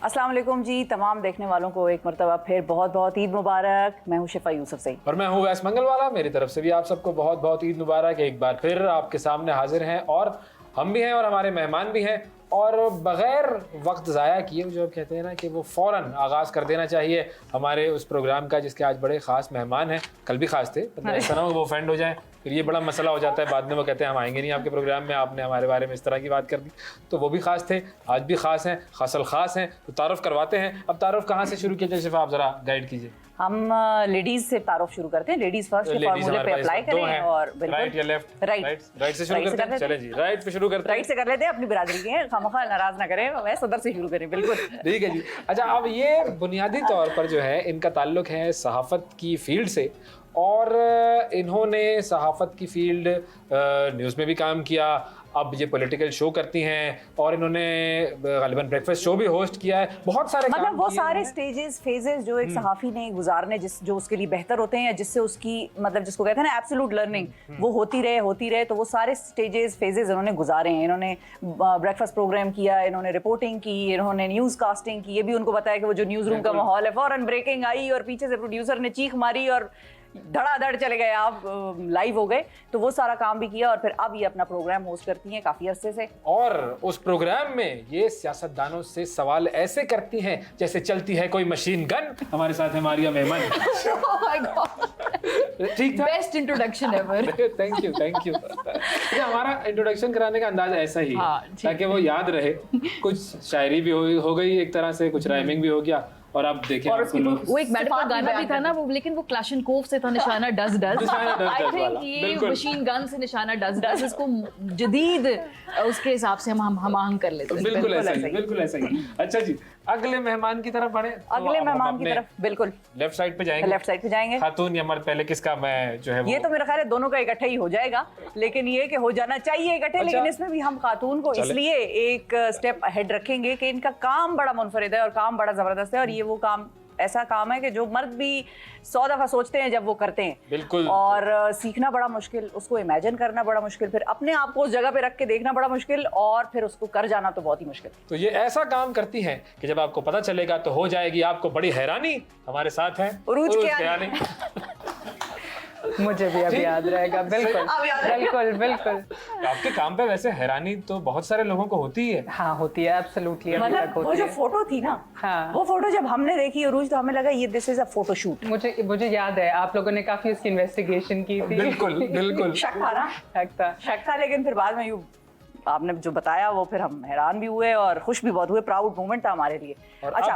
अस्सलाम वालेकुम जी, तमाम देखने वालों को एक मरतबा फिर बहुत बहुत ईद मुबारक। मैं हूँ शिफा यूसुफ सही और मैं हूँ वैस मंगलवाला। मेरी तरफ से भी आप सबको बहुत बहुत ईद मुबारक। एक बार फिर आपके सामने हाजिर हैं और हम भी हैं और हमारे मेहमान भी हैं। और बग़ैर वक्त ज़ाया किए जो कहते हैं ना कि वो फ़ौरन आगाज़ कर देना चाहिए हमारे उस प्रोग्राम का जिसके आज बड़े ख़ास मेहमान हैं। कल भी ख़ास थे, ऐसा ना हो वो ऑफेंड हो जाए, फिर ये बड़ा मसला हो जाता है। बाद में वो कहते हैं हम आएंगे नहीं आपके प्रोग्राम में, आपने हमारे बारे में इस तरह की बात कर दी। तो वो भी ख़ास थे, आज भी ख़ास हैं, खासल ख़ास हैं। तो तारुफ़ करवाते हैं। अब तारुफ़ कहाँ से शुरू किया जाए शिफा, आप ज़रा गाइड कीजिए। हम लेडीज से तारुफ शुरू करते हैं। लेडीज फर्स्ट के फार्मूले पे अप्लाई करें और राइट या लेफ्ट? राइट से शुरू करते हैं। चलें जी, राइट पे शुरू करते हैं। राइट से कर लेते हैं, अपनी बिरादरी के हैं, खामखा नाराज ना करें, मैं सदर से शुरू करें। बिल्कुल ठीक है जी। अच्छा, अब ये बुनियादी तौर पर जो है इनका ताल्लुक है सहाफ़त की फील्ड से और इन्होंने सहाफ़त की फील्ड न्यूज़ में भी काम किया। अब ये पॉलिटिकल शो करती हैं और इन्होंने ग़ालिबन ब्रेकफास्ट शो भी होस्ट किया है। बहुत सारे मतलब वो सारे स्टेजेस फेजेस जो एक सहाफ़ी ने गुजारने जो उसके लिए बेहतर होते हैं या जिससे उसकी मतलब जिसको कहते हैं ना एब्सोल्यूट लर्निंग वो होती रहे तो वो सारे स्टेजेस फेजेस इन्होंने गुजारे हैं। इन्होंने ब्रेकफास्ट प्रोग्राम किया, इन्होंने रिपोर्टिंग की, इन्होंने न्यूज़ कास्टिंग की। ये भी उनको बताया कि वो जो न्यूज़ रूम का माहौल है, फौरन ब्रेकिंग आई और पीछे से प्रोड्यूसर ने चीख मारी और धड़ाधड़ चले गए, आप लाइव हो गए। तो वो सारा काम भी किया और फिर अब ये अपना प्रोग्राम होस्ट करती हैं काफी अरसे से। और उस प्रोग्राम में ये सियासतदानों से सवाल ऐसे करती हैं जैसे चलती है कोई मशीन गन। हमारे साथ है मारिया मेमन। ठीक था, best introduction ever. Thank you. हमारा इंट्रोडक्शन कराने का अंदाज ऐसा ही है ताकि वो याद रहे। कुछ शायरी भी हो गई एक तरह से, कुछ राइमिंग भी हो गया। और आप देखें वो एक मैडम का गाना भी था ना वो, लेकिन वो क्लाशनकोव से था, निशाना डज डज। आई थिंक ये मशीन गन से निशाना डज डज, इसको जदीद उसके हिसाब से हम आहंग कर लेते हैं। बिल्कुल ऐसा ही। अच्छा जी, अगले मेहमान की तरफ बढ़े। अगले मेहमान की तरफ बिल्कुल लेफ्ट साइड पे जाएंगे। खातून या मर्द, पहले किसका मैं जो है ये तो मेरा ख्याल है दोनों का इकट्ठा ही हो जाएगा, लेकिन ये कि हो जाना चाहिए इकट्ठे। अच्छा। लेकिन इसमें भी हम खातून को इसलिए एक स्टेप अहेड रखेंगे कि इनका काम बड़ा मुनफरिद है और काम बड़ा जबरदस्त है। और ये वो काम ऐसा काम है कि जो मर्द भी 100 दफा सोचते हैं जब वो करते हैं। बिल्कुल। और सीखना बड़ा मुश्किल, उसको इमेजिन करना बड़ा मुश्किल, फिर अपने आप को उस जगह पे रख के देखना बड़ा मुश्किल और फिर उसको कर जाना तो बहुत ही मुश्किल। तो ये ऐसा काम करती हैं कि जब आपको पता चलेगा तो हो जाएगी आपको बड़ी हैरानी। हमारे साथ हैं उरूज कियानी। मुझे भी अभी याद रहेगा। बिल्कुल। आपके काम पे वैसे हैरानी तो बहुत सारे लोगों को होती है। हाँ, होती है, एब्सोल्युटली। मतलब वो जो फोटो थी ना, हाँ, वो फोटो जब हमने देखी उरूज तो हमें लगा ये this is a photo shoot. मुझे याद है आप लोगों ने काफी उसकी इन्वेस्टिगेशन की थी। बिल्कुल। शक था ना, शक था, लेकिन फिर बाद में यूं आपने जो बताया वो फिर हम हैरान भी हुए और खुश भी बहुत हुए। प्राउड मोमेंट था हमारे लिए। अच्छा,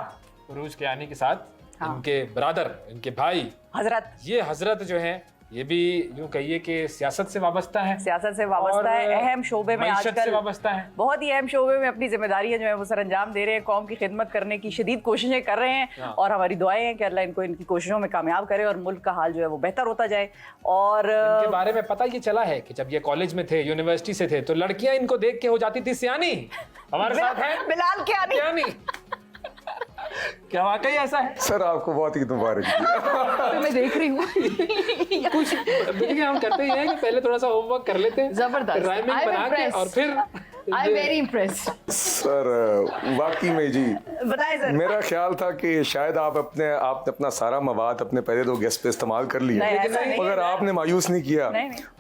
उरूज कियानी के साथ इनके ब्रदर, इनके भाई हजरत, ये हजरत जो हैं ये भी यूं कहिए कि सियासत से वाबस्ता है। अहम शोबे में आजकल वाबस्ता है। बहुत ही अहम शोबे में अपनी जिम्मेदारियां जो है वो सर अंजाम दे रहे हैं, कौम की खिदमत करने की शदीद कोशिशें कर रहे हैं। और हमारी दुआएं हैं कि अल्लाह इनको इनकी कोशिशों में कामयाब करे और मुल्क का हाल जो है वो बेहतर होता जाए। और इनके बारे में पता ये चला है कि जब ये कॉलेज में थे, यूनिवर्सिटी से थे, तो लड़कियां इनको देख के हो जाती थी सियानी। हमारे साथ है बिलाल कियानी। क्या वाकई ऐसा है? सर आपको बहुत ईद मुबारक। तो मैं देख रही हूँ कुछ देखिए, हम करते ही हैं कि पहले थोड़ा सा होमवर्क कर लेते हैं, जबरदस्त, राइमिंग बना के और फिर I am very impressed. Sir वाकई में जी, बताएं सर। मेरा ख्याल था कि शायद आपने अपना सारा मवाद अपने पहले 2 गेस्ट पे इस्तेमाल कर लिया, मगर आपने मायूस नहीं किया।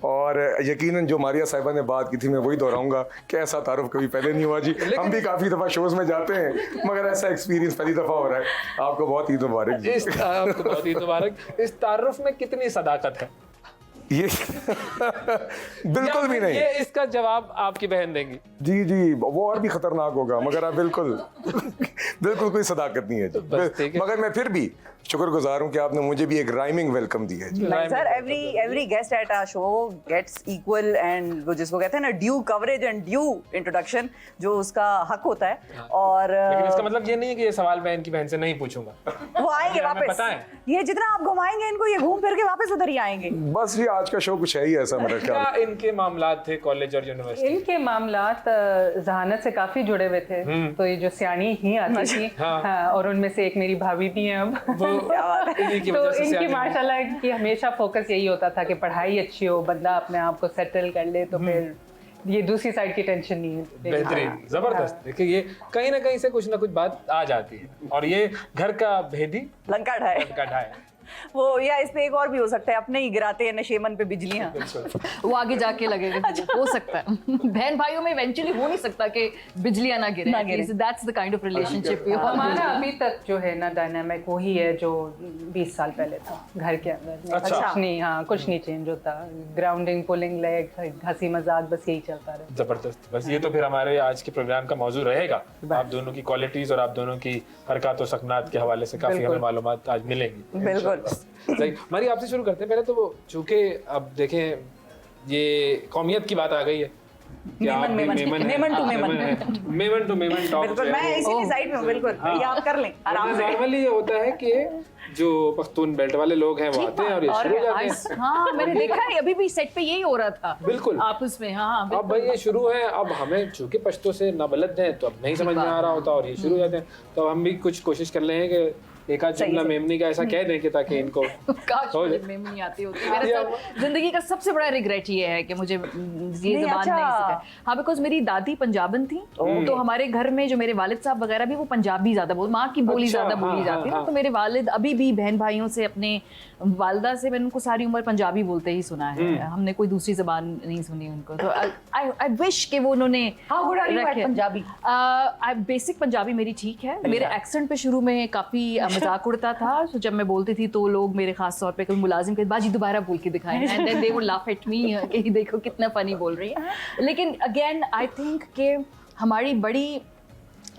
और यकीनन जो मारिया साहिबा ने बात की थी मैं वही दोहराऊंगा कि ऐसा तारुफ कभी पहले नहीं हुआ जी। हम भी काफी दफा शोज में जाते हैं मगर ऐसा एक्सपीरियंस पहली दफा हो रहा है। आपको बहुत ईद मुबारक जी। आपको बहुत ईद मुबारक। इस तारुफ में कितनी सदाकत है? ये बिल्कुल भी नहीं। ये इसका जवाब आपकी बहन देंगी। जी वो और भी खतरनाक होगा, मगर आप बिल्कुल कोई सदाकत नहीं है जी। मगर मैं फिर भी शुक्रगुजार हूं कि आपने मुझे भी एक राइमिंग वेलकम दी है जी। Sir every guest at our show gets equal and वो जिसको कहते हैं ना due coverage and due introduction, जो उसका हक होता है। और लेकिन इसका मतलब ये नहीं है कि ये सवाल मैं इनकी बहन से नहीं पूछूंगा। वो आएंगे वापस, ये जितना आप घुमाएंगे इनको ये घूम फिर के वापस उधर ही आएंगे। बस ये आज का शो कुछ है ही ऐसा मेरा ख्याल। क्या इनके मामलात थे कॉलेज और यूनिवर्सिटी? इनके मामलात जहानत से काफी जुड़े हुए थे। तो ये जो सियानी ही आती थी, हाँ, और उनमें से एक मेरी भाभी भी हैं अब। तो इनकी माशाल्लाह की हमेशा फोकस यही होता था कि पढ़ाई अच्छी हो, बंदा अपने आप को सेटल कर ले तो फिर ये दूसरी साइड की टेंशन नहीं है। बेहतरीन, जबरदस्त। देखिए ये कहीं ना कहीं से कुछ ना कुछ बात आ जाती है और ये घर का भेदी लंका ढाए है। वो, या इस पे एक और भी हो सकता है, अपने ही गिराते हैं नशेमन पे बिजलियां। वो आगे जाके लगेगा, हो सकता है। बहन भाइयों में इवेंचुअली हो नहीं सकता कि बिजलियां ना गिरे। That's the kind of relationship हमारा अभी तक जो है ना डायनामिक वही है जो 20 साल पहले था घर के अंदर। अच्छा। कुछ नहीं, हाँ कुछ नहीं चेंज होता। ग्राउंडिंग, पुलिंग लेग, हंसी मजाक, बस यही चलता रहे। जबरदस्त। बस ये तो फिर हमारे आज के प्रोग्राम का मौजू रहेगा। आप दोनों की क्वालिटीज और आप दोनों की हरकत और सकनात के हवाले से काफी हमें मालूमात आज मिलेंगी। बिल्कुल सही। मारी, आपसे शुरू करते हैं। पहले तो वो चूंकि अब देखें ये कौमियत की बात आ गई है कि आप भी मेमन टू मेमन टॉक। बिल्कुल, मैं इसीलिए साइड में हूं। बिल्कुल, ये आप कर लें आराम से। नॉर्मली ये होता है कि जो पख्तून बेल्ट वाले लोग हैं वो आते हैं और ये शुरू हो जाते हैं। हाँ, मैंने देखा है, अभी भी सेट पे यही हो रहा था। बिल्कुल आपस में। हाँ, अब भाई ये शुरू है। अब हमें चूंकि पश्तो से ना बलद हैं तो अब नहीं समझ में आ रहा होता और ये शुरू हो जाते हैं। तो अब हम भी कुछ कोशिश कर रहे हैं कि एक आध जुमला मेमनी का ऐसा कह दें कि ताकि इनको काश मुझे मेमनी आती होती। मेरे साथ जिंदगी का सबसे बड़ा रिग्रेट ये है कि मुझे ये ज़बान नहीं सिखा। हाँ, बिकॉज मेरी दादी पंजाबन थी, तो हमारे घर में जो मेरे वालिद साहब वगैरह भी वो पंजाबी ज्यादा बोल, माँ की बोली ज्यादा बोली जाती है। तो मेरे वालिद अभी भी बहन भाइयों से, अपने वालदा से मैंने उनको सारी उम्र पंजाबी बोलते ही सुना है। हमने कोई दूसरी जबान नहीं सुनी उनको। तो आई विश कि वो उन्होंने पंजाबी। बेसिक पंजाबी मेरी ठीक है। मेरे एक्सेंट पे शुरू में काफी मजाक उड़ता था। तो जब मैं बोलती थी तो लोग मेरे खास तौर पे कोई मुलाजिम के बाजी दोबारा बोल के दिखाएं, and then they would laugh at me कि देखो कितना फनी बोल रही है। लेकिन अगेन आई थिंक कि हमारी बड़ी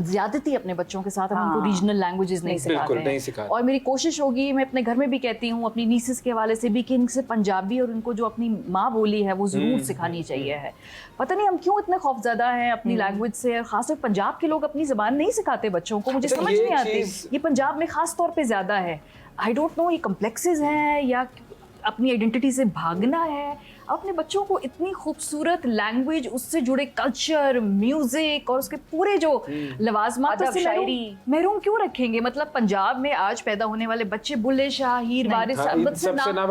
ज्यादती अपने बच्चों के साथ हम उनको रीजनल लैंग्वेजेस नहीं सिखाते हैं। और मेरी कोशिश होगी, मैं अपने घर में भी कहती हूँ अपनी नीसेस के हवाले से भी, कि इनसे पंजाबी और इनको जो अपनी माँ बोली है वो जरूर सिखानी चाहिए है। पता नहीं हम क्यों इतने खौफजदा हैं अपनी लैंग्वेज से। खासतौर पंजाब के लोग अपनी जबान नहीं सिखाते बच्चों को, मुझे समझ नहीं आती। ये पंजाब में खास तौर पे ज्यादा है। आई डोंट नो, ये कम्प्लेक्सेस हैं या अपनी आइडेंटिटी से भागना है। अपने बच्चों को इतनी खूबसूरत लैंग्वेज, उससे जुड़े कल्चर, म्यूजिक और उसके पूरे जो लवाजमात से महरूम क्यों रखेंगे? मतलब पंजाब में आज पैदा होने वाले बच्चे बुल्ले शाह, हीर वारिस ना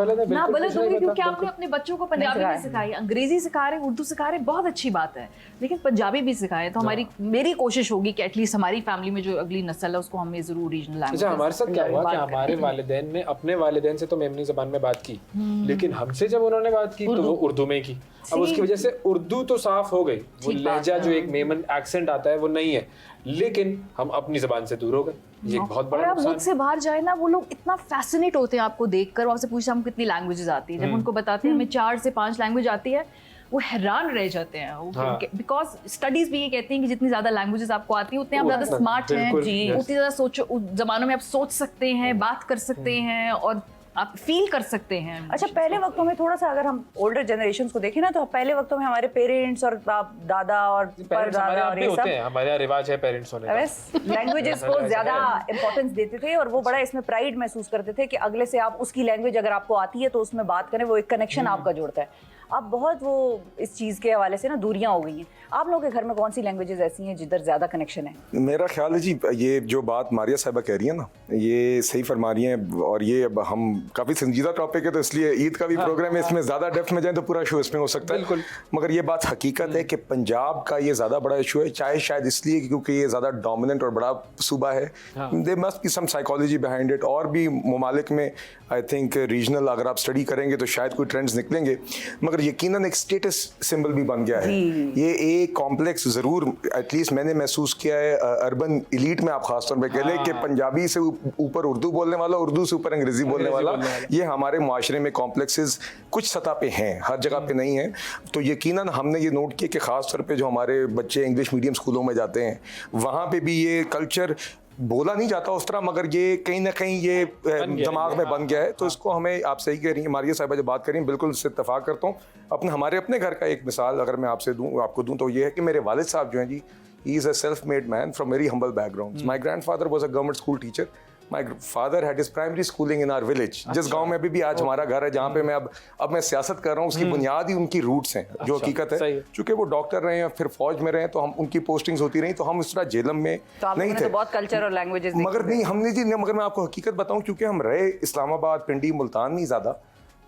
बलद होंगे क्योंकि आपने अपने बच्चों को पंजाबी नहीं सिखाई। अंग्रेजी सिखा रहे, उर्दू सिखा रहे, बहुत अच्छी बात है, लेकिन पंजाबी भी सिखाएं। तो मेरी कोशिश होगी कि एटलीस्ट हमारी फैमिली में जो अगली नस्ल है उसको हमें जरूर रीजनल लैंग्वेज। हमारे साथ क्या हुआ कि हमारे वालिदैन ने अपने वालिदैन से तो मेमनी जबान में बात की, लेकिन हमसे जब उन्होंने बात की तो वो उर्दू में की। अब उसकी वजह से उर्दू तो साफ हो गई, वो लहजा जो एक मेमन एक्सेंट आता है वो नहीं है, लेकिन हम अपनी जबान से दूर हो गए। ये एक बहुत बड़ा नुकसान है। मुल्क से बाहर जाए ना, वो लोग इतना फैसिनेट होते हैं आपको देखकर। आपसे पूछते हैं हम कितनी लैंग्वेजेस आती है, जब उनको बताते हैं हमें 4 से 5 लैंग्वेज आती है, वो हैरान रह जाते हैं। बिकॉज स्टडीज भी ये कहती हैं कि जितनी ज्यादा लैंग्वेजेस आपको आती है उतने आप ज्यादा स्मार्ट हैं, उतनी ज्यादा सोचो, जमानों में आप सोच सकते हैं, बात कर सकते हैं और आप फील कर सकते हैं। अच्छा, पहले वक्तों में थोड़ा सा अगर हम ओल्डर जनरेशंस को देखें ना, तो पहले वक्तों में हमारे पेरेंट्स और दादा और परदादा और ये सब, हमारे यहाँ रिवाज है पेरेंट्स होने का, लैंग्वेजेस को ज्यादा इंपॉर्टेंस देते थे और वो बड़ा इसमें प्राइड महसूस करते थे कि अगले से आप उसकी लैंग्वेज अगर आपको आती है तो उसमें बात करें, वो एक कनेक्शन आपका जोड़ता है। अब बहुत वो इस चीज़ के हवाले से ना दूरियां हो गई हैं। आप लोगों के घर में कौन सी लैंग्वेजेस ऐसी हैं जिधर ज़्यादा कनेक्शन है? मेरा ख्याल है जी, ये जो बात मारिया साहिबा कह रही है ना, ये सही फरमा रही हैं। और ये अब हम काफ़ी संजीदा टॉपिक है तो इसलिए ईद का भी प्रोग्राम है, इसमें ज़्यादा डेप्थ में जाए तो पूरा शो इसमें हो सकता है। मगर ये बात हकीकत है कि पंजाब का ये ज़्यादा बड़ा इशू है, चाहे शायद इसलिए क्योंकि ये ज़्यादा डोमिनेंट और बड़ा सूबा है। There must be some psychology behind it. और भी ममालिक में आई थिंक रीजनल अगर आप स्टडी करेंगे तो शायद कोई ट्रेंड्स निकलेंगे, मगर यकीनन एक स्टेटस सिंबल भी बन गया है। ये एक कॉम्प्लेक्स ज़रूर एटलीस्ट मैंने महसूस किया है अर्बन एलीट में। आप खासतौर पे कह लें कि पंजाबी से ऊपर उर्दू बोलने वाला, उर्दू से ऊपर अंग्रेजी बोलने वाला, ये हमारे माशरे में कॉम्प्लेक्सेस कुछ सतह पे हैं, हर जगह पे नहीं है। तो यकीनन हमने ये नोट किया कि खासतौर पे जो हमारे बच्चे इंग्लिश मीडियम स्कूलों में जाते हैं वहाँ पे भी ये कल्चर बोला नहीं जाता उस तरह, मगर ये कहीं ना कहीं ये दिमाग में बन गया है। तो इसको हमें, आप सही कह रही हैं मारिया साहिबा जो बात कर रही हैं, बिल्कुल इससे इत्तेफाक करता हूँ। हमारे अपने घर का एक मिसाल अगर मैं आपको दूँ तो ये है कि मेरे वालिद साहब जो हैं जी, he is a self made man from very humble background. My grand father was a government school teacher. My father had his primary schooling in our village. जिस गांव में अभी भी आज हमारा घर है, जहाँ पे मैं अब मैं सियासत कर रहा हूँ, उसकी बुनियाद ही उनकी रूट्स हैं, जो हकीकत है। चूंकि वो डॉक्टर रहे हैं, फिर फौज में रहे, तो हम उनकी पोस्टिंग्स होती रही, तो हम इस तरह जेलम में नहीं थे। बहुत कल्चर और लैंग्वेजेस मगर नहीं हमने जी, मगर मैं आपको हकीकत बताऊँ, क्योंकि हम रहे इस्लामाबाद, पिंडी, मुल्तान नहीं ज़्यादा,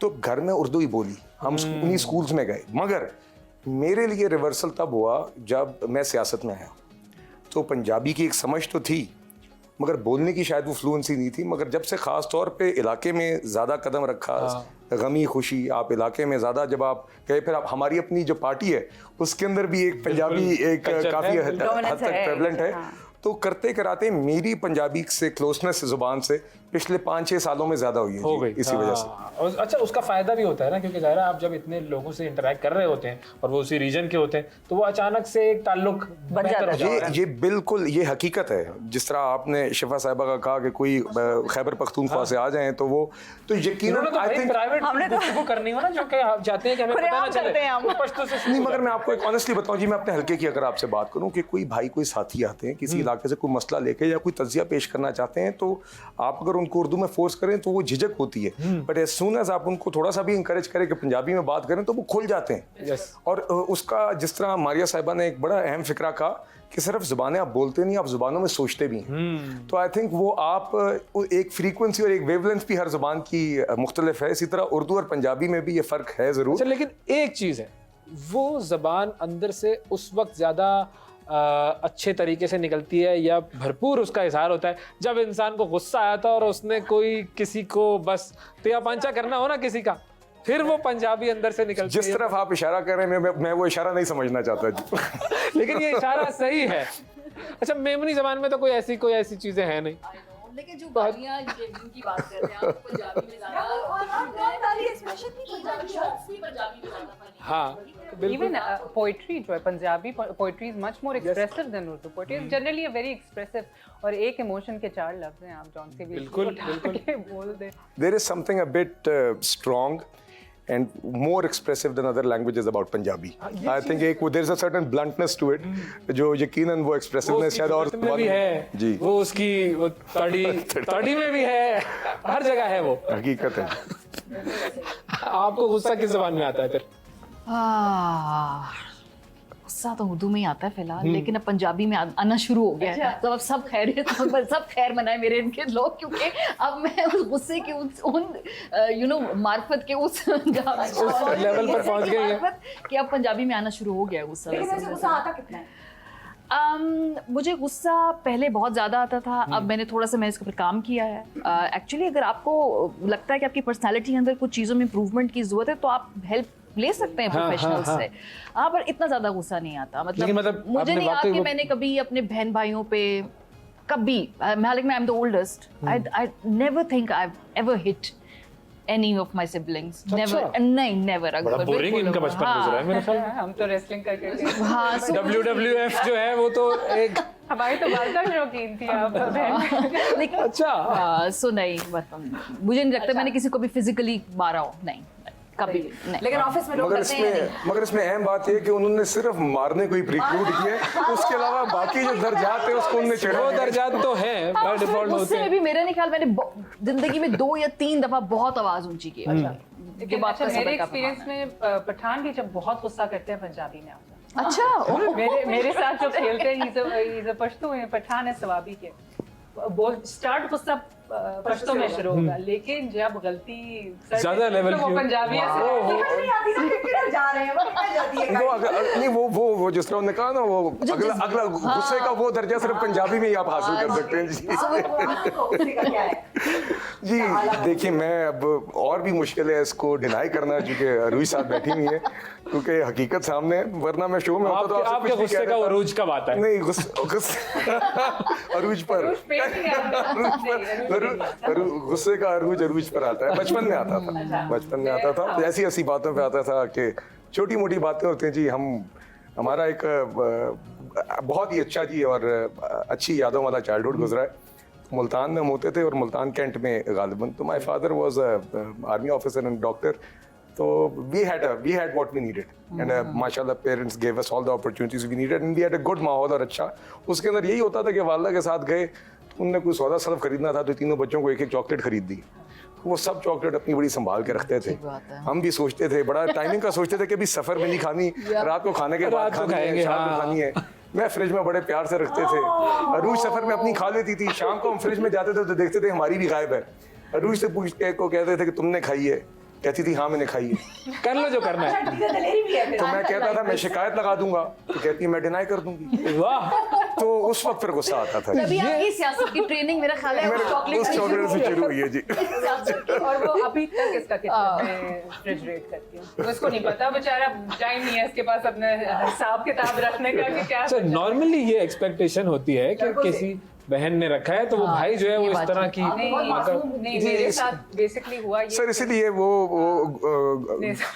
तो घर में उर्दू ही बोली, हम उन्हीं स्कूल्स में गए। मगर मेरे लिए रिवर्सल तब हुआ जब मैं सियासत में आया। तो पंजाबी की एक समझ तो थी, मगर बोलने की शायद वो फ्लुएंसी नहीं थी। मगर जब से ख़ास तौर पे इलाके में ज़्यादा कदम रखा, गमी खुशी आप इलाके में ज़्यादा जब आप गए, फिर आप हमारी अपनी जो पार्टी है उसके अंदर भी एक पंजाबी एक काफ़ी हद तक प्रेवलेंट है। तो करते कराते मेरी पंजाबी से क्लोजनेस ज़ुबान से पिछले 5-6 सालों में ज़्यादा हुई है हो गई इसी वजह से। और अच्छा, उसका फायदा भी होता है ना, क्योंकि ज़ाहिर है आप जब इतने लोगों से इंटरेक्ट कर रहे होते हैं और वो उसी रीजन के होते हैं, तो वो अचानक से एक ताल्लुक बन जाता है। ये बिल्कुल ये हकीकत है। जिस तरह आपने शिफा साहिबा का कहा कि कोई खैबर पख्तूनख्वा से आ जाएं तो वो तो यकीनन आई थिंक प्राइवेट गुफ्तगू करनी हो ना, जो कि आप चाहते हैं कि हमें पता ना चले, तो पश्तो से नहीं। मगर मैं आपको एक ऑनेस्टली बताऊं जी, मैं अपने हल्के की अगर आपसे बात करूं कि कोई भाई कोई साथी आते हैं किसी इलाके से कोई मसला लेके या कोई तज्जिया पेश करना चाहते हैं, तो आप अगर उनको उर्दू में फोर्स करें तो वो झिझक होती है। बट एज सून एज आप उनको थोड़ा सा भी इंकरेज करें कि पंजाबी में बात करें तो वो खुल जाते हैं। और उसका जिस तरह मारिया साहिबा ने एक बड़ा अहम फिक्रा कहा कि सिर्फ जुबानें आप बोलते नहीं, आप जुबानों में सोचते भी हैं। तो आई थिंक वो आप एक फ्रीक्वेंसी और एक वेवलेंथ भी हर जुबान की मुख्तलिफ है। इसी तरह उर्दू और पंजाबी में भी ये फ़र्क है ज़रूर। लेकिन एक चीज़ है, वो ज़बान अंदर से उस वक्त ज़्यादा अच्छे तरीके से निकलती है या भरपूर उसका इजहार होता है जब इंसान को गुस्सा आया था और उसने कोई किसी को बस तिया पांचा करना हो ना किसी का, फिर वो पंजाबी अंदर से निकलती है। जिस तरफ आप इशारा कर रहे हैं मैं वो इशारा नहीं समझना चाहता जी। लेकिन ये इशारा सही है। अच्छा, मेमनी जबान में तो कोई ऐसी चीजें हैं नहीं, लेकिन जो गालियाँ की बात कर रहे हैं आप, पंजाबी में हाँ Even poetry जो है, Punjabi poetry is much more expressive than Urdu poetry. It's generally a very expressive, और एक emotion के 4 लफ्ज़ हैं, आप जॉन से भी बिल्कुल बोल दे। There is something a bit strong and more expressive than other languages about Punjabi. I think there's a certain bluntness to it, जो यकीनन वो expressiveness शायद और में भी है जी, वो उसकी वो तड़ी में भी है, हर जगह है वो। हकीकत है। आपको गुस्सा किस जबान में आता है फिर? गुस्सा तो उर्दू में ही आता है फिलहाल, लेकिन अब पंजाबी में आना शुरू हो गया है। तो अब सब खैरियत, सब खैर मनाए मेरे इनके लोग, क्योंकि अब मैं उस गुस्से के उन मार्फत के उस लेवल पर पहुंच गई है कि अब पंजाबी में आना शुरू हो गया गुस्सा। गुस्सा आता कितना है? मुझे गुस्सा पहले बहुत ज़्यादा आता था, अब मैंने थोड़ा सा इसके ऊपर काम किया है। एक्चुअली अगर आपको लगता है कि आपकी पर्सनालिटी के अंदर कुछ चीज़ों में इम्प्रूवमेंट की ज़रूरत है तो आप हेल्प ले सकते हैं प्रोफेशनल से। हाँ, पर इतना ज़्यादा गुस्सा नहीं आता। मतलब मुझे नहीं आता कि मैंने कभी अपने बहन भाइयों पे कभी, I am the oldest, I never think I ever hit any of my siblings. Never. नहीं, never. बड़ा बोरिंग इनका बचपन गुजरा है मेरे ख्याल में। हम तो रेसलिंग करके हाँ, WWF जो है वो तो एक हमारी तो वालदा शौकीन थी आप। लेकिन अच्छा सो नहीं, मुझे नहीं लगता मैंने किसी को भी फिजिकली मारा हो, नहीं कभी भी नहीं। लेकिन ऑफिस में लोग करते हैं। मगर इसमें अहम बात यह है कि उन्होंने सिर्फ मारने को ही प्रिक्लूड किया है, उसके अलावा बाकी जो दर्जात है उसको उन्होंने चढ़ा। वो दर्जात तो हैं बाय डिफॉल्ट होते उससे हैं। भी मेरे नहीं ख्याल, मैंने जिंदगी में 2 या 3 दफा बहुत आवाज ऊंची की है। लेकिन अच्छा, मेरे एक्सपीरियंस में पठान भी जब बहुत गुस्सा करते हैं पंजाबी में आता। अच्छा, मेरे साथ जो खेलते हैं पश्तो हैं, पठान है सवाबी के, स्टार्ट गुस्सा पश्तो में शुरू होगा, लेकिन जब गलती ज्यादा लेवल की पंजाबी जा रहे हैं वो जिस तरह उन्होंने कहा ना, वो अगला गुस्से का वो दर्जा सिर्फ पंजाबी में ही आप हासिल कर सकते हैं जी। जी देखिए, मैं अब और भी मुश्किल है इसको डिनाई करना, क्योंकि अरूज साहब बैठी हुई है, क्योंकि हकीकत सामने है। वरना मैं शो में होता तो आपके गुस्से का अरूज कब आता है? नहीं, अरूज पर गुस्से का अरूज पर आता है। बचपन में आता था, ऐसी ऐसी बातों पे आता था कि छोटी मोटी बातें होती हैं जी। हमारा एक बहुत ही अच्छा जी और अच्छी यादों वाला चाइल्डहुड गुजरा है। मुल्तान में हम होते थे और मुल्तान कैंट में गालिबन। तो my father was army officer and doctor, तो we had what we needed and माशाल्लाह parents gave us all the opportunities we needed and we had a good माहौल। और अच्छा, उसके अंदर यही होता था कि वालिदा के साथ गए, उनने कोई सौदा सर्फ खरीदना था तो तीनों बच्चों को एक एक चॉकलेट खरीद दी। वो सब चॉकलेट अपनी बड़ी संभाल के रखते थे। हम भी सोचते थे, बड़ा टाइमिंग का सोचते थे कि अभी सफर में नहीं खानी, रात को खाने के बाद खानी है, शाम को खानी है। मैं फ्रिज में बड़े प्यार से रखते थे। अरूज सफर में अपनी खा लेती थी। शाम को हम फ्रिज में जाते थे तो देखते थे हमारी भी गायब है। अरूज से पूछते को कहते थे कि तुमने खाई है, कहती थी हाँ मैंने खाई है। कर लो जो करना है। दलेरी भी है तो मैं कहता था मैं शिकायत लगा दूंगा, तो कहती है मैं डिनाई कर दूंगी। वाह, तो उस वक्त फिर गुस्सा आता था। तभी आपकी सियासत की ट्रेनिंग मेरा ख्याल है चॉकलेट उस चॉकलेट से शुरू हुई है जी। और वो अभी तक इसका किचन में रेफ्रिजरेट करती है, तो उसको नहीं पता, बेचारा टाइम नहीं है इसके पास अपने हिसाब किताब रखने का कि क्या। सर नॉर्मली ये एक्सपेक्टेशन होती है कि किसी बहन ने रखा है तो वो भाई जो है वो इस तरह की नहीं, मेरे साथ बेसिकली हुआ ये। सर इसीलिए वो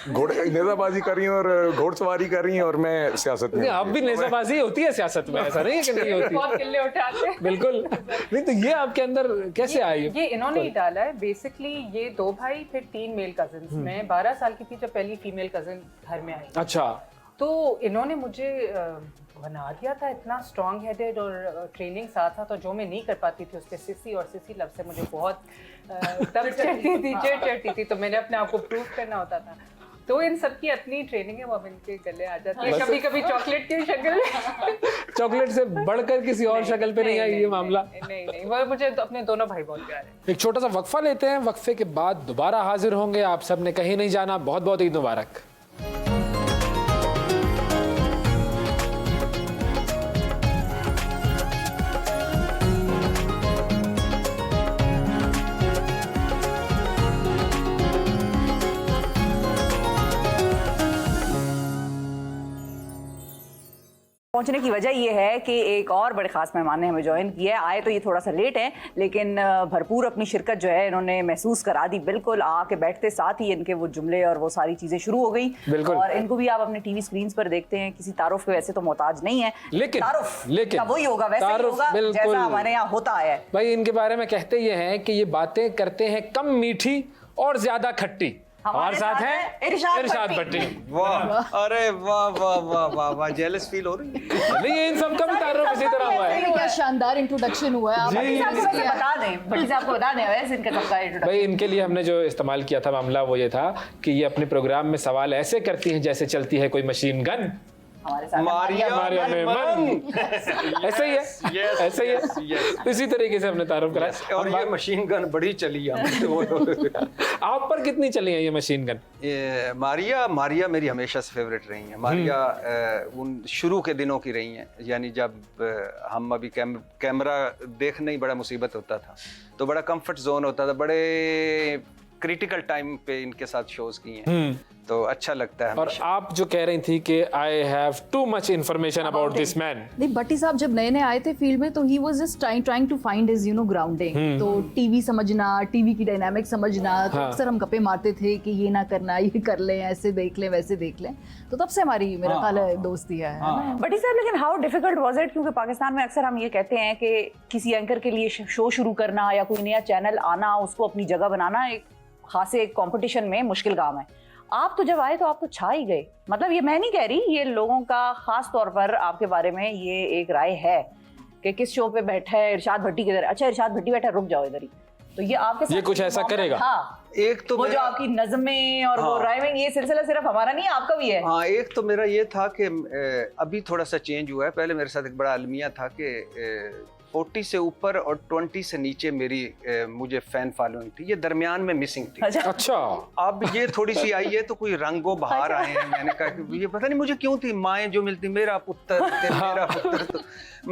घोड़े नेजाबाजी कर रही हैं और घोड़सवारी कर रही हैं और मैं सियासत में। अब भी नेजाबाजी होती है सियासत में, ऐसा नहीं है कि नहीं होती। बहुत किल्ले उठाते हैं। बिल्कुल नहीं, तो ये आपके अंदर कैसे आई? ये इन्होंने ही डाला है बेसिकली। ये 2 भाई फिर 3 मेल कजिन्स। मैं 12 साल की थी जब पहली फीमेल कजिन घर में आई, अच्छा, तो इन्होंने मुझे बना दिया था इतना स्ट्रॉन्ग हेडेड, और ट्रेनिंग साथ था, तो जो मैं नहीं कर पाती थी उस पर सिसी और सिसी लव से मुझे बहुत तब चढ़ती थी, चिढ़ चढ़ती थी, तो मैंने अपने आप को प्रूव करना होता था। तो इन सब की अपनी ट्रेनिंग है, वो अब इनके गले आ जाती है कभी कभी चॉकलेट की शक्ल में। चॉकलेट से बढ़कर किसी और शक्ल पे नहीं आई ये मामला। नहीं, वो मुझे अपने दोनों भाई बहुत प्यारे हैं। एक छोटा सा वक्फा लेते हैं, वक्फे के बाद दोबारा हाजिर होंगे। आप सबने कहीं नहीं जाना। बहुत बहुत ईद मुबारक। पहुंचने की वजह ये है कि एक और बड़े खास मेहमान ने हमें ज्वाइन किया है। आए तो ये थोड़ा सा लेट है, लेकिन भरपूर अपनी शिरकत जो है इन्होंने महसूस करा दी। बिल्कुल आके बैठते साथ ही इनके वो जुमले और वो सारी चीजें शुरू हो गई। और इनको भी आप अपने टीवी स्क्रीन पर देखते हैं, किसी तारुफ के वैसे तो मोहताज नहीं है, लेकिन तारुफ का वही होगा, वैसे ही होगा जैसा हमारे यहाँ होता है। भाई इनके बारे में कहते ये हैं कि ये बातें करते हैं कम मीठी और ज्यादा खट्टी। हमारे साथ है इरशाद भट्टी। वाह, अरे वाह वाह वाह वाह वाह, जेलस फील हो रही है। नहीं, इन सब का भी तारुफ इसी तरह हुआ है। क्या शानदार इंट्रोडक्शन हुआ है। आप भट्टी साहब को वैसे बता दें, भट्टी साहब को बता दें वैसे इनका सबका इंट्रोडक्शन। भाई इनके लिए हमने जो इस्तेमाल किया था मामला वो ये था कि ये अपने प्रोग्राम में सवाल ऐसे करती हैं जैसे चलती है कोई मशीन गन। हमारे साथ मारिया मेमन। ऐसे ही है, ऐसे ही है। इसी तरीके से हमने तारुफ करा। और ये मशीन गन बड़ी चली है। आप पर कितनी चली है ये मशीन गन? मारिया मेरी हमेशा से फेवरेट रही है। मारिया उन शुरू के दिनों की रही हैं, यानी जब हम अभी कैमरा देखना ही बड़ा मुसीबत होता था, तो बड़ा कंफर्ट जोन होता था, बड़े क्रिटिकल टाइम पे इनके साथ शोज किए हैं, तो अच्छा लगता है। और आप जो कह रही थी कि I have too much information about this man. नहीं, भट्टी साहब जब नए नए आए थे फील्ड में तो he was just trying to find his grounding. तो टीवी समझना, टीवी की डायनामिक समझना, तो अक्सर हम गप्पे मारते थे कि ये ना करना, ये कर लें, ऐसे देख लें, वैसे देख लें। तो तब से हमारी मेरा ख्याल है दोस्ती है ना? भट्टी साहब, लेकिन हाउ डिफिकल्ट वाज इट? क्योंकि पाकिस्तान में अक्सर हम ये कहते हैं कि किसी एंकर के लिए शो शुरू करना या कोई नया चैनल आना, उसको अपनी जगह बनाना एक खासे एक कंपटीशन में मुश्किल काम है। आप तो जब आए तो आप तो छा ही गए। मतलब ये मैं नहीं कह रही, ये लोगों का खास तौर पर आपके बारे में ये एक राय है कि किस शो पे बैठा है इरशाद भट्टी किधर। अच्छा, इरशाद भट्टी बैठा है, रुक जाओ इधर ही। तो ये आपके साथ ये कुछ ऐसा करेगा? हाँ, एक तो वो जो आपकी नज़में और वो राइमिंग, ये सिलसिला सिर्फ हमारा नहीं है, आपका भी है। हाँ, एक तो मेरा ये था कि अभी थोड़ा सा चेंज हुआ है। पहले मेरे साथ एक बड़ा अलमिया था कि 40 से ऊपर और 20 से नीचे मेरी मुझे फैन फॉलोइंग थी, ये दरमियान में मिसिंग थी। अच्छा, अब ये थोड़ी सी आई है तो कोई रंगो बहार आए हैं। मैंने कहा कि ये पता नहीं मुझे क्यों थी, माएँ जो मिलती मेरा पुत्र मेरा पुत्र, तो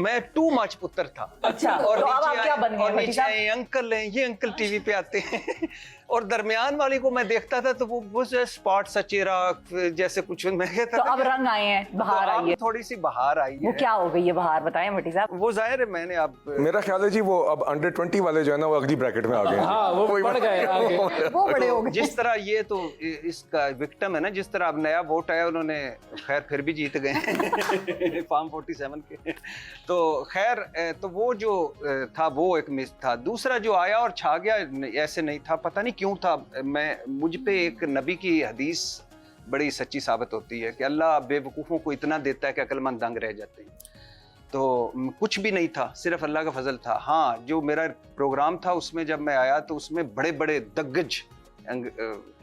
मैं टू मच पुत्र था। अच्छा, और तो अब आप क्या बन गए? और नीचे अंकल हैं, ये अंकल टीवी पे आते हैं। और दरमियान वाली को मैं देखता था तो वो स्पॉट सा चेहरा जैसे कुछ मैं कहता तो था। अब रंग आए हैं, बहार आई है, थोड़ी सी बहार आई है। वो क्या हो गई है बहार, बताएं भट्टी साहब। वो जाहिर है मैंने अब मेरा ख्याल है जी वो अब अंडर 20 वाले जो है ना वो अगली ब्रैकेट में आ गए हैं। हाँ, वो बढ़ गए आगे। वो बड़े हो गए। जिस तरह ये तो इसका विक्टिम है ना, जिस तरह अब नया वोट आया, उन्होंने खैर फिर भी जीत गए फॉर्म 47 के। तो खैर, तो वो जो था वो एक मिस था। दूसरा जो आया और छा गया, ऐसे नहीं था, पता नहीं क्यों था। मुझ पे एक नबी की हदीस बड़ी सच्ची साबित होती है कि अल्लाह बेवकूफ़ों को इतना देता है कि अक्लमंद दंग रह जाते हैं। तो कुछ भी नहीं था, सिर्फ अल्लाह का फजल था। हाँ, जो मेरा प्रोग्राम था उसमें जब मैं आया तो उसमें बड़े बड़े दग्गज,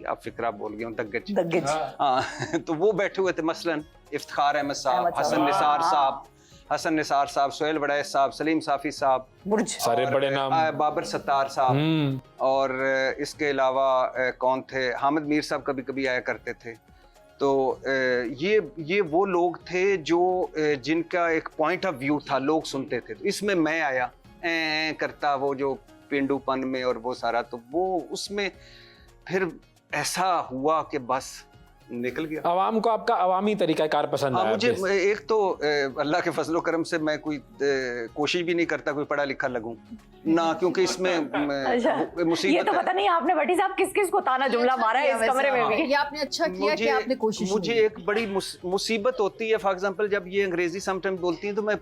आप फिक्रा बोल गए, दग्गज। हाँ, तो वो बैठे हुए थे, मसलन इफ्तिखार अहमद साहब, हसन निसार साहब, हसन निसार साहब, सोहेल वड़ैस साहब, सलीम साफ़ी साहब, बुर्ज सारे बड़े नाम। बाबर सत्तार साहब, और इसके अलावा कौन थे, हामिद मीर साहब कभी कभी आया करते थे। तो ये वो लोग थे जो जिनका एक पॉइंट ऑफ व्यू था, लोग सुनते थे। तो इसमें मैं आया करता वो जो पेंडूपन में और वो सारा, तो वो उसमें फिर ऐसा हुआ कि बस निकल गया। आवाम को आपका अवामी तरीकाकार पसंद आया? मुझे एक तो अल्लाह के फजलो करम से मैं कोई कोशिश भी नहीं करता कोई पढ़ा लिखा लगूं ना, क्योंकि इसमें मुसीबत ये तो पता नहीं आपने भट्टी साहब किस किस को ताना जुमला मारा है इस कमरे में भी। ये आपने अच्छा किया कि आपने कोशिश मुझे एक बड़ी मुसीबत होती है। फॉर एग्जांपल जब ये अंग्रेजी समटाइम बोलती हैं तो मैं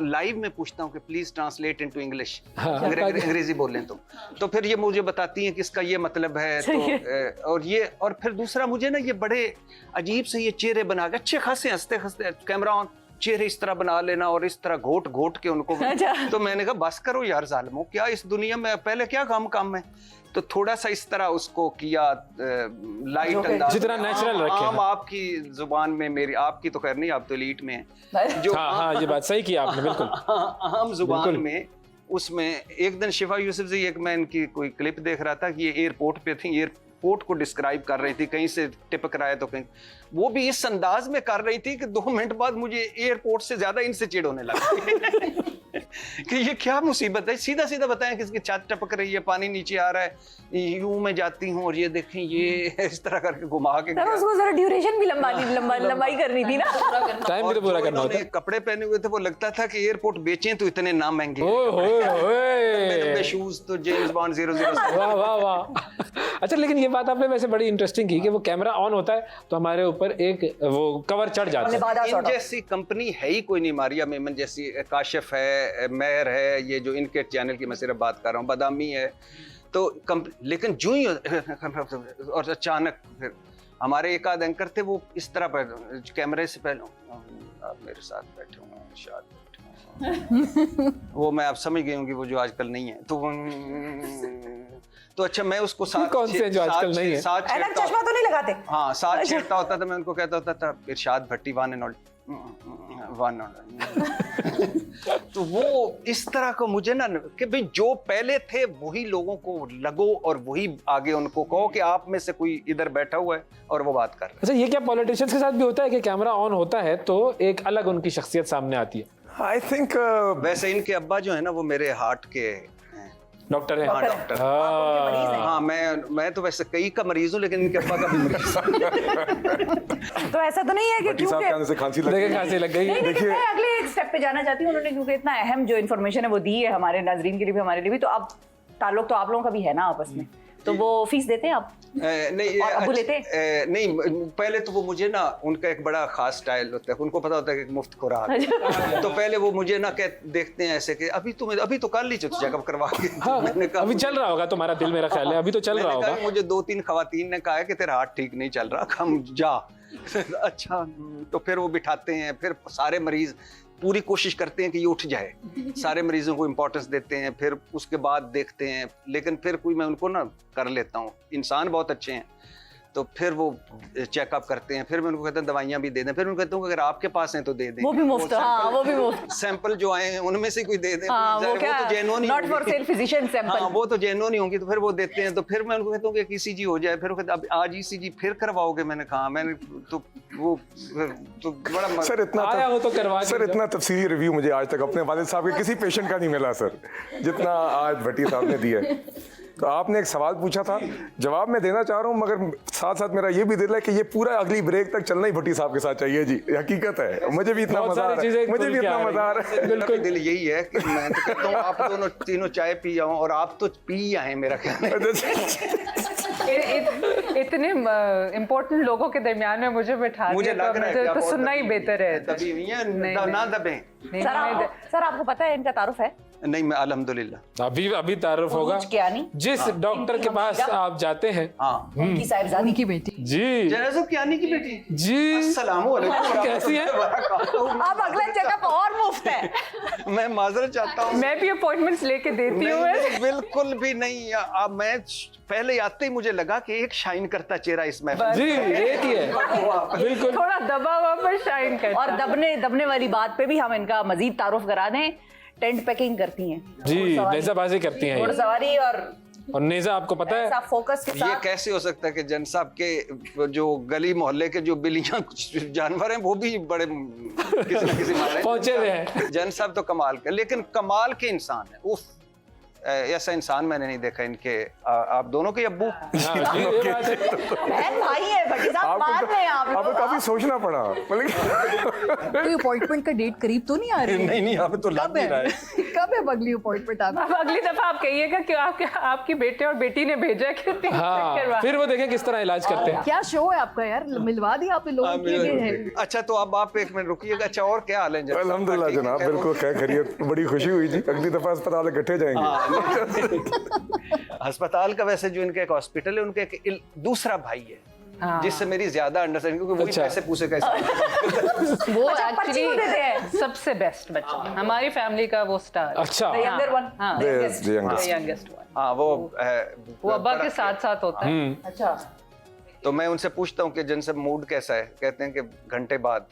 लाइव में पूछता हूँ कि प्लीज ट्रांसलेट इनटू इंग्लिश, अंग्रेजी बोल लें तो फिर ये मुझे बताती हैं कि इसका ये मतलब है। तो और फिर दूसरा मुझे ना ये बड़े अजीब से ये चेहरे बना के अच्छे खासे हंसते हंसते कैमरा ऑन चेहरे इस तरह बना लेना और इस तरह घोट घोट के उनको। तो मैंने कहा बस करो यार जालिमो, क्या इस दुनिया में पहले क्या काम में। तो थोड़ा सा इस तरह उसको किया लाइट अंदाज, जितना नेचुरल रखे। आम आपकी जुबान में, मेरी आपकी तो खैर नहीं, आप तो एलीट में हैं जो। हाँ ये बात सही की आपने, बिल्कुल आम जुबान में। उसमें एक दिन शिफा यूसुफ जी, एक मैं इनकी कोई क्लिप देख रहा था कि ये एयरपोर्ट पे थी, एयरपोर्ट को डिस्क्राइब कर रही थी, कहीं से टिपक रहा है तो कहीं, वो भी इस अंदाज में कर रही थी कि 2 मिनट बाद मुझे एयरपोर्ट से ज्यादा इनसे चिढ़ होने लगा कि ये क्या मुसीबत है। सीधा सीधा बताएं किसकी छत टपक रही है, पानी नीचे आ रहा है, यूं मैं जाती हूँ और ये देखें ये इस तरह करके घुमा के। उसको जरा ड्यूरेशन भी लंबाई करनी थी ना, टाइम भी तो पूरा करना होता है। कपड़े पहने हुए थे, वो लगता था कि एयरपोर्ट बेचें तो इतने ना महंगे। शूज तो जेम्स बॉन्ड 007। वाह वाह वाह। अच्छा, लेकिन ये बात आपने वैसे बड़ी इंटरेस्टिंग की कि वो कैमरा ऑन होता है तो हमारे ऊपर एक वो कवर चढ़ जाता है। इन जैसी कंपनी है ही कोई नहीं, मारिया मेमन जैसी, काशिफ है, मेहर है, ये जो इनके चैनल की मैं सिर्फ बात कर रहा हूँ, बदामी है, तो लेकिन जो ही और अचानक फिर हमारे एक आध एंकर थे, वो इस तरह पर कैमरे से पहले आप मेरे साथ बैठे हुए हैं, शायद वो मैं आप समझ गई हूँ कि वो जो आजकल नहीं है। तो अच्छा, मैं उसको साथ कौन से जो आजकल नहीं है, चश्मा तो नहीं लगाते, हाँ साथ छेड़ता होता था, मैं उनको कहता होता था इरशाद भट्टी वन एंड तो वो इस तरह को मुझे ना कि भाई जो पहले थे वही लोगों को लगो और वही आगे उनको कहो कि आप में से कोई इधर बैठा हुआ है और वो बात कर रहा है। अच्छा, ये क्या पॉलिटिशियंस के साथ भी होता है कि कैमरा ऑन होता है तो एक अलग उनकी शख्सियत सामने आती है? आई थिंक वैसे इनके अब्बा जो है ना वो मेरे हार्ट के डॉक्टर है। हाँ डॉक्टर। हाँ मैं तो वैसे कई का मरीज हूँ, लेकिन इनके अब्बा का भी मरीज। तो ऐसा तो नहीं है कि क्योंकि खांसी लग गई। देखिए मैं अगले एक स्टेप पे जाना चाहती हूँ। उन्होंने क्योंकि इतना अहम जो इन्फॉर्मेशन है वो दी है हमारे नाजरीन के लिए भी, हमारे लिए भी, तो अब ताल्लुक तो आप लोगों का भी है ना आपस में, तो वो फीस देते हैं आप? नहीं, और अबू लेते? नहीं, पहले तो वो मुझे ना, उनका एक बड़ा खास स्टाइल होता है, उनको पता होता है कि मुफ्त खुराक। तो पहले वो मुझे ना देखते हैं ऐसे कि अभी तो कल ही चेकअप करवा के। मैंने कहा अभी चल रहा होगा तुम्हारा दिल, मेरा ख्याल है अभी तो चल रहा होगा। मुझे 2-3 खवातीन ने कहा है कि तेरा हार्ट ठीक नहीं चल रहा, हम जा। अच्छा, तो फिर वो बिठाते हैं, फिर सारे मरीज पूरी कोशिश करते हैं कि ये उठ जाए, सारे मरीजों को इम्पोर्टेंस देते हैं, फिर उसके बाद देखते हैं, लेकिन फिर कोई मैं उनको ना कर लेता हूँ, इंसान बहुत अच्छे हैं, तो फिर वो चेकअप करते हैं, फिर मैं उनको कहता हूँ दवाइयाँ भी दे दें, फिर उनको कहता हूँ अगर आपके पास हैं तो दे दें, वो भी मुफ्त। हाँ, वो भी मुफ्त। सैंपल जो आए हैं उनमें से कोई दे दें। हाँ, वो तो genuine not for sale physician sample. हाँ, वो तो जेन्युइन ही होंगी, तो फिर वो देते हैं, तो फिर मैं उनको कहता हूँ कि ECG हो जाए, फिर वो कहते अब आज ECG फिर करवाओगे? मैंने कहा मैंने तो वो तो बड़ा सर इतना आया हो तो करवा सर इतना तफसीली रिव्यू मुझे आज तक अपने वालिद साहब के किसी पेशेंट का नहीं मिला सर, जितना आज भट्टी साहब ने दिया है। तो आपने एक सवाल पूछा था, जवाब मैं देना चाह रहा हूँ, मगर साथ साथ मेरा ये भी दिल है कि ये पूरा अगली ब्रेक तक चलना ही भट्टी साहब के साथ चाहिए जी, हकीकत है। मुझे भी इतना मजा आ रहा है, मुझे भी इतना मजा आ रहा है। बिल्कुल, दिल यही है कि मैं तो कहता हूँ आप दोनों तीनों चाय पी जाओ, और आप तो पी आए मेरा ख्याल है। इतने इम्पोर्टेंट लोगों के दरमियान में मुझे बैठा मुझे लग रहा है तो सुनना ही बेहतर है। तभी ना दबे। सर आपको पता है इनका तारुफ है? नहीं, मैं अल्हम्दुलिल्लाह अभी तारुफ होगा। जिस डॉक्टर के पास आप जाते हैं उनकी साहिबजादी की बेटी जी जनाजुब कियानी की बेटी जी अस्सलाम वालेकुम। कैसी है? अब अगला चेकअप और मुफ्त है। मैं माजरत चाहता हूँ। मैं भी अपॉइंटमेंट्स लेके देती हूँ। नहीं, बिल्कुल भी नहीं। अब मैं पहले आते ही मुझे लगा कि एक शाइन करता चेहरा इसमें। जी एक ही है बिल्कुल। थोड़ा दबा हुआ पर शाइन करता और दबने वाली बात पे भी हम इनका मजीद तारुफ करा दें, टेंट पैकिंग करती हैं जी नेजाबाजी करती हैं ये। घुड़सवारी और नेजा आपको पता है ऐसा फोकस के ये साथ। कैसे हो सकता है कि जन साहब के जो गली मोहल्ले के जो बिल्लियां कुछ जानवर हैं वो भी बड़े किसी न किसी मारे पहुंचे हुए हैं। जन साहब तो कमाल के, लेकिन कमाल के इंसान है। उफ, ऐसा इंसान मैंने नहीं देखा इनके। आप दोनों के अब्बू हाँ, जी, ये बात है। बहन भाई है भट्टी साहब, बाद में आप आपको लोग काफी सोचना पड़ा मतलब कोई अपॉइंटमेंट का डेट करीब तो नहीं आ रही? नहीं यहाँ पे तो लग कब नहीं रहा है। है कब है अगली अपॉइंटमेंट आपकी? अब अगली दफा आप कहिएगा कि आपके बेटे और बेटी ने भेजा है कि हाँ फिर वो देखें किस तरह इलाज करते हैं। क्या शो है आपका यार, मिलवा दिया आपने लोगों के लिए। अच्छा तो अब आप एक मिनट रुकिएगा। अच्छा और क्या हाल है जनाब? अल्हम्दुलिल्लाह जनाब, बिल्कुल खैर खैरियत, बड़ी खुशी हुई जी। अगली दफा अस्पताल इकट्ठे जाएंगे। अस्पताल का वैसे जो इनका एक हॉस्पिटल है, उनका एक दूसरा भाई है जिससे मेरी ज्यादा अंडरस्टैंडिंग, क्योंकि वही अच्छा। पैसे पूछे कैसे। वो अच्छा, पर्ची को देते हैं। एक्चुअली सबसे बेस्ट बच्चा हमारी फैमिली का, वो स्टार। अच्छा The younger one. हाँ, The The youngest. youngest. Youngest one. हाँ वो वो अब्बा के साथ साथ होता है। अच्छा तो मैं उनसे पूछता हूँ कि जन सब मूड कैसा है, कहते हैं कि घंटे बाद।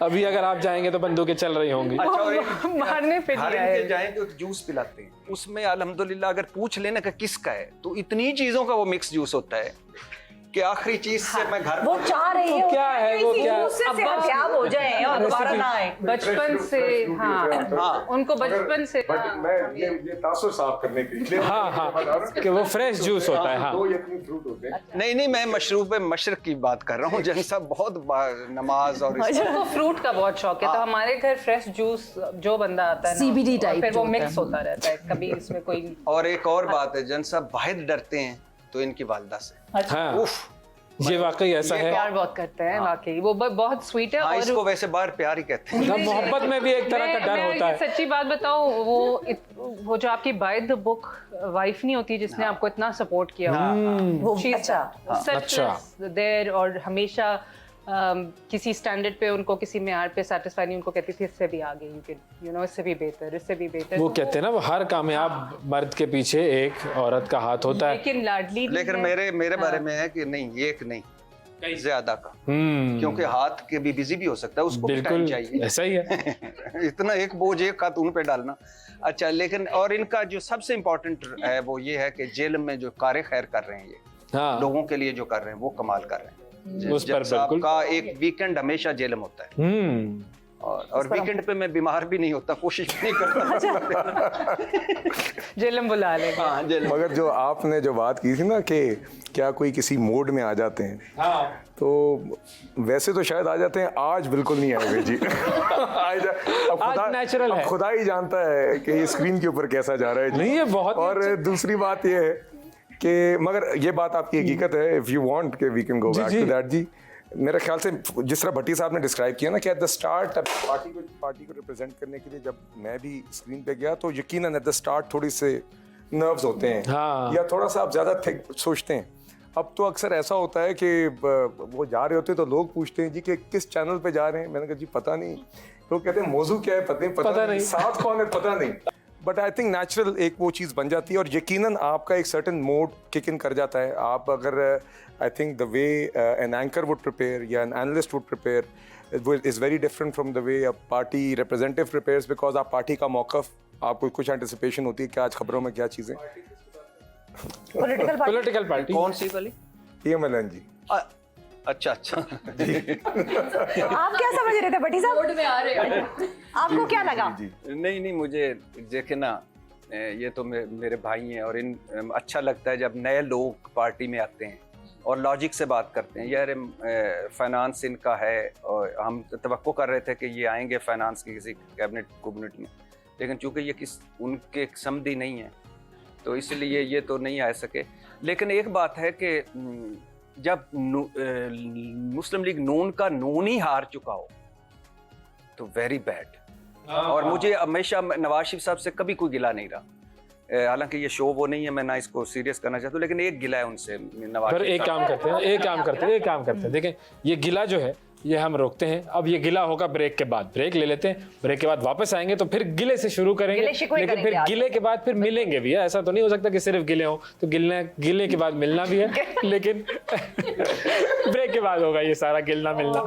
अभी अगर आप जाएंगे तो बंदूकें चल रही होंगी। अच्छा और एक मारने पे घर नहीं इनके आए। जाएं तो एक जूस पिलाते हैं, उसमें अल्हम्दुलिल्लाह अगर पूछ लेना कि किसका है तो इतनी चीजों का वो मिक्स जूस होता है कि आखिरी चीज से मैं घर वो चाह रही है क्या है वो, क्या? उससे हथियार हो जाए और दोबारा ना आए। बचपन से हाँ, हाँ। उनको बचपन से मैं ये तासुर साफ करने के लिए हाँ हाँ कि वो फ्रेश जूस होता है। हाँ दो यकीन फ्रूट होते हैं। नहीं मैं मशरूब मशरक की बात कर रहा हूँ। जन सब बहुत नमाज और उनको फ्रूट का बहुत शौक है, तो हमारे घर फ्रेश जूस जो बंदा आता है ना, CBD और type फिर जो वो होता मिक्स होता रहता है, कभी इसमें कोई। और एक और बात है, जन सब बाहर डरते हैं तो इनकी वालदा से। हाँ उफ, ये वाकई ऐसा है। प्यार बहुत करते हैं वाकई, वो बहुत स्वीट है। हाँ और इसको वैसे बाहर प्यार ही कहते हैं। हाँ, मोहब्बत में भी एक तरह का डर मैं होता है। सच्ची बात बताऊं, वो जो आपकी बाय द बुक वाइफ नहीं होती जिसने आपको इतना सपोर्ट किया, वो अच्छा अच्छा। देयर, और हमेशा किसी स्टैंडर्ड पे उनको किसी मेयार पे सेटिस्फाई नहीं, उनको कहती थी इससे भी आगे, यू नो इससे भी बेहतर, इससे भी बेहतर। वो कहते हैं ना वो हर कामयाब मर्द के पीछे एक औरत का हाथ होता है। लेकिन लाडली भी लेकिन है। मेरे बारे में है कि नहीं, एक नहीं ज्यादा का, हम्म क्योंकि हाथ के भी बिजी भी हो सकता है, उसको भी टाइम बिल्कुल चाहिए। ऐसा ही है। इतना एक बोझ एक हाथ उन पे डालना। अच्छा लेकिन और इनका जो सबसे इम्पोर्टेंट है वो ये है कि जेल में जो कार्य खैर कर रहे हैं, ये हाँ लोगों के लिए जो कर रहे हैं वो कमाल कर रहे हैं। उस पर जज साहब बिल्कुल। का एक वीकेंड हमेशा जेल में होता है, और वीकेंड पे मैं बीमार भी नहीं होता, कोशिश भी नहीं करता। जेलम बुला लेगा। हाँ जेल में। मगर जो आपने जो बात की थी ना कि क्या कोई किसी मोड में आ जाते हैं, तो वैसे तो शायद आ जाते हैं, आज बिल्कुल नहीं आएंगे जी। आज natural है। खुदा ही जानता है कि ये स्क्रीन के ऊपर कैसा जा रहा है जी। नहीं ये बहुत ही और दूसरी बात ये है कि मगर ये बात आपकी हकीकत है, इफ यू वांट कि we can go back to that जी। मेरे ख्याल से जिस तरह भट्टी साहब ने डिस्क्राइब किया ना कि एट द स्टार्ट पार्टी को रिप्रेजेंट करने के लिए जब मैं भी स्क्रीन पे गया तो यकीनन एट द स्टार्ट थोड़ी से नर्व्स होते हैं, हाँ। या थोड़ा सा आप ज़्यादा थिक सोचते हैं। अब तो अक्सर ऐसा होता है कि वो जा रहे होते हैं तो लोग पूछते हैं जी कि किस चैनल पे जा रहे हैं। मैंने कहा जी पता नहीं, लोग कहते हैं मौजू क्या है पता नहीं, साथ कौन है पता नहीं। बट आई थिंक नेचुरल एक वो चीज़ बन जाती है और यकीनन आपका एक सर्टन मोड किक इन कर जाता है। आप अगर I think the way an anchor would prepare या an analyst would prepare is very different from the way a party representative prepares, because आप पार्टी का मौक़िफ़, आपको कुछ एंटिसिपेशन होती है कि आज खबरों में क्या चीज़ें। पॉलिटिकल पार्टी कौन सी वाली? PMLN जी। अच्छा आप क्या समझ रहे थे भट्टी साहब? रोड में आ रहे हैं। आपको क्या लगा? नहीं मुझे देखे ना, ये तो मेरे भाई हैं और इन अच्छा लगता है जब नए लोग पार्टी में आते हैं और लॉजिक से बात करते हैं। यार फाइनेंस इनका है और हम तवक्को कर रहे थे कि ये आएंगे फाइनेंस की किसी कैबिनेट में, लेकिन चूंकि ये उनके समधी नहीं है तो इसलिए ये तो नहीं आ सके। लेकिन एक बात है कि जब मुस्लिम लीग नून का नून ही हार चुका हो तो वेरी बैड। और मुझे हमेशा नवाज शरीफ साहब से कभी कोई गिला नहीं रहा, हालांकि ये शो वो नहीं है, मैं ना इसको सीरियस करना चाहता हूँ, लेकिन एक गिला है उनसे नवाज पर शरीफ एक साहब। काम करते हैं देखें, ये गिला जो है ये हम रोकते हैं। अब ये गिला होगा ब्रेक के बाद, ब्रेक ले लेते हैं, ब्रेक के बाद वापस आएंगे तो फिर गिले से शुरू करेंगे, गिले शिकवे लेकिन करेंगे फिर आज। गिले के बाद फिर मिलेंगे भी। ऐसा तो नहीं हो सकता कि सिर्फ गिले हो, तो गिले के बाद मिलना भी है, लेकिन ब्रेक के बाद होगा ये सारा गिलना मिलना।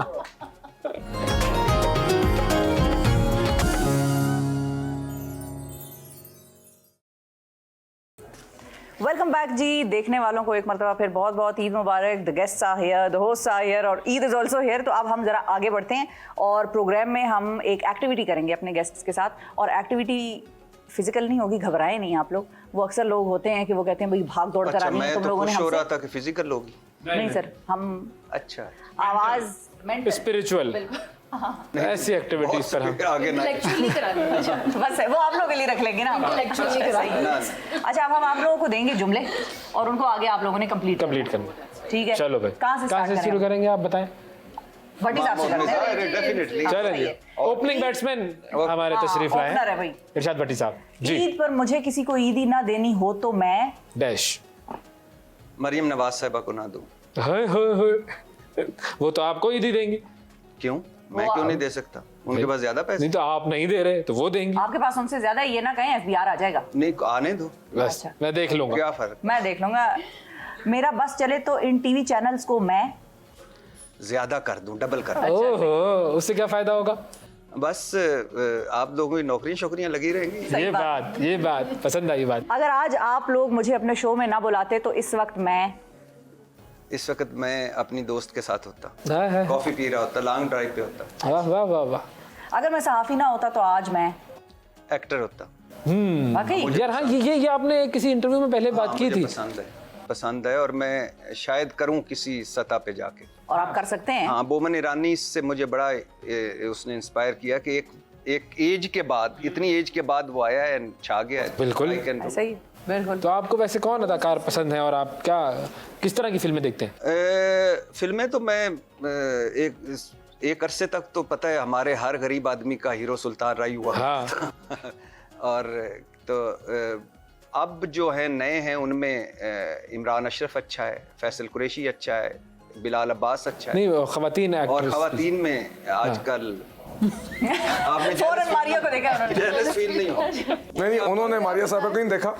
वेलकम बैक जी। देखने वालों को एक मरतबा फिर बहुत बहुत ईद मुबारक। The guests are here, the hosts are here और ईद इज ऑल्सो हियर। तो अब हम जरा आगे बढ़ते हैं और प्रोग्राम में हम एक एक्टिविटी करेंगे अपने गेस्ट्स के साथ। और एक्टिविटी फिजिकल नहीं होगी, घबराएं नहीं आप लोग। वो अक्सर लोग होते हैं कि वो कहते हैं भाई भाग दौड़ अच्छा, करानी है मैं तुम तो लोगों ने खुश हो हमसे। रहा था कि फिजिकल होगी। नहीं सर, हम अच्छा, आवाज स्पिरिचुअल ऐसी एक्टिविटीज पर हम आगे ना इंटेलेक्चुअली करानी है। अच्छा, बस है, वो आप लोग के लिए रख लेंगे ना हम। इंटेलेक्चुअली करानी है। अच्छा, अब हम आप लोगों को देंगे जुमले और उनको आगे आप लोगों ने कंप्लीट करना। ठीक है, चलो भाई, कहाँ से शुरू करेंगे आप बताएं। व्हाट इज आपसे करते हैं? डेफिनेटली। चलें जी, ओपनिंग बैट्समैन हमारे तशरीफ लाए ओपनर है हैं भाई। इरशाद भट्टी साहब जी। ईद पर मुझे किसी को ईदी ना देनी हो तो मैं डैश। मरियम नवाज साहिबा को ना दूं। हाय हाय हाय, वो तो आपको ईदी देंगी। क्यों? मैं क्यों नहीं दे सकता? उनके पास ज्यादा पैसे नहीं तो आप नहीं दे रहे तो वो देंगी। आपके पास उनसे ज्यादा ये ना कहें एफबीआर आ जाएगा। नहीं, आने दो, बस अच्छा। मैं देख लूंगा। क्या फर्क? मैं देख लूंगा। मेरा बस चले तो इन टीवी चैनल्स को मैं ज्यादा कर दूं, डबल कर दूं। ओहो, उससे क्या फायदा होगा? बस आप लोगों की नौकरियां लगी रहेंगी। सही ये बात पसंद आई बात। अगर आज आप लोग मुझे अपने शो में ना बुलाते तो इस वक्त इस वक्त मैं अपनी दोस्त के साथ होता, हाँ, हाँ। कॉफी पी रहा होता, लॉन्ग ड्राइव पे होता, वाह वाह वाह वाह। अगर मैं सहाफी ना होता तो आज मैं एक्टर होता। वाकई यार हाँ, ये आपने किसी इंटरव्यू में पहले बात की मुझे थी। पसंद है और मैं शायद करूं किसी सतह पे जाके। और आप कर सकते हैं। हाँ, बोमन ईरानी से मुझे बड़ा उसने इंस्पायर किया कि एक एज के बाद, इतनी एज के बाद वो आया है, छा गया है। बिल्कुल। I can do। ऐसा ही बिल्कुल। तो आपको वैसे कौन अदाकार पसंद है और आप किस तरह की फिल्में देखते हैं? फिल्में तो मैं एक अरसे तक तो पता है हमारे हर गरीब आदमी का हीरो सुल्तान राय हुआ। हाँ। और तो अब जो है नए हैं उनमें इमरान अशरफ अच्छा है, फैसल कुरैशी अच्छा है, बिलाल अब्बास अच्छा है। नहीं, खवातीन और एक्ट्रेस। खवातीन में आजकल आपने फौरन मारिया को देखा उन्होंने। jealous feel नहीं हो। नहीं, उन्होंने मारिया साहबा को नहीं देखा।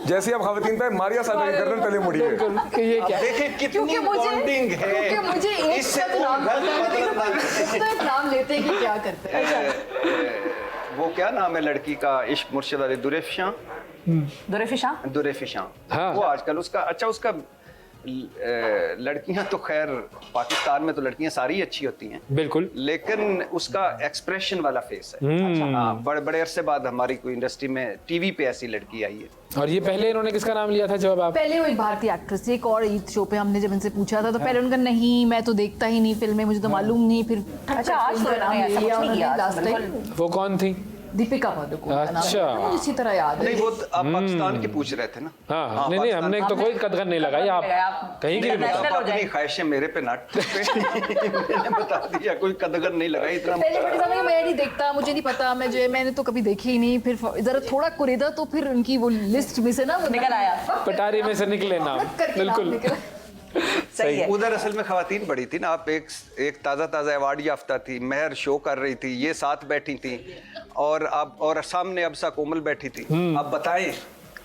जैसे आप खवातीन पे मारिया साहबा की गर्दन पहले मुड़ी है। कि ये क्या? देखिए कितनी बॉन्डिंग है। क्योंकि मुझे एक इससे का तो नाम कोई गलत मतलब ना तो एक नाम लेते हैं कि क्या करते हैं। वो क्या नाम है लड़की का, इश्क मुर्शिद अली दुरेफिशां। दुरेफिशां हाँ। वो आजकल उसका लड़कियां तो खैर पाकिस्तान में तो लड़कियां सारी अच्छी होती हैं, बिल्कुल। लेकिन उसका एक्सप्रेशन वाला फेस है। हाँ, बड़े बड़े अरसे बाद हमारी कोई इंडस्ट्री में टीवी पे ऐसी लड़की आई है। और ये पहले इन्होंने किसका नाम लिया था जब आप? पहले वो एक भारतीय एक्ट्रेस थी, एक और ईद शो पे हमने जब इनसे पूछा था तो पहले उनका नहीं, मैं तो देखता ही नहीं फिल्में, मुझे तो मालूम नहीं। फिर अच्छा, आज तो इन्होंने ऐसा कुछ नहीं किया। लास्ट टाइम वो कौन थी? दीपिका पादुकोण का नाम अच्छा। है, मुझे अच्छी तरह याद है। नहीं, वो आप पाकिस्तान के पूछ रहे थे ना। हाँ, नहीं हमने तो कोई कदर नहीं लगाई। आप कहीं की भी International बताओ। हो आप अपनी जाए। ख्वाहिशें मेरे पे ना मैंने बता दिया, कोई कदर नहीं लगाई इतना। पहले बड़ी साहब मैं नहीं देखता, मुझे नहीं पता, मैंने तो कभी देखी ही नहीं। फिर जरा थोड़ा कुरेदा तो फिर उनकी वो लिस्ट में से ना वो निकल आया। पटारी में से निकले नाम। करके नाम बिल्कुल निकला। सही है। उधर असल में खवातीन बड़ी थी ना। आप एक ताज़ा अवार्ड याफ्ता थी, महर शो कर रही थी, ये साथ बैठी थी और सामने अबसा कोमल बैठी थी। अब बताएं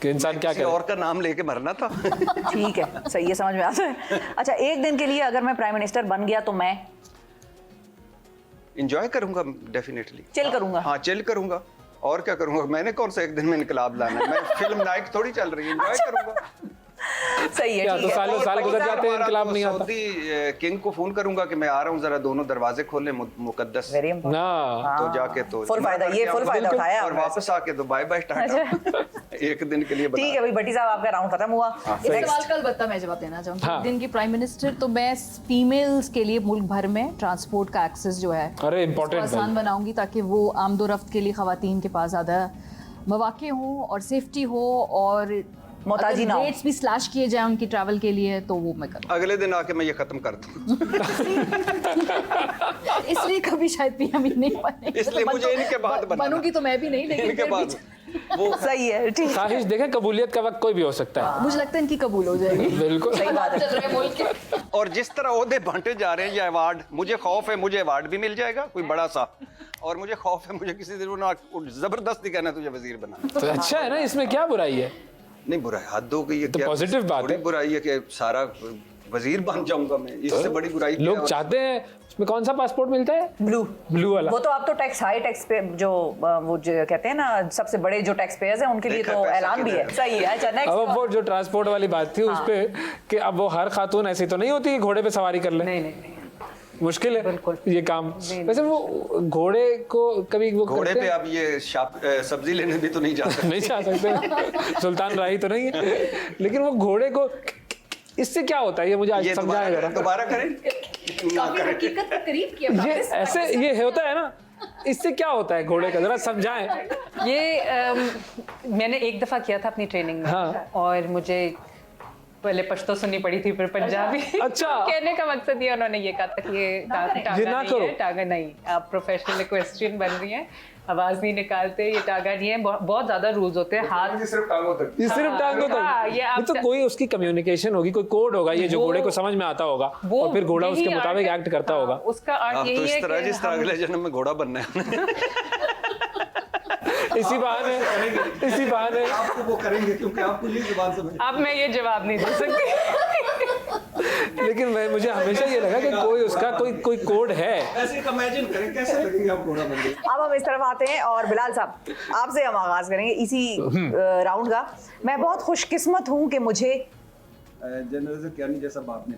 कि इंसान क्या किसी करे। और का नाम लेके मरना था। ठीक है, सही है, समझ में आता है। अच्छा, एक दिन के लिए अगर मैं प्राइम मिनिस्टर बन गया तो मैं इंजॉय करूंगा डेफिनेटली। चिल करूंगा। हाँ, चिल करूंगा। और क्या करूंगा? मैंने कौन सा एक दिन में इनकलाब लाना है? मैं फिल्म नायक थोड़ी चल रही है, एंजॉय करूंगा। सही है, क्या ठीक तो है। सालों साल गुजर जाते हैं, इनकलाब नहीं आता। सऊदी किंग को फोन करूंगा कि मैं आ रहा हूँ, जरा दोनों दरवाजे खोल ले मुकद्दस। Very important। ना तो जाके तो फुल फायदा, ये फुल फायदा उठाया और आपने। वापस आके तो बाय बाय टाटा। एक दिन के लिए बता। ठीक है भाई, भट्टी साहब आपका राउंड खत्म हुआ। इस सवाल का अलबत्ता मैं जवाब देना चाहूँगी। हाँ। दिन की प्राइम मिनिस्टर तो मैं फीमेल्स के लिए मुल्क भर में ट्रांसपोर्ट का एक्सेस जो है अरे उसको इम्पोर्टेंट आसान बनाऊंगी, ताकि वो आमदोरफ्त के लिए खवातीन के पास ज़्यादा मौके हों और सेफ्टी हो, और मोहताजी ना हो। रेट्स भी स्लैश किए जाए उनकी ट्रैवल के लिए, तो वो मैं करूँ। अगले दिन आके मैं ये खत्म कर दूँ। इसलिए कभी शायद पीएम ही नहीं बने। इसलिए मुझे इनके बाद बनाना। बनूंगी तो मैं भी नहीं, लेकिन इनके फिर बाद भी वो सही है, ठीक है। ख्वाहिश देखें, कबूलियत का वक्त कोई भी हो सकता है। मुझे लगता है इनकी कबूल हो जाएगी। बिल्कुल सही बात है। चल रहे हैं मुल्क के। और जिस तरह ओहदे बांटे जा रहे हैं या अवार्ड, मुझे खौफ है मुझे अवार्ड भी मिल जाएगा कोई बड़ा सा, और मुझे खौफ है मुझे किसी दिन जबरदस्ती कहना तुझे वजीर बना। तो अच्छा है ना, इसमें क्या बुराई है? नहीं बुराई, हद हो गई है। तो क्या पॉजिटिव बात थोड़ी है। बुराई है कि सारा वजीर बन जाऊंगा मैं, इससे बड़ी बुराई क्या लोग है? चाहते हैं। उसमें कौन सा पासपोर्ट मिलता है? ब्लू वाला। वो तो आप तो टैक्स हाई टैक्स पे जो वो जो कहते हैं ना सबसे बड़े जो टैक्स पेयर्स हैं उनके लिए देखा तो पैसा ऐलान भी है। किधर। सही है। अच्छा अब नेक्स्ट। वो जो ट्रांसपोर्ट वाली बात थी उस पे कि अब वो हर खातून ऐसी तो नहीं होती कि घोड़े पे सवारी कर ले। नहीं नहीं, मुश्किल है बिल्कुल। ये काम। वैसे वो घोड़े को कभी वो घोड़े करते पे हैं? आप ये सब्जी लेने भी तो नहीं जा सकते। नहीं जा सकते, सुल्तान राही तो नहीं है, लेकिन वो घोड़े को इससे क्या होता है ये मुझे आज ये समझाया जरा। दोबारा करें ना काफी करें। हकीकत के करीब किया ये ऐसे ये होता है ना, इससे क्या होता है घोड़े का, जरा समझाएं। ये मैंने एक दफ़ा किया था अपनी ट्रेनिंग में। हाँ। और मुझे पहले पश्तो सुननी पड़ी थी, फिर पंजाबी। अच्छा। कहने का मकसद ये उन्होंने ये कहा था कि ये टागा ये ना नहीं करो। है, टागा नहीं, आप प्रोफेशनल इक्वेस्ट्रियन बन रही हैं, आवाज नहीं निकालते, ये टागा नहीं है। बहुत ज्यादा रूल्स होते हैं। हाथ ये सिर्फ टांगों तक। ये सिर्फ टांगों हाँ, तक। ये आप ये तो कोई उसकी कम्युनिकेशन होगी, कोई कोड होगा ये जो वो- घोड़े को समझ में आता होगा, और फिर घोड़ा यही उसके मुताबिक art- एक्ट करता हाँ, होगा। उसका आप अर्थ तो यही है इस तरह कि जिस तरह हम- अगले जन्म में घोड़ा बनना है। इसी बहाने आपको वो करेंगे क्योंकि आपको ये जुबान समझ। अब मैं ये जवाब नहीं दे सकती। लेकिन मुझे हमेशा ये लगा कि कोई उसका कोई कोड है। ऐसे इमेजिन करें कैसे लगेंगे आप घोड़ा बन गए। अब हम इस तरफ आते हैं और बिलाल साहब आपसे हम आगाज करेंगे इसी राउंड का। मैं बहुत खुशकिस्मत हूँ कि मुझे जनरल से क्या नहीं जैसा बाप ने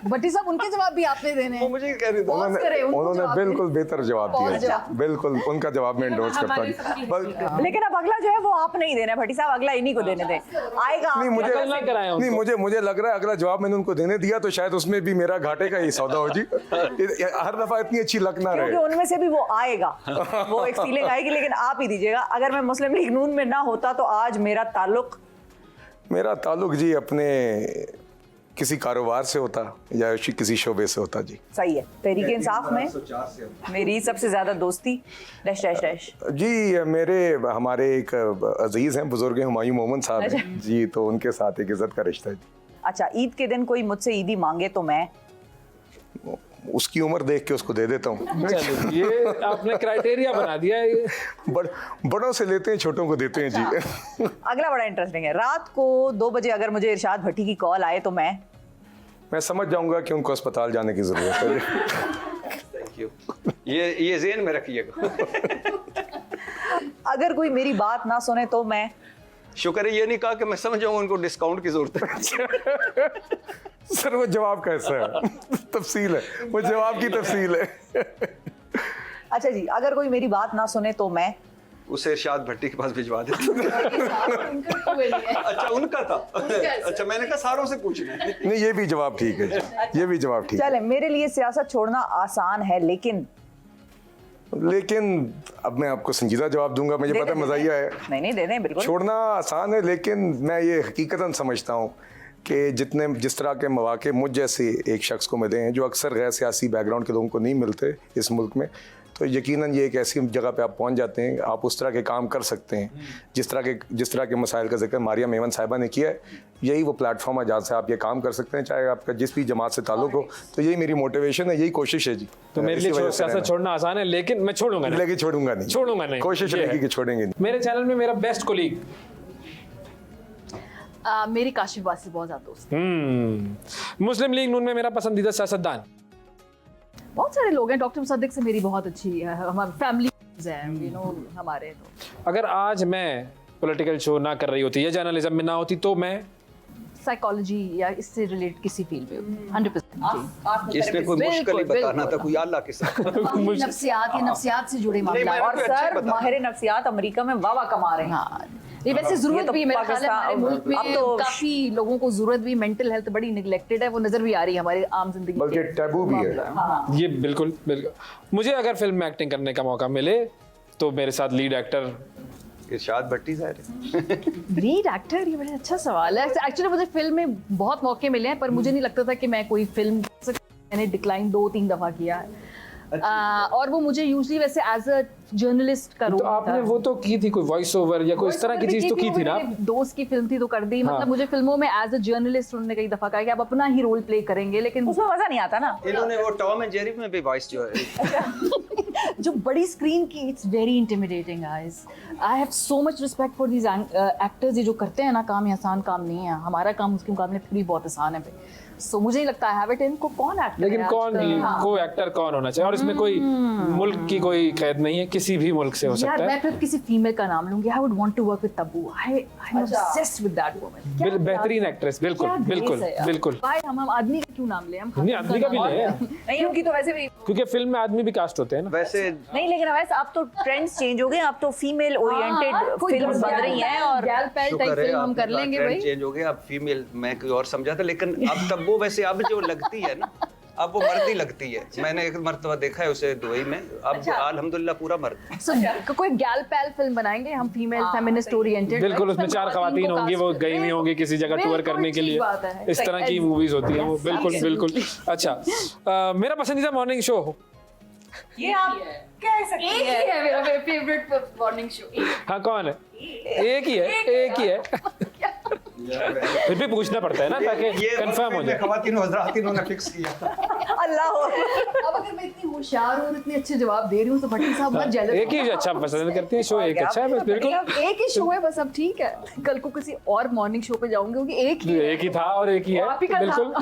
भट्टी साहब उनके जवाब भी आपने देने हैं। मुझे कह रही पॉज करें, उनको उन्होंने जवाब बिल्कुल बेहतर जवाब और दिया। जवाब। बिल्कुल उनका जवाब मैं एंडोर्स करता हमारे हूँ। सबकी बस- लेकिन अब अगला जो है वो आप नहीं देना भट्टी साहब, अगला इन्हीं को देने दें। आएगा नहीं आप- मुझे नकल ना कराएं उनको। नहीं मुझे लग रहा है अगला जवाब मैंने उनको देने दिया तो शायद उसमें भी मेरा घाटे का ही सौदा हो जी। हर दफा इतनी अच्छी लक ना क्योंकि रहे। उनमें से भी वो आएगा, वो एक फीलिंग आएगी, लेकिन आप ही दीजिएगा। अगर मैं मुस्लिम लीग नून में ना होता तो आज मेरा ताल्लुक जी अपने किसी कारोबार से होता या किसी शोबे से होता जी। सही है। तहरीक इंसाफ में मेरी सबसे ज्यादा दोस्ती डैश डैश डैश। जी हमारे एक अजीज हैं, बुजुर्ग हैं, हुमायूं मोहम्मद साहब हैं जी, तो उनके साथ एक इज्जत का रिश्ता है जी। अच्छा, ईद के दिन कोई मुझसे ईदी मांगे तो मैं उसकी उम्र देख के उसको दे देता हूँ। चलो ये आपने क्राइटेरिया बना दिया है ये। बड़ों से लेते हैं, छोटों को देते हैं जी। अगला बड़ा इंटरेस्टिंग है। रात को 2 बजे अगर मुझे इरशाद भट्टी की कॉल आए तो मैं समझ जाऊंगा कि उनको अस्पताल जाने की जरूरत है। Thank you. ये ज़हन में रखिएगा। अगर कोई मेरी बात ना सुने तो मैं शुक्र है ये नहीं कहा कि मैं समझ जाऊंगा उनको डिस्काउंट की जरूरत है। सर वो जवाब कैसा है? तफसील है, वो जवाब की तफसील है। अच्छा जी, अगर कोई मेरी बात ना सुने तो मैं उसे इरशाद भट्टी के पास भिजवा देता। अच्छा उनका था। अच्छा मैंने कहा सारों से पूछना है। नहीं ये भी जवाब ठीक है जी, ये भी जवाब ठीक है। चले, मेरे लिए सियासत छोड़ना आसान है लेकिन अब मैं आपको संजीदा जवाब दूंगा, मुझे दे पता दें, मज़ाहिया है। नहीं दे दें बिल्कुल। छोड़ना आसान है लेकिन मैं ये हकीकतन समझता हूँ कि जिस तरह के मौके मुझ जैसे एक शख्स को मिले हैं जो अक्सर गैर सियासी बैकग्राउंड के लोगों को नहीं मिलते इस मुल्क में, तो यकीनन ये एक ऐसी जगह पे आप पहुंच जाते हैं, आप उस तरह के काम कर सकते हैं जिस तरह के मसाइल का जिक्र मारिया मेमन साहिबा ने किया है। यही वो प्लेटफॉर्म है जहाँ से आप ये काम कर सकते हैं, चाहे आपका जिस भी जमात से ताल्लुक हो। तो यही मेरी मोटिवेशन है, यही कोशिश है जी। तो मेरे इसी लिए वजह से सियासत रहना। छोड़ना आसान है लेकिन मैं छोड़ूंगा नहीं। लेकिन छोड़ूंगा नहीं, कोशिश ये रहेगी है। कि छोड़ेंगे नहीं। मेरे चैनल में मेरा बेस्ट कोलीग मेरी काशिफ बात से बहुत ज्यादा दोस्त। मुस्लिम लीग नून में मेरा पसंदीदा सियासतदान बहुत सारे लोग हैं। डॉक्टर मुसद्दिक से मेरी बहुत अच्छी हमारी फैमिली है, यू नो हमारे। तो अगर आज मैं पॉलिटिकल शो ना कर रही होती या जर्नलिज्म में ना होती तो मैं साइकोलॉजी या इससे रिलेटेड किसी फील्ड में 100%। इसमें कोई मुश्किल ही बताना था, कोई अल्लाह के साथ। नफ्सियात या नफ्सियात से जुड़े मामला। मैंने और कोई अच्छे सर बता- माहिर नफ्सियात अमेरिका में वाह कमा रहे हैं। हाँ, ये वैसे ये जरूरत तो भी मेरा ख्याल है हमारे मुल्क में अब तो काफी लोगों को जरूरत भी, मेंटल हेल्थ बड़ी निगलेक्टेड है, वो नजर भी आ रही है हमारी आम जिंदगी बल्कि के टैबू भी है। हाँ। ये बिल्कुल मुझे अगर फिल्म में एक्टिंग करने का मौका मिले तो मेरे साथ लीड एक्टर इरशाद भट्टी साहब। लीड एक्टर, ये बड़ा अच्छा सवाल है। एक्चुअली मुझे फिल्म में बहुत मौके मिले हैं पर मुझे नहीं लगता था कि मैं कोई फिल्म, मैंने डिक्लाइन 2-3 दफा किया है। और वो मुझे यूजली वैसे एज अ जर्नलिस्ट का तो रोल आपने वो तो की थी कोई वॉइस ओवर या कोई इस तरह की चीज तो की थी ना? दोस्त की फिल्म थी तो कर दी। हाँ। मतलब मुझे फिल्मों में एज अ जर्नलिस्ट उन्होंने कई दफा कहा कि आप अपना ही रोल प्ले करेंगे, लेकिन उसमें मजा नहीं आता ना। इन्होंने वो टॉम एंड जेरी में भी वॉइस जो है जो बड़ी स्क्रीन की it's very intimidating guys. I have so much respect for these actors. ये जो करते हैं ना काम, ये आसान काम नहीं है। हमारा काम उसके मुकाबले फिर भी बहुत आसान है भाई। सो मुझे नहीं लगता है हैव इट इन को कौन एक्टर लेकिन कौन को एक्टर कौन होना चाहिए, और इसमें कोई मुल्क की कोई कैद नहीं है, किसी भी मुल्क से हो यार सकता मैं है। फिर किसी फीमेल का नाम लूंगी। I would want to work with Tabu. I am obsessed with that woman. बेहतरीन एक्ट्रेस, बिल्कुल बिल्कुल बिल्कुल। भाई हम आदमी का क्यों नाम लें? हम नहीं, आदमी का भी ले, नहीं, उनकी तो वैसे भी क्योंकि फिल्म में आदमी भी कास्ट होते हैं ना। वैसे नहीं, लेकिन वैसे अब तो ट्रेंड्स चेंज हो गए, अब तो फीमेल ओरिएंटेड फिल्म्स बन रही हैं और गैल पैल टाइप शुक्र है फिल्म हम कर आपका लेंगे ट्रेंड भाई। चेंज हो गया, अब फीमेल मैं कोई और समझा था, लेकिन अब तब वो वैसे अब जो लगती है ना, अब वो मर्द ही लगती है। मैंने एक मर्तबा देखा है उसे दुबई में, अब अल्हम्दुलिल्लाह पूरा मर्द। So, कोई गैल पैल फिल्म बनाएंगे हम, फीमेल फेमिनिस्ट ओरिएंटेड। बिल्कुल, उसमें 4 खवातीन होंगी, वो गई हुई होंगी किसी जगह टूर करने के लिए। इस तरह की मूवीज होती हैं वो। बिल्कुल बिल्कुल। अच्छा, मेरा पसंदीदा मॉर्निंग शो ये आप कह सकते एक हैं। ही है मेरा फेवरेट मॉर्निंग शो। हाँ, कौन है? एक ही है, एक ही है। फिर भी पूछना पड़ता है ना ताकि कंफर्म हो जाए। खवातीन हज़रात इन्होंने फिक्स किया। अल्लाह हो। अब अगर मैं इतनी होशियार हूँ और इतने अच्छे जवाब दे रही हूँ तो भट्टी साहब मत जेलस। एक ही अच्छा पसंद करती है शो, एक अच्छा है बस। बिल्कुल एक ही शो है बस, अब ठीक है। कल को किसी और मॉर्निंग शो पे जाऊंगी क्योंकि एक ही था और एक ही है। आप ही का था। बिल्कुल,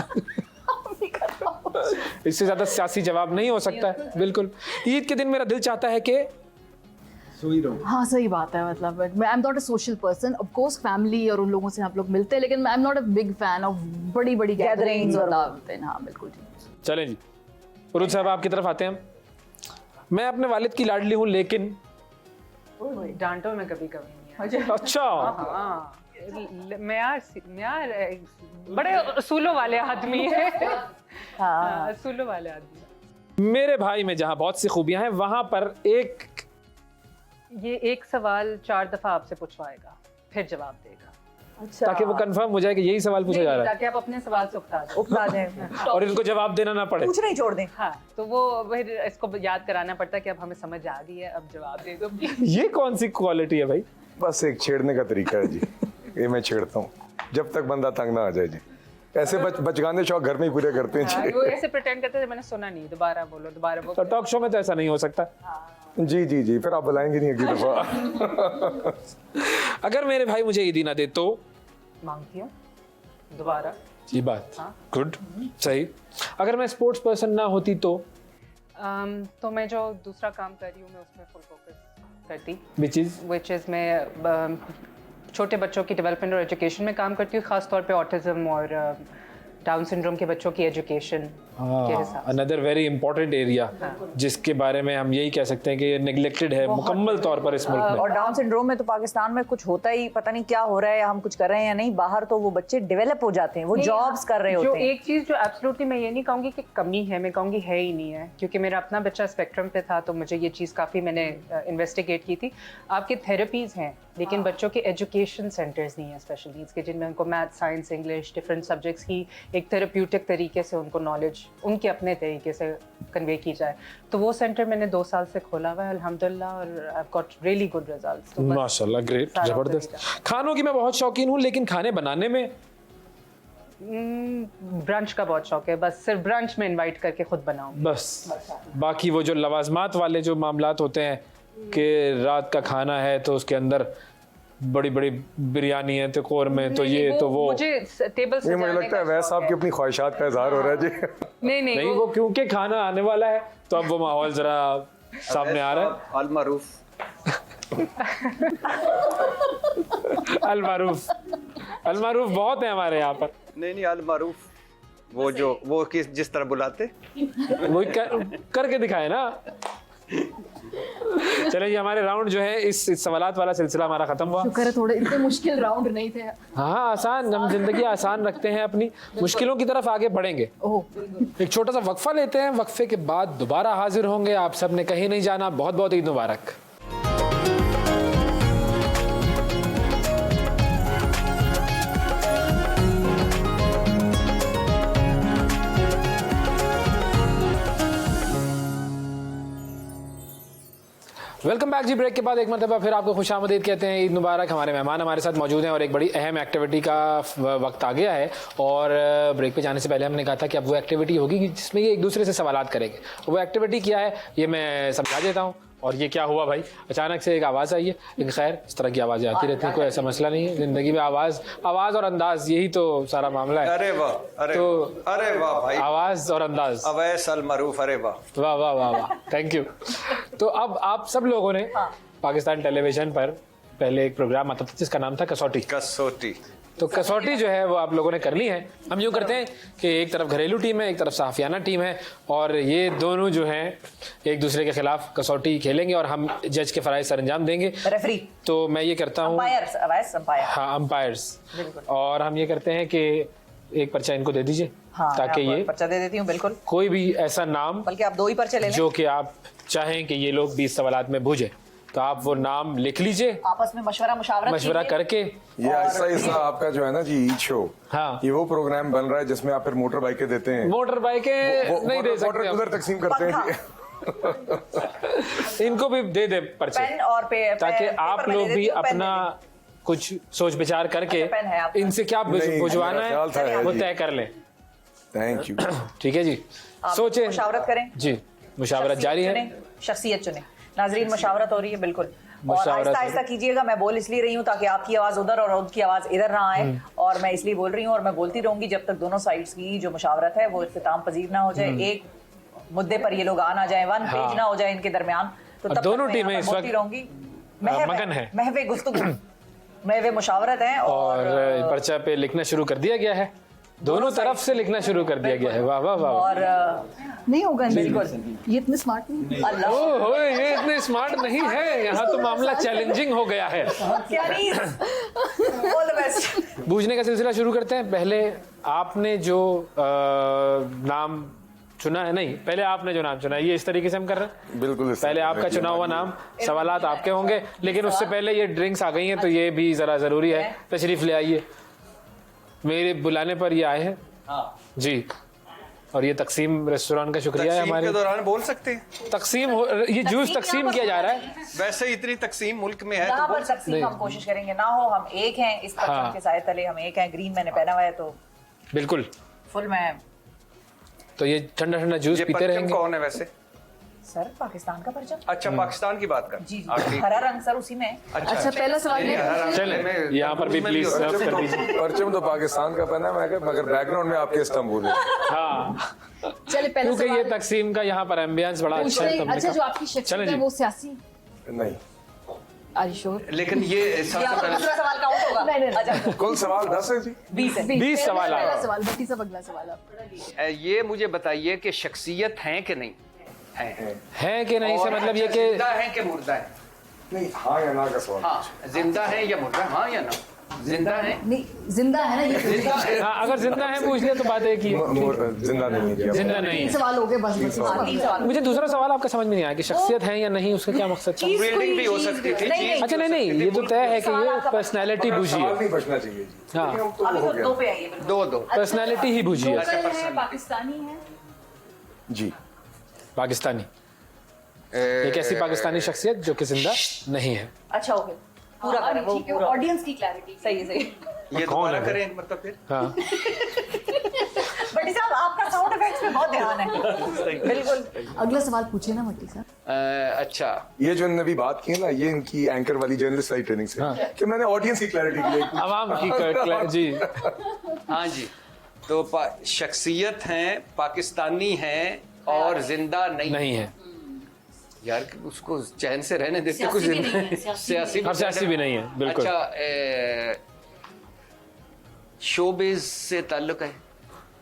आप ही का था। इससे ज्यादा सियासी जवाब नहीं हो सकता है। बिल्कुल। ईद के दिन मेरा दिल चाहता है कि हाँ सही बात है। मतलब I am not a social person. Of course family और उन लोगों से आप लोग मिलते हैं, लेकिन I am not a big fan of बड़ी बड़ी गैदरिंग्स और हाँ बिल्कुल ठीक। चलें जी, उरुज साहब आपकी तरफ आते हैं हम। मैं अपने वालिद की लाडली हूँ, लेकिन डांटो में कभी कभी नहीं है। अच्छा हाँ, मैं यार बड़े असूलों वाले आदमी है। हाँ, असूलों वाले आदमी। मेरे भाई में जहाँ बहुत सी खूबियां हैं, वहां पर ये एक सवाल 4 दफा आपसे पूछवाएगा, फिर जवाब देगा। अच्छा, ताकि वो कंफर्म हो जाए कि यही सवाल पूछा जा रहा है ताकि आप अपने सवाल से उकता जाए। उपता दें, और इनको जवाब देना ना पड़े। पूछना ही छोड़ दें। हाँ, तो वो फिर इसको याद कराना पड़ता है कि अब हमें समझ आ गई है, अब जवाब दे दो। ये कौन सी क्वालिटी है भाई? बस एक छेड़ने का तरीका है जी। ये मैं छेड़ता हूँ जब तक बंदा तंग ना आ जाए जी। ऐसे बचगाने शौक घर में ही पूरे करते हैं जी। वो ऐसे प्रिटेंड करते थे मैंने सुना नहीं, दोबारा बोलो दोबारा तो बोलो। टॉक शो में तो ऐसा नहीं हो सकता। जी जी जी, फिर आप बुलाएंगे नहीं अगली दफा। अगर मेरे भाई मुझे ईदी ना दे तो मांगती हूँ दोबारा। ये बात गुड, सही। अगर मैं स्पोर्ट्स पर्सन ना होती तो तो मैं जो दूसरा काम कर रही हूँ मैं उसमें फुल फोकस करती, विच इज मैं छोटे बच्चों की डेवलपमेंट और एजुकेशन में काम करती हूँ, खास तौर पे ऑटिज्म और डाउन सिंड्रोम के बच्चों की एजुकेशन के हिसाब से। अनदर वेरी इंपॉर्टेंट एरिया जिसके बारे में हम यही कह सकते हैं कि ये नेग्लेक्टेड है मुकम्मल तौर पर इस मुल्क में। और डाउन सिंड्रोम में तो पाकिस्तान में कुछ होता ही पता नहीं क्या हो रहा है, या हम कुछ कर रहे हैं या नहीं। बाहर तो वो बच्चे डेवलप हो जाते हैं, वो जॉब्स कर रहे जो होते हैं। एक चीज़ जो एब्सोल्युटली मैं ये नहीं कहूँगी कि कमी है, मैं कहूँगी है ही नहीं है, क्योंकि मेरा अपना बच्चा स्पेक्ट्रम पे था तो मुझे ये चीज़ काफ़ी मैंने इन्वेस्टिगेट की थी। आपके थेरेपीज़ हैं लेकिन बच्चों के एजुकेशन सेंटर्स नहीं है स्पेशल नीड्स के, जिनमें उनको math, science, English, different subjects की एक थेरेप्यूटिक तरीके से उनको नॉलेज उनके अपने तरीके से कन्वे की जाए। तो वो सेंटर मैंने 2 साल से खोला हुआ है अल्हम्दुलिल्लाह, और I got really good results. तो माशाल्लाह, ग्रेट, जबरदस्त। खानों की मैं बहुत शौकीन हूँ, लेकिन खाने बनाने में ब्रंच का बहुत शौक है, बस सिर्फ ब्रंच में इनवाइट करके खुद बनाऊँ बस। बाकी वो जो लवाजमात वाले जो मामलात होते हैं कि रात का खाना है तो उसके अंदर बड़ी बड़ी बिरयानी है तो कौरमे तो ये तो वो, मुझे टेबल ये मुझे लगता है वैसे आपकी अपनी ख्वाहिशात का इजहार हो रहा है जी। नहीं वो क्योंकि खाना आने वाला है तो अब वो माहौल जरा सामने आ रहा है। अल मारूफ अल मारूफ बहुत है हमारे यहाँ पर। नहीं अल मारूफ वो जिस तरह बुलाते वो करके दिखाए ना। चले जी, हमारे राउंड जो है इस सवालात वाला सिलसिला हमारा खत्म हुआ। शुक्र है थोड़े इतने मुश्किल राउंड नहीं थे। हाँ, आसान, हम जिंदगी आसान रखते हैं, अपनी मुश्किलों की तरफ आगे बढ़ेंगे। एक छोटा सा वक्फा लेते हैं, वक्फे के बाद दोबारा हाजिर होंगे। आप सब ने कहीं नहीं जाना। बहुत बहुत ईद मुबारक। वेलकम बैक जी। ब्रेक के बाद एक मरतबा फिर आपको खुशामदीद कहते हैं, ईद मुबारक। हमारे मेहमान हमारे साथ मौजूद हैं और एक बड़ी अहम एक्टिविटी का वक्त आ गया है। और ब्रेक पे जाने से पहले हमने कहा था कि अब वो एक्टिविटी होगी जिसमें ये एक दूसरे से सवालात करेंगे। वो एक्टिविटी क्या है ये मैं समझा देता हूँ। और ये क्या हुआ भाई, अचानक से एक आवाज़ आई है, लेकिन खैर इस तरह की आवाज़ें आती रहती हैं, कोई ऐसा मसला नहीं है ज़िंदगी में। आवाज़ और अंदाज, यही तो सारा मामला है। अरे वाह, अरे वाह भाई, आवाज़ और अंदाज, अवैस अल मरूफ, अरे वाह वाह वाह वाह वाह, थैंक यू। तो अब आप सब लोगों ने पाकिस्तान टेलीविजन पर पहले एक प्रोग्राम आता था जिसका नाम था कसौटी। तो कसौटी जो है वो आप लोगों ने कर ली है। हम यूँ करते हैं कि एक तरफ घरेलू टीम है, एक तरफ सहाफियाना टीम है, और ये दोनों जो हैं एक दूसरे के खिलाफ कसौटी खेलेंगे और हम जज के फराइज सर अंजाम देंगे। रेफरी, तो मैं ये करता हूँ, हाँ अंपायर्स, और हम ये करते हैं कि एक पर्चा इनको दे दीजिए, ताकि ये पर्चा दे देती हूँ। बिल्कुल, कोई भी ऐसा नाम, बल्कि आप 2 ही पर्चे ले लें जो कि आप चाहें कि ये लोग 20 सवालात में बूझे, तो आप वो नाम लिख लीजिए, आपस में मशवरा करके। ये ऐसा आपका जो है ना जी ईद शो, हाँ, ये वो प्रोग्राम बन रहा है जिसमें आप फिर मोटर बाइकें देते हैं। मोटर बाइकें नहीं दे सकते, उधर तकसीम करते हैं। इनको भी दे दे पर्चे, पेन और ताकि आप लोग भी अपना कुछ सोच विचार करके इनसे क्या बुझवाना है वो तय कर लें। Thank you. ठीक है जी, सोचें, मुशावरत करें जी, मुशावरत जारी है, शख्सियत चुने। नाजरीन, मुशावरत हो रही है, बिल्कुल, और मुशावरत आहिस्ता आहिस्ता कीजिएगा। मैं बोल इसलिए रही हूँ ताकि आपकी आवाज उधर और उनकी आवाज इधर ना आए, और मैं इसलिए बोल रही हूँ और मैं बोलती रहूंगी जब तक दोनों साइड्स की जो मुशावरत है वो इख्तिताम पजीर ना हो जाए, एक मुद्दे पर ये लोग आ ना जाए, वन पेज ना हो जाए इनके दरमियान। तो तब दोनों टीमें इस वक्त रहूंगी, मगन है, महवे गुफ्तगू, महवे मुशावरत है। और पर्चा पे लिखना शुरू कर दिया गया है, दोनों तरफ से लिखना शुरू कर दिया गया है। वाह वाह वाह। और नहीं होगा, ये इतने स्मार्ट नहीं। अल्लाह, ओह ये इतने स्मार्ट नहीं है, यहाँ तो मामला चैलेंजिंग हो गया है। All the best. बूझने का सिलसिला शुरू करते हैं। पहले आपने जो नाम चुना है, नहीं पहले आपने जो नाम चुना है, ये इस तरीके से हम कर रहे हैं। बिल्कुल, पहले आपका चुना हुआ नाम, सवालात आपके होंगे, लेकिन उससे पहले ये ड्रिंक्स आ गई हैं तो ये भी जरा जरूरी है, तशरीफ ले आइए। मेरे बुलाने पर ये आए हैं जी, और ये तकसीम रेस्टोरेंट का शुक्रिया है हमारे। के दौरान बोल सकते हैं तकसीम ये जूस तकसीम किया जा रहा है। वैसे इतनी तकसीम मुल्क में है, यहाँ तो पर तकसीम हम कोशिश करेंगे ना हो, हम एक हैं इस परचम के साए तले, हम एक हैं। ग्रीन मैंने पहना हुआ है तो बिल्कुल फुल मैं। तो ये ठंडा ठंडा जूस पीते रहेंगे। कौन है वैसे? सर, पाकिस्तान का परचम। अच्छा, पाकिस्तान की बात कर। जी, हरा रंग सर उसी में। अच्छा, पहला सवाल चले यहाँ पर भी प्लीज सर्व कर दीजिए। परचम तो पाकिस्तान का पहना है, मगर बैकग्राउंड में आपके स्तंभ बोले। हाँ, चले पहला क्योंकि ये सवाल तकसीम का यहाँ पर एम्बियंस बड़ा अच्छा है। अच्छा, जो आपकी शख्सियत है वो सियासी? नहीं, आर यू श्योर? लेकिन ये सबसे पहले दूसरा सवाल काउंट होगा? नहीं। अच्छा, कुल सवाल 10 है जी। 20 है। 20 सवाल पहला आए। सवाल, बाकी सब अगला सवाल आप। ये मुझे बताइए कि शख्सियत है कि नहीं है कि नहीं से मतलब ये कि जिंदा है कि मुर्दा है? नहीं, हाँ या ना का सवाल। हाँ, जिंदा है या मुर्दा, हाँ या ना? जिंदा है? नहीं, जिंदा है ना ये? जिंदा है। हाँ, अगर जिंदा है पूछ लिया तो बात एक ही है, जिंदा नहीं है जी। जिंदा नहीं तीन है। सवाल हो गए बस। 3 सवाल। मुझे दूसरा सवाल आपका समझ में नहीं आया कि शख्सियत है या नहीं, उसका क्या मकसद था? बिल्डिंग भी हो सकती थी। नहीं, अच्छा नहीं, ये तो तय है कि ये पर्सनैलिटी बूझी सवाल है। नहीं बचना चाहिए जी। हाँ, तो अभी हो तो गया 2 पे आइए। दो पर्सनैलिटी ही बूझी है। है, पाकिस्तानी है। जी। पाकिस्तानी, एक ऐसी पाकिस्तानी शख्सियत जो कि जिंदा नहीं है। अच्छा, हो गया, पूरा करें वो ठीक है, पूरा। ऑडियंस की क्लैरिटी सही है, सही है। ये कौन दोबारा है? करें मतलब फिर? हाँ, भट्टी साहब, आपका साउंड इफेक्ट्स पे बहुत ध्यान है। बिल्कुल। अगला सवाल पूछिए ना भट्टी साहब। अच्छा, ये जो इन्होंने अभी बात की है ना, ये इनकी एंकर वाली जर्नलिस्ट वाली ट्रेनिंग से कि मैंने ऑडियंस की क्लैरिटी के लिए आवाम की जी। हाँ जी, तो शख्सियत है, पाकिस्तानी है और जिंदा नहीं है यार, उसको चैन से रहने देते कुछ सियासी और सियासी भी नहीं है, बिल्कुल। अच्छा, शोबिज से ताल्लुक है?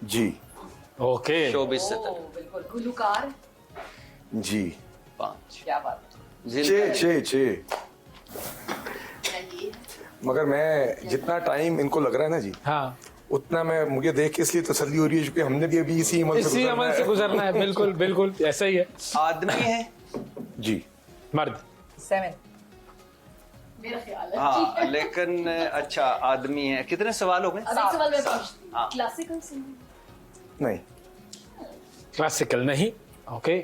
जी। ओके, शोबिज से ताल्लुक। बिल्कुल, गुलकार जी। 5। क्या बात है। छे। मगर मैं जितना टाइम इनको लग रहा है ना जी, हाँ, उतना मैं मुझे देख के इसलिए तसल्ली हो रही है क्योंकि हमने भी अभी इसी अमल से गुजरना है। बिल्कुल बिल्कुल ऐसा ही है। आदमी है जी। मर्द। 7 मेरा ख्याल है। हाँ, लेकिन अच्छा आदमी है। कितने सवाल हो गए? अब एक सवाल मैं पूछती हाँ। हूँ, क्लासिकल सिंगिंग? नहीं। क्लासिकल नहीं। ओके,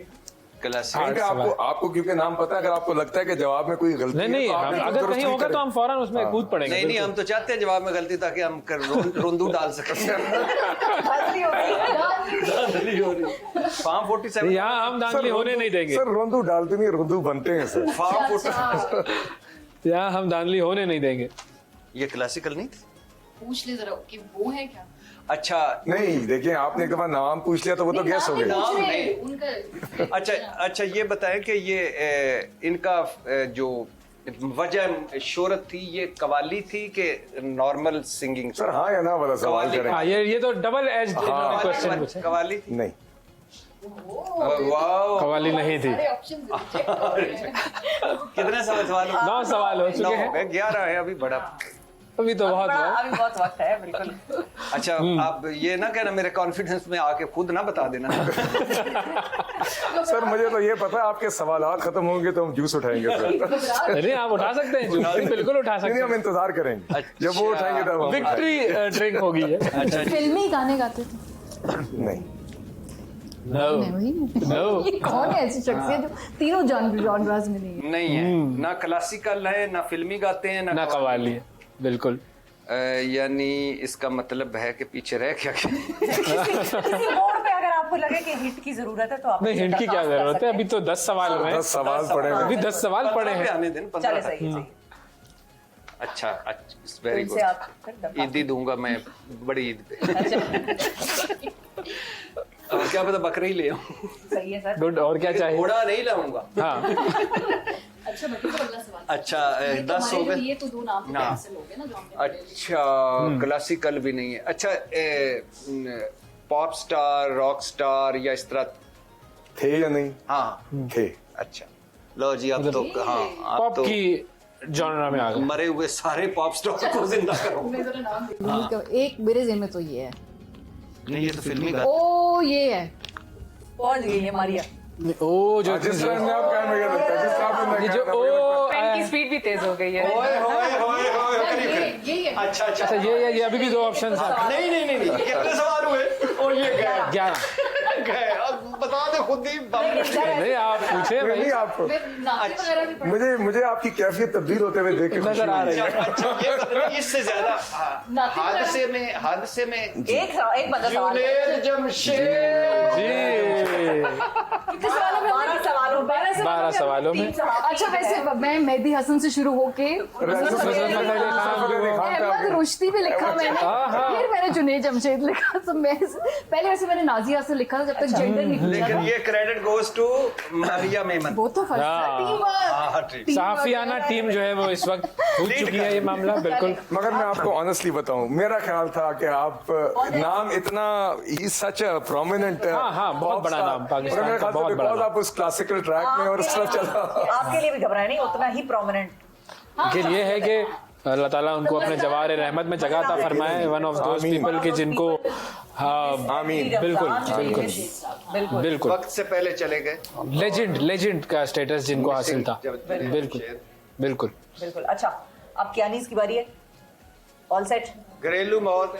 क्लासिक क्योंकि आपको क्योंकि नाम पता है, अगर आपको लगता है कि जवाब में कोई गलती नहीं नहीं, तो आप हम बिल्कुल अगर दुरुस्त कहीं नहीं होगा तो करें। हम फौरन उसमें कूद पड़ेंगे। नहीं हम तो चाहते हैं जवाब में गलती ताकि हम रोंदू डाल सकें। धांधली हो गई। फार्म 47 यहाँ हम धांधली होने नहीं देंगे, सर रोंदू डालते नहीं, रोंदू बनते हैं सर। फार्म 47 यहाँ हम धांधली होने नहीं देंगे। ये क्लासिकल नहीं थी? पूछ ले जरा कि वो है क्या। अच्छा नहीं देखिए, आपने एक दफा नाम पूछ लिया तो वो तो गैस हो गया। नाम नहीं। उनका अच्छा ये बताएं कि ये इनका जो वजह शोहरत थी, ये कवाली थी कि नॉर्मल सिंगिंग? सर हाँ या ना वाला सवाल कवाली। करें। हाँ, ये तो डबल एज क्वेश्चन पूछे। कवाली थी? नहीं, वाह, कवाली नहीं थी। कितने सवाल? 9 सवाल हो चुके हैं, 11 है अभी, बड़ा अभी तो बहुत हुआ। अभी बहुत वक्त है, बिल्कुल। अच्छा आप ये ना कहना मेरे कॉन्फिडेंस में आके खुद ना बता देना। सर मुझे तो ये पता है आपके सवालात खत्म होंगे तो हम जूस उठाएंगे सर। नहीं, आप उठा सकते हैं जूस, बिल्कुल उठा सकते नहीं, हम हैं। इंतजार करेंगे अच्छा। जब वो उठाएंगे तब हम विक्ट्री ड्रिंक होगी ये। अच्छा फिल्मी गाने गाते थे। उठाएंगे। नहीं, नो नो, ये कौन है ऐसी शख्सियत जो तीनों जॉनरास में नहीं है। नहीं है, ना क्लासिकल है, ना फिल्मी गाते हैं, ना कवाली है, बिल्कुल। यानी इसका मतलब है कि पीछे रह क्या किसी मोड़ पे अगर आपको लगे कि हिट की जरूरत है तो आप नहीं, हिंट की क्या जरूरत है, अभी तो 10 सवाल हुए हैं। 10 सवाल पड़े अभी हैं। 10 सवाल पड़े हैं। आने दें, 15 चले, तक। सही है, सही है। अच्छा वेरी इनसे गुड। आप फिर दफा- ईद ही दूंगा मैं, बड़ी ईद पे। अच्छा, और क्या पता बकरे ही ले आऊं। सही है सर। गुड, और क्या चाहिए? घोड़ा नहीं लाऊंगा। हाँ, अच्छा बल्कि तो अगला सवाल। अच्छा 10 हो गए। ये तो 2 नाम ना। कैंसिल हो गए ना जो हमने अच्छा क्लासिकल भी नहीं है। अच्छा पॉप स्टार, रॉक स्टार या इस तरह? थे या नहीं हाँ थे? अच्छा लो जी, अब तो हाँ अब पॉप तो की जॉनरा में आ गए। मरे हुए सारे पॉप स्टार को जिंदा करो। मैं जरा नाम देखूंगी। एक मेरे जेहन में तो ये है। नहीं ये तो फिल्मी का। ओ ये है। पहुंच गई है मारिया। ओ जो जिस तरह ने आप कहने में गया था, जिस तरह आपने ये जो कहा था, ओ पेन की स्पीड भी तेज हो गई है। ओए होए होए होए करीब करीब। ये है। अच्छा अच्छा अच्छा, ये अभी भी 2 ऑप्शन हैं। नहीं नहीं नहीं नहीं, कितने सवाल हुए? और ये गए 11। गए, अब बता दे खुद ही। नहीं, आप पूछे नहीं, भाई। नहीं आप मैं नाते वगैरह भी पढ़- मुझे आपकी कैफियत तब्दील होते हुए देख के खुशी नजर आ हुई। रही है। अच्छा, इससे ज्यादा हादसे में एक बंदा सवाल है। जुनैद जमशेद। जी, कितने सवालों में? 12 सवालों में 12 सवालों में। अच्छा वैसे मैं मेहदी हसन से शुरू होके अहमद रुश्ती भी लिखा मैंने, फिर मैंने जुनैद जमशेद लिखा। तो मैं पहले वैसे मैंने नाजिया से लिखा जब तक जेंडर नहीं पूछा लेकिन था। ये credit goes to Maria Memon. वो तो फर्स्ट हाँ। टीम ठीक। सहाफियाना टीम जो है वो इस वक्त पूछ चुकी है ये मामला, बिल्कुल। मगर मैं आपको ऑनेस्टली बताऊं, मेरा ख्याल था कि आप नाम इतना ही सच प्रोमिनेंट हाँ, बहुत बड़ा नाम पाकिस्तान का, बहुत बड़ा नाम। आप उस क्लासिकल ट्रैक में और इस तरफ चला। आपके लिए भी घबराए नहीं, उतना ही प्रोमिनेंट। लेकिन ये है कि अल्लाह ताला उनको अपने जवाहर रहमत में जगह अता फरमाए। वन ऑफ दोज पीपल के जिनको आमीन। बिल्कुल बिल्कुल बिल्कुल बिल्कुल वक्त से पहले चले गए। लेजेंड का स्टेटस जिनको हासिल था। बिल्कुल बिल्कुल। बिल्कुल। अच्छा, अब कियानीस की बारी है। All set? घरेलू मौत,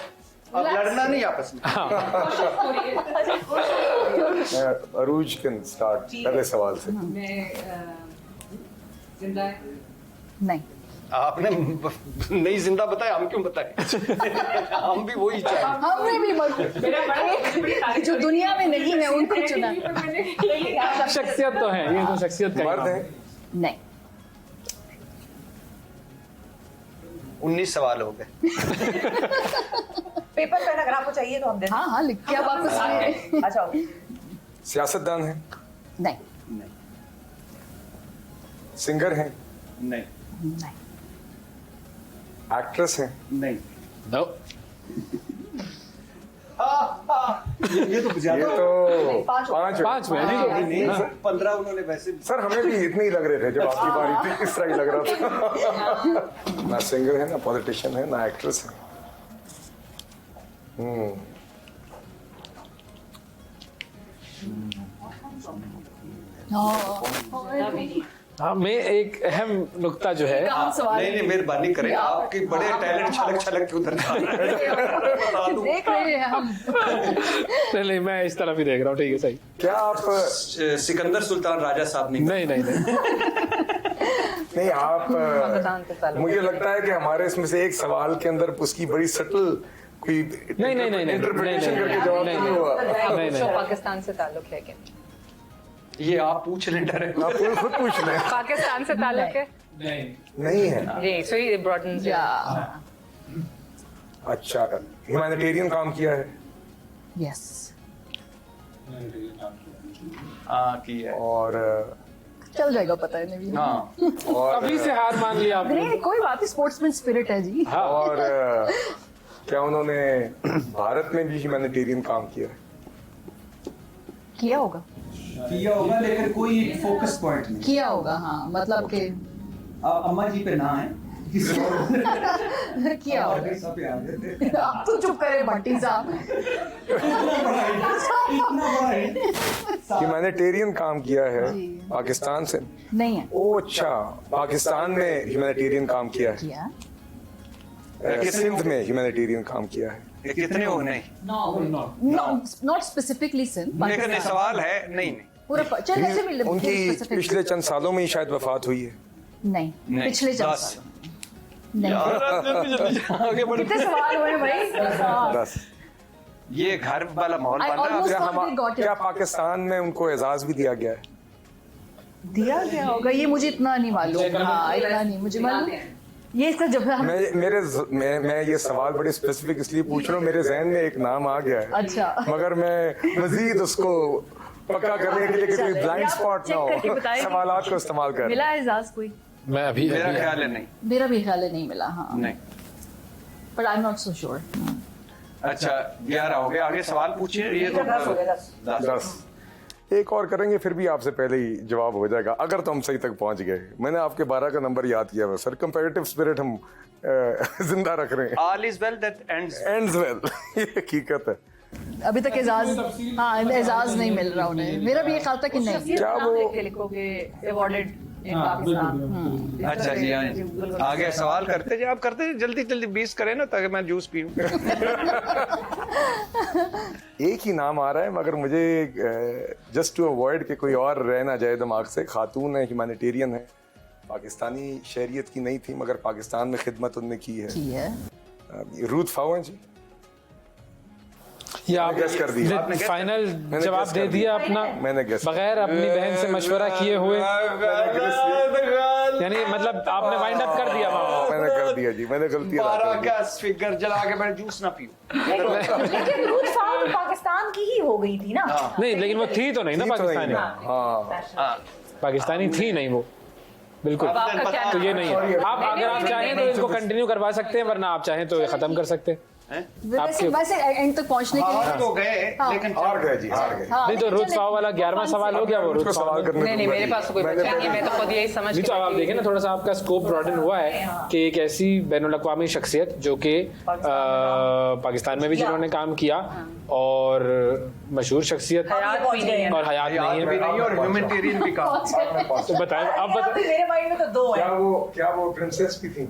अब लड़ना नहीं आपस में। अरूज कैन स्टार्ट पहले सवाल से। नहीं। आपने नहीं जिंदा बताया, हम क्यों बताए? हम भी वही चाहे। हमने भी जो दुनिया में नहीं है उनको चुना। शख्सियत तो है, ये तो शख्सियत का ही मर्द नाम है। हैं? नहीं। 19 सवाल हो गए। पेपर पेन अगर आपको चाहिए तो हम दें। हाँ लिख के वापस ले। अच्छा, सियासतदान हैं? नहीं सिंगर हैं? नहीं नहीं एक्ट्रेस हैं? नहीं। No. ये तो ये तो पांच 5 में नहीं। नहीं 15 उन्होंने वैसे। सर हमें भी इतने ही लग रहे थे जब आपकी बारी थी, इस तरह ही लग रहा था। ना सिंगर है, ना पॉलिटिशियन है, ना एक्ट्रेस है। हाँ, मैं एक अहम नुक्ता जो है, काम सवाल नहीं मेहरबानी करें, आपके बड़े टैलेंट छलक के उधर जा रहे हैं। बता दूं। देख रहे हैं हम। नहीं मैं इस तरफ ही देख रहा हूँ, ठीक है सही। क्या आप सिकंदर सुल्तान राजा साहब नहीं नहीं आप पाकिस्तान से ताल्लुक मुझे लगता है कि हमारे इसमें से एक सवाल के अंदर उसकी बड़ी सटल कोई नहीं इंटरप्रिटेशन करके जवाब नहीं हुआ। नहीं पाकिस्तान से ताल्लुक है क्या? ये आप पूछ लें डायरेक्ट। आप खुद पूछ लें। पाकिस्तान से ताल्लुक है? नहीं है। जी, so he broadens it. अच्छा, ह्यूमैनिटेरियन काम किया है यस। हाँ की है। और चल जाएगा, पता है नहीं। हाँ और अभी से हार मान लिया आपने। नहीं कोई बात नहीं, स्पोर्ट्समैन स्पिरिट है जी। हाँ। और क्या उन्होंने भारत में भी ह्यूमैनिटेरियन काम किया है? किया होगा, लेकिन कोई एक फोकस पॉइंट नहीं। किया होगा, हाँ, मतलब कि आप अम्मा जी पे ना है, किसी और किया होगा। सब पे आ गए थे। आप तो चुप करे भट्टी साहब। ह्यूमैनिटेरियन काम किया है जी। पाकिस्तान से? नहीं है। ओ अच्छा, पाकिस्तान में ह्यूमैनिटेरियन काम किया है, किया सिंध में ह्यूमैनिटेरियन काम किया है। ये कितने हो नहीं, नॉट स्पेसिफिकली सिंध, लेकिन ये सवाल है नहीं पूरा चल ऐसे भी उनकी specific- पिछले चंद सालों में ही शायद वफात हुई है। नहीं, नहीं, पिछले 10 10। साल नहीं। कितने सवाल हुए भाई? 10। ये घर वाला माहौल I बन रहा है। almost क्या already got it. क्या पाकिस्तान में उनको एजाज भी दिया गया है? दिया गया होगा, ये मुझे इतना नहीं मालूम। हाँ, इतना नहीं मुझे मालूम। ये इसका जब मैं ये सवाल बड़े स्पेसिफिक इसलिए पूछ रहा हूँ, मेरे जहन में एक नाम आ गया है, अच्छा। मगर मैं मजीद उसको पक्का करने के लिए कि कोई ब्लाइंड स्पॉट ना चेक करके हो, बताएं। सवालात को इस्तेमाल कर। मिला एजाज कोई? मैं अभी मेरा ख्याल है नहीं। मेरा भी ख्याल है नहीं मिला। हाँ, नहीं। But I am not so sure. अच्छा 11 हो गए, आगे सवाल पूछिए। ये तो 10 एक और करेंगे, फिर भी आपसे पहले ही जवाब हो जाएगा अगर तो हम सही तक पहुंच गए। मैंने आपके 12 का नंबर याद किया हुआ सर, कंपैरेटिव स्पिरिट हम जिंदा रख रहे हैं। All is well that ends well, ये हकीकत है। अभी तक एजाज, हाँ, एजाज नहीं मिल रहा उन्हें। मेरा भी ये ख्याल था कि नहीं। क्या वो लिखोगे अवॉर्डेड इन पाकिस्तान? अच्छा जी, हाँ आगे सवाल करते जाए, आप करते जाए, जल्दी जल्दी 20 करें ना ताकि मैं जूस पीऊं। एक ही नाम आ रहा है, मगर मुझे जस्ट टू अवॉइड कि कोई और रह ना जाए दिमाग से, खातून है, ह्यूमैनिटेरियन है, पाकिस्तानी शहरियत की नहीं थी मगर पाकिस्तान में खिदमत उनने की है। रूथ फाउ हैं जी। ये आप guess कर दिया। फाइनल मैंने जवाब guess दे कर दिया दिया। अपना, मैंने guess बगैर अपनी बहन से मशवरा किए हुए, यानी मतलब आपने वाइंड अप कर दिया मामा। मैंने कर दिया जी, मैंने गलती अदा कर दी। गैस फिगर जला के मैं जूस ना पीऊं। लेकिन रूथ फाउंड पाकिस्तान की ही हो गई थी ना? नहीं लेकिन वो थी तो नहीं ना थी तो नहीं पाकिस्तानी, ना। हाँ, पाकिस्तानी थी नहीं वो, बिल्कुल। तो ये नहीं है। आप अगर आप चाहें तो इसको कंटिन्यू करवा सकते हैं, वरना आप चाहें तो ये खत्म कर सकते हैं। वैसे एंड तक पहुंचने के लिए तो गए लेकिन हार गए जी, हार गए। हाँ, नहीं तो रूथ फाउ वाला 11वां सवाल हो गया वो रूथ उसको फाउ सवाल करने नहीं, मेरे पास तो कोई बचा नहीं है, मैं तो खुद यही समझ नहीं। तो अब आप देखें ना, थोड़ा सा आपका स्कोप ब्रॉडन हुआ है कि एक ऐसी बैनुल अक़वामी शख्सियत जो कि पाकिस्तान में भी जिन्होंने काम किया और मशहूर शख्सियत और हयात नहीं है, और ह्यूमैनिटेरियन भी काम। तो बताएं आप बताएं। मेरे माइंड में तो दो है। क्या वो प्रिंसेस भी थी?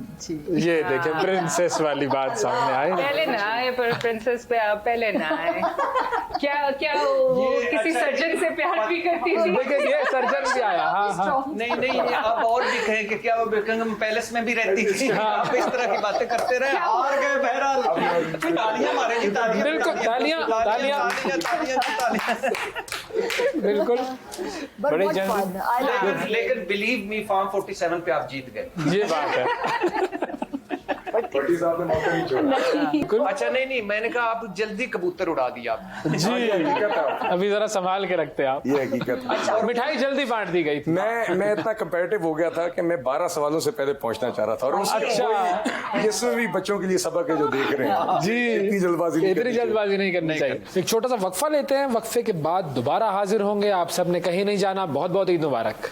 ये देखें प्रिंसेस वाली बात सामने आई। पहले ना आए, पर प्रिंसेस पे आप पहले ना आए। क्या वो किसी सर्जन से प्यार भी करती थी? देखिए ये सर्जन भी आया। हाँ हाँ नहीं आप और भी कहें कि क्या वो बेकिंगम पैलेस में भी रहती थी। आप इस तरह की बातें करते रहे, हार गए बहरहाल। तालियां मारे जी, तालियां। बिल्कुल, तालियां बिल्कुल, बड़े जल्दी। लेकिन बिलीव मी, फॉर्म 47 पे आप जीत गए। ये बात है। भट्टी साहब ने मौका नहीं छोड़ा। अच्छा नहीं मैंने कहा आप जल्दी कबूतर उड़ा दिया आप। जी हकीकत है, अभी जरा संभाल के रखते आप। ये हकीकत है। मिठाई जल्दी बांट दी गई थी। मैं इतना कंपैरेटिव हो गया था कि मैं 12 सवालों से पहले पहुंचना चाह रहा था, और अच्छा। इसमें भी बच्चों के लिए सबक है जो देख रहे हैं जी, इतनी जल्दबाजी नहीं इतनी करनी चाहिए। जल्दबाजी नहीं करनी चाहिए। एक छोटा सा वक्फा लेते हैं, वक्फे के बाद दोबारा हाजिर होंगे। आप सबने कहीं नहीं जाना। बहुत बहुत ईद मुबारक।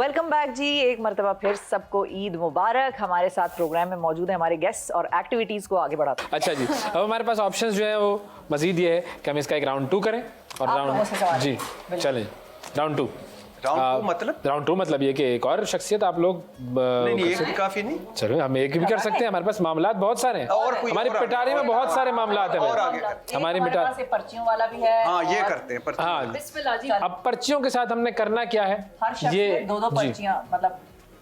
वेलकम बैक जी, एक मरतबा फिर सबको ईद मुबारक। हमारे साथ प्रोग्राम में मौजूद है हमारे गेस्ट और एक्टिविटीज़ को आगे बढ़ाते हैं। अच्छा जी, अब हमारे पास ऑप्शंस जो है वो मजीद ये है कि हम इसका एक राउंड 2 करें और आप लोगों से सवाल। जी चलें राउंड 2। राउंड 2 मतलब ये कि एक और शख्सियत आप लोग नहीं, एक भी काफी नहीं। चलो हम एक भी कर सकते हैं, हमारे पास मामलात बहुत सारे हैं और कोई हमारी और पिटारी में बहुत सारे मामलात हैं और भाई। आगे हमारी हमारे मिटा पास एक पर्चियों वाला भी है। हाँ, ये और करते हैं पर हाँ, बिस्मिल्लाह जी। अब पर्चियों के साथ हमने करना क्या है, हर शख्स ये में 2-2 जी, पर्चियां, मतलब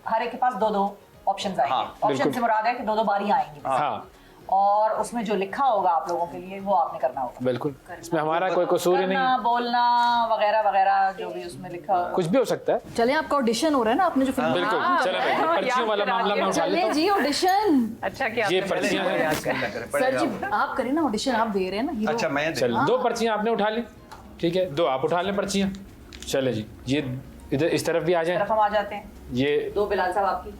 हर एक के पास 2-2 ऑप्शंस आएंगे। हाँ, ऑप्शन बिल्कुल। से मुराद है कि 2-2 बारियां आएंगी हाँ और उसमें जो लिखा होगा आप लोगों के लिए वो आपने करना होगा। बिल्कुल, इसमें हमारा कोई कसूर ही करना, नहीं, बोलना वगैरह वगैरह जो भी उसमें लिखा होगा। कुछ भी हो सकता है। चले आपका ऑडिशन हो रहा है ना, आपने जो फिल्म बिल्कुल चलो भाई, पर्चियों वाला मामला मैं उठा लेता चले जी ऑडिशन। अच्छा कि ये आपने पर्चियां हैं। सर जी आप करें ना ऑडिशन, आप दे रहे हैं ना हीरो। अच्छा मैं चल 2 पर्चियां आपने उठा ली, ठीक है 2 आप उठा लें पर्चियां। चले जी, ये इधर इस तरफ भी आ जाए, तरफ हम आ जाते हैं। ये 2 बिलाल साहब आपकी,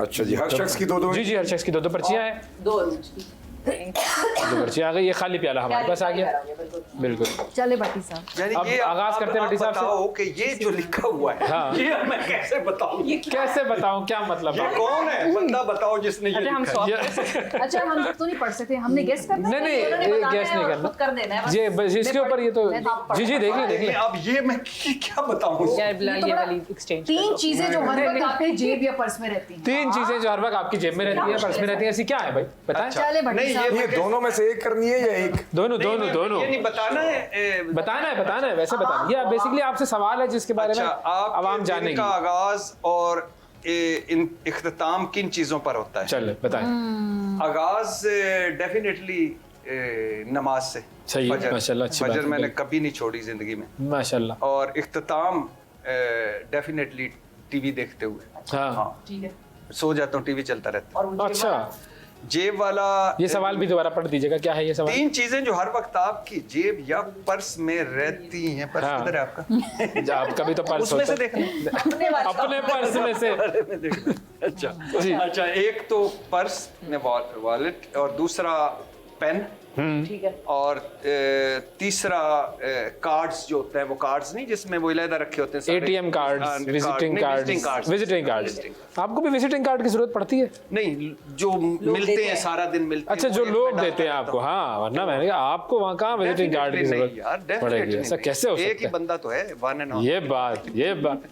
अच्छा जी, हर शख्स की 2-2 जी जी हर शख्स की 2 पर्चियां हैं। 2 अरूज की। 2 पर्चियां आ गई, ये खाली प्याला हमारे पास आ गया। बिल्कुल। बिल्कुल चले भट्टी साहब। यानी अब ये आगाज करते हैं भट्टी साहब से। बताओ कि ये जो लिखा हुआ है हाँ। ये मैं कैसे बताऊं? कैसे बताऊं क्या मतलब ये है? कौन है बंदा, बताओ जिसने ये अच्छा हम लिखा है। ये- अच्छा हम तो नहीं पढ़ सकते, हमने गेस करना है? नहीं उन्होंने नहीं बताना गैस है नहीं और करना खुद कर देना है बस। ये बस इसके ऊपर ये तो आप जी जी देख लें देख लें। अब ये मैं क्या बताऊं? यार बिलाल तो ये बड़ा- वाली एक्सचेंज 3 चीजें जो हर वक्त आपके जेब या पर्स में रहती हैं। 3 चीजें जो हर वक्त आपकी जेब में रहती है, पर्स में रहती है, ऐसी क्या है भाई बताएं? चले भट्टी नहीं, साहब। ये दोनों में से एक करनी है या एक? दोनों दोनों दोनों ये नहीं बताना है बताना है वैसे बताना। ये बेसिकली आपसे सवाल है जिसके बारे में अच्छा, आवाम आपके दिन जानेगी। का आगाज और इन इख्तिताम किन चीजों पर होता है? चल बताएं। आगाज डेफिनेटली नमाज से। सही है, फजर। माशाल्लाह, अच्छी बात फजर है, मैंने बिल्कुल। कभी नहीं छोड़ी जिंदगी में। माशाल्लाह। और इख्तिताम डेफिनेटली टीवी देखते हुए। हाँ हाँ, ठीक है। सो जाता हूँ, टीवी चलता रहता और वो जेब अच्छा, वाला- जेब वाला। ये सवाल भी दोबारा पढ़ दीजिएगा, क्या है ये सवाल? 3 चीजें जो हर वक्त आपकी जेब या पर्स में रहती हैं। पर्स हाँ। किधर है आपका? आपका भी तो पर्स उसमें से होता है। देखना। अपने वाला। अपने पर्स में से में देखना। अच्छा जी। अच्छा, एक तो पर्स में वॉलेट और दूसरा पेन ठीक है। और तीसरा कार्ड्स जो होते हैं, वो कार्ड्स नहीं जिसमें वो इलादा रखे होते हैं सारे। ATM कार्ड्स, हाँ, विजिटिंग नहीं, कार्ड्स, विजिटिंग कार्ड्स। Visiting आपको भी विजिटिंग कार्ड की जरूरत पड़ती है? नहीं, जो मिलते देते हैं हैं। सारा दिन मिलते हैं, अच्छा, वो जो एक में लोग डालता देते हैं रहता आपको। हूँ। हाँ, वरना मैंने कहा आपको वहाँ कहाँ विजिटिंग कार्ड की Definitely नहीं जरूरत यार, पड़ेगी? definitely ऐसा नहीं। कैसे हो एक ही सकता है? बंदा तो है, वन एंड ये बात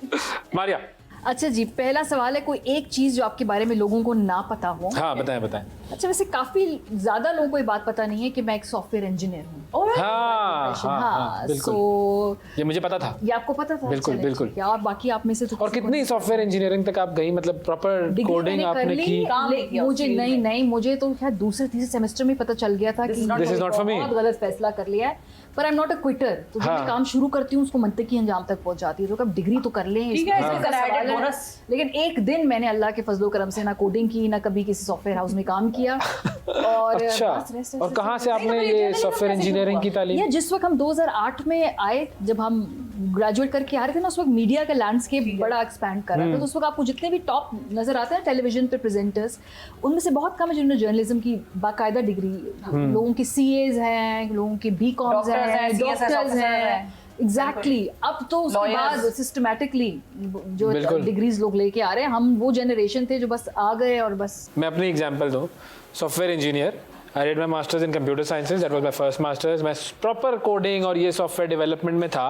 मारिया। अच्छा जी, पहला सवाल है, कोई एक चीज जो आपके बारे में लोगों को ना पता हो। हाँ बताएं बताएं। अच्छा, वैसे काफी ज्यादा लोगों को ये बात पता नहीं है कि मैं एक सॉफ्टवेयर इंजीनियर हूँ। हाँ हाँ बिल्कुल, सो ये मुझे पता था। ये आपको पता था? बिल्कुल, चलें, बिल्कुल। ठीक है। और बाकी आप में से तो और किसी को कितनी सॉफ्टवेयर इंजीनियरिंग तक आप गई, मतलब प्रॉपर डिग्री कोडिंग मैंने कर आपने ली, की? काम नहीं किया मुझे उस नहीं फील्ड में। नहीं मुझे तो शायद दूसरे तीसरे सेमेस्टर में पता चल गया था कि This is not for me. बहुत गलत फैसला कर लिया है। पर I am not a Quetta, तो जब हाँ। मैं काम शुरू करती हूँ उसको मंतकी अंजाम तक पहुंच जाती है। तो कब डिग्री तो कर लें, ठीक है, इसमें इसका सवाल added है। bonus। लेकिन एक दिन मैंने अल्लाह के फजलो करम से ना कोडिंग की, ना कभी किसी सॉफ्टवेयर हाउस में काम किया। और अच्छा, बस rest- और कहाँ से नहीं, आपने तो ये generally सॉफ्टवेयर कैसे इंजीनियरिंग हुआ? की तालीम? ये जिस वक्त हम 2008 में आए, जब हम ग्रेजुएट करके आ रहे थे ना, उस वक्त मीडिया का लैंडस्केप बड़ा एक्सपैंड कर रहा था। तो उस वक्त आपको जितने भी टॉप नजर आते हैं टेलीविजन पे प्रेजेंटर्स, उनमें से बहुत कम है जिन्होंने जर्नलिज्म की बाकायदा डिग्री। लोगों की CAs हैं, लोगों के BComs Doctors हैं, हैं, CSS डॉक्टर्स officers हैं। हैं। एग्जैक्टली। अब तो उसके Lawyers। बाद सिस्टमेटिकली जो बिल्कुल। डिग्रीज लोग लेके आ रहे हैं, हम वो जनरेशन थे जो बस आ गए और बस। मैं अपनी एग्जांपल दूं, software engineer, I did my masters in computer sciences, that was my first masters. मैं प्रॉपर कोडिंग और ये सॉफ्टवेयर डेवलपमेंट में था।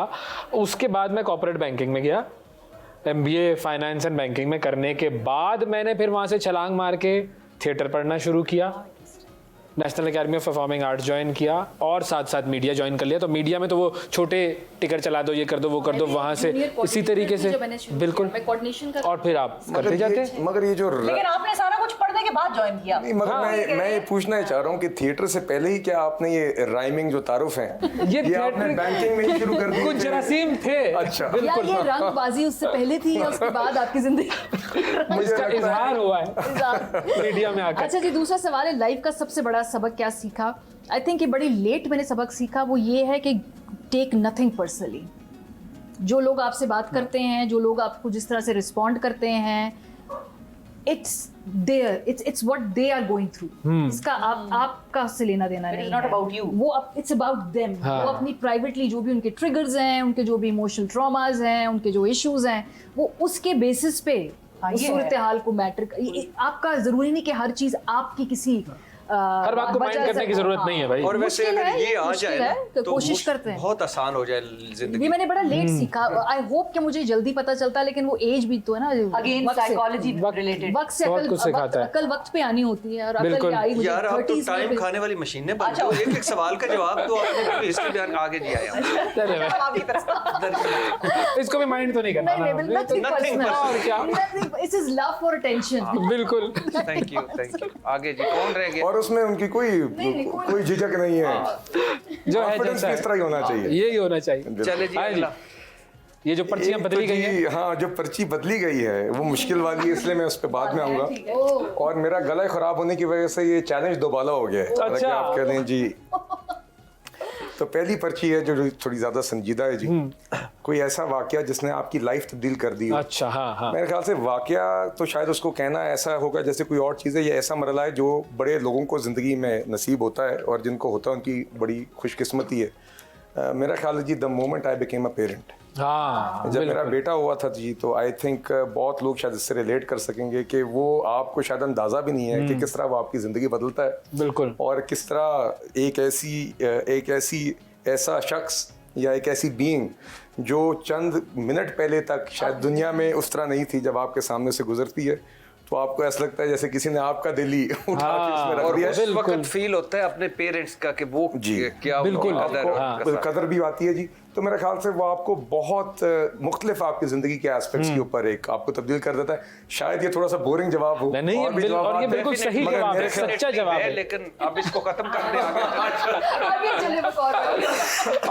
उसके बाद मैं कॉर्पोरेट बैंकिंग में गया, MBA फाइनेंस एंड बैंकिंग में करने के बाद मैंने फिर वहाँ से छलांग मार के थिएटर पढ़ना शुरू किया, national academy of performing arts join किया और साथ साथ मीडिया ज्वाइन कर लिया। तो मीडिया में तो वो छोटे टिकर चला दो, ये कर दो, वो कर दो, वहाँ से इसी तरीके से बिल्कुल। और फिर आप करते जाते हैं। मगर ये जो लेकिन आपने सारा कुछ पढ़ने के बाद ज्वाइन किया। नहीं, मगर मैं ये पूछना ही चाह रहा हूँ कि थिएटर से पहले ही क्या आपने ये राइमिंग जो तारुफ है ये आपने बैंकिंग में ही शुरू कर दी? कुछ जरासीम थे। अच्छा, या ये रंगबाजी उससे पहले थी या उसके बाद आपकी जिंदगी? इसका इजहार हुआ है मीडिया में आकर। अच्छा जी, दूसरा सवाल है, लाइफ का सबसे बड़ा सबक क्या सीखा? आई थिंक ये बड़ी लेट मैंने सबक सीखा, वो ये है कि टेक नथिंग पर्सनली। जो लोग आपसे बात करते हैं, जो लोग आपको जिस तरह से रिस्पॉन्ड करते हैं, it's there, it's what they are going through. इसका आपका उससे लेना देना नहीं is not है. about you. वो it's about them. वो अपनी privately जो भी उनके triggers हैं, उनके जो भी emotional traumas हैं, उनके जो issues हैं, वो उसके basis पे उस सूरत हाल को मैटर, आपका जरूरी नहीं कि हर चीज आपकी किसी हर बात को माइंड करने की जरूरत नहीं है भाई। और वैसे मुश्किल अगर है, ये आ मुश्किल जाए ना है, तो कोशिश करते हैं। बहुत आसान हो जाए जिंदगी। ये मैंने बड़ा लेट सीखा। आई होप कि मुझे जल्दी पता चलता, लेकिन वो एज भी तो है ना, अगेन वक्त से- साइकोलॉजी रिलेटेड वक्त से बहुत कुछ सिखाता है। अकल वक्त पे आनी होती है, और अकल बिल्कुल। ये आई मुझे यार आप तो 30s में टाइम भी- खाने वाली मशीनें बन जाओ, एक एक सवाल का जवाब दो आपने, हिस्ट्री बयान आगे जी आया। चले भाई। इसको भी माइंड तो नहीं करना नहीं नहीं, ना। nothing nothing personal. और क्या? Nothing- This is love for attention. बिल्कुल। थैंक यू आगे जी कौन रह गया? और उसमें उनकी कोई झिझक नहीं है, जो है कॉन्फिडेंस जैसा भी इस तरह ही होना है, चाहिए। यही होना चाहिए। चले जी हाँ जी। अगला। ये जो पर्चियां एक बदली तो गई जी, हैं, हाँ जो पर्ची बदली गई है वो मुश्किल वाली है, इसलिए मैं उस पर बाद में आऊंगा। और मेरा गला खराब होने की वजह से ये चैलेंज दोबारा हो गया है। हालांकि अच्छा। आप कह दें जी, तो पहली पर्ची है जो थोड़ी ज्यादा संजीदा है जी। कोई ऐसा वाकया जिसने आपकी लाइफ तब्दील कर दी हो। अच्छा हाँ हाँ। मेरे ख्याल से वाकया तो शायद उसको कहना ऐसा होगा जैसे कोई और चीज़ है, ये ऐसा मरला है जो बड़े लोगों को ज़िंदगी में नसीब होता है, और जिनको होता है उनकी बड़ी खुशकिस्मती है। मेरा ख्याल है जी the moment I became a parent, हाँ जब मेरा बिल्कुल। बेटा हुआ था जी, तो आई थिंक बहुत लोग शायद इससे रिलेट कर सकेंगे कि वो आपको शायद अंदाज़ा भी नहीं है कि किस तरह वो आपकी ज़िंदगी बदलता है, बिल्कुल। और किस तरह एक ऐसा शख्स या एक ऐसी बीइंग जो चंद मिनट पहले तक शायद दुनिया में उस तरह नहीं थी, जब आपके सामने से गुजरती है तो आपको ऐसा लगता है जैसे किसी ने आपका दिल ही उठा के उसमें रख और दिया। उस बिल्कुल। वक्त फील होता है अपने पेरेंट्स का कि वो जी, क्या बिल्कुल। कदर हाँ। कैसा। कदर भी आती है जी। तो मेरे ख्याल से वो आपको बहुत मुख्तलिफ आपकी ज़िंदगी के एस्पेक्ट्स के ऊपर एक आपको तब्दील कर देता है। शायद ये थोड़ा सा बोरिंग जवाब हो, नहीं, ये और भी बिल- और जवाब ये बिल्कुल सही मगर जवाब है, मेरे ख्याल- सच्चा जवाब है। लेकिन अब इसको खत्म कर दे आगे। आगे चले वो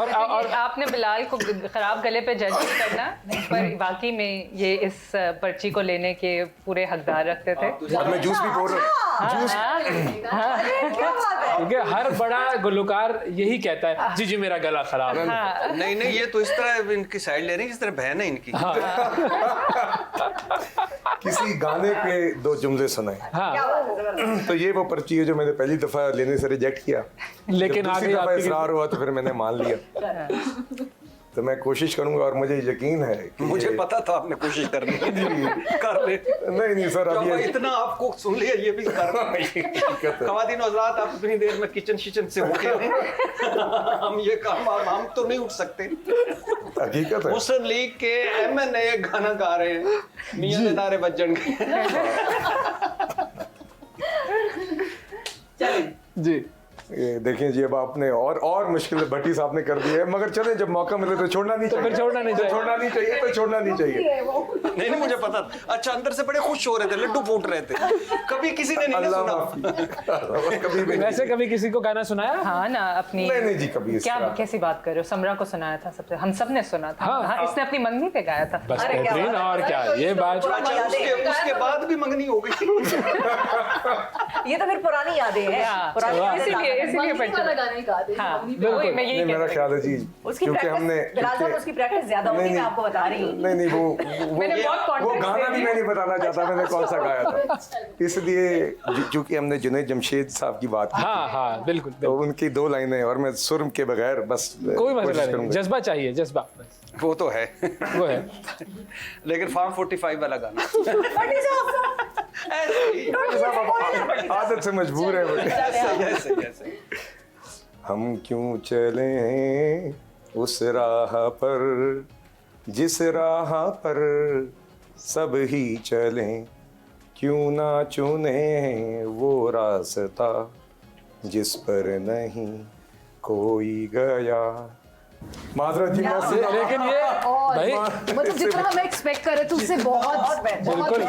और और आपने बिलाल को खराब गले पे जज नहीं करना, पर वाकई में ये इस पर्ची को लेने के पूरे हकदार रखते थे। अब मैं जूस भी बोल रहा हूँ, जूस क्योंकि हर बड़ा गुलकार यही कहता है, जी जी मेरा गला खराब है। नहीं ये तो इस तरह इनकी साइड ले रही है जिस तरह बहन है इनकी। किसी गाने पे दो जुमले सुनाए। हाँ। तो ये वो पर्ची है जो मैंने पहली दफा लेने से रिजेक्ट किया, लेकिन जब दूसरी आगे दफा आपकी इसरार हुआ तो फिर मैंने मान लिया। तो मैं कोशिश करूंगा, और मुझे यकीन है कि मुझे पता था आपने कोशिश करनी है। कर ले। नहीं सर, अब जब ये मैं इतना आपको सुन लिया ये भी करना। खवातीन हज़रात, आप इतनी देर में किचन शिचन से होके हम ये काम हम तो नहीं उठ सकते। हकीकत है। मुस्लिम लीग के MNA गाना गा रहे हैं, मियां ने नारे बजन के। जी ये देखिए जी, अब आपने और मुश्किल भट्टी साहब ने कर दी है, मगर चले जब मौका मिले तो छोड़ना नहीं चाहिए। फिर छोड़ना नहीं चाहिए। छोड़ना नहीं चाहिए, तो छोड़ना नहीं चाहिए। नहीं मुझे पता था। अच्छा, अंदर से बड़े खुश हो रहे थे, लड्डू फूट रहे थे। कभी किसी ने नहीं अल्लाह सुना। माफ़ी। कभी भी वैसे कभी किसी को गाना सुनाया? हाँ ना, अपनी नहीं जी, कभी इस क्या तरह। कैसी बात कर रहे हो, समरा को सुनाया था सबसे, हम सब ने सुना था। हाँ। हाँ, इसने अपनी मंगनी पे गाया था। बस अरे क्या बेहतरीन। बात है। और क्या ये बात। अच्छा, उसके बाद भी मंगनी हो गई। ये तो फिर पुरानी यादें हैं, हाँ। पुरानी इसीलिए वाला गाना ही गा दे। हाँ, बिल्कुल। वही मैं यही नहीं, मेरा कहती ख्याल है जी, उसकी क्योंकि हमने प्रैक्टिस, बिलाल साहब उसकी प्रैक्टिस ज्यादा होती है, मैं आपको बता रही हूँ। नहीं वो मैंने बहुत वो confidence गाना दे भी दिया। मैं नहीं बताना चाहता मैंने कौन सा गाया था, इसलिए चूंकि हमने जुनैद जमशेद साहब की बात की, हाँ हाँ बिल्कुल तो उनकी दो लाइनें, और मैं सुर के बगैर बस कोई मसला कोशिश नहीं, करूंगा। जज्बा चाहिए, जज्बा वो तो है। वो है। लेकिन फार्म 45 वाला गाना आदत से मजबूर है वो। ऐसे हम क्यों चले उस राह पर जिस राह पर सब ही चलें, क्यों ना चुने वो रास्ता जिस पर नहीं कोई गया। माजरत जी, मैं सुना- लेकिन ये भाई मतलब जितना हम एक्सपेक्ट कर रहे थे उससे बहुत बिल्कुल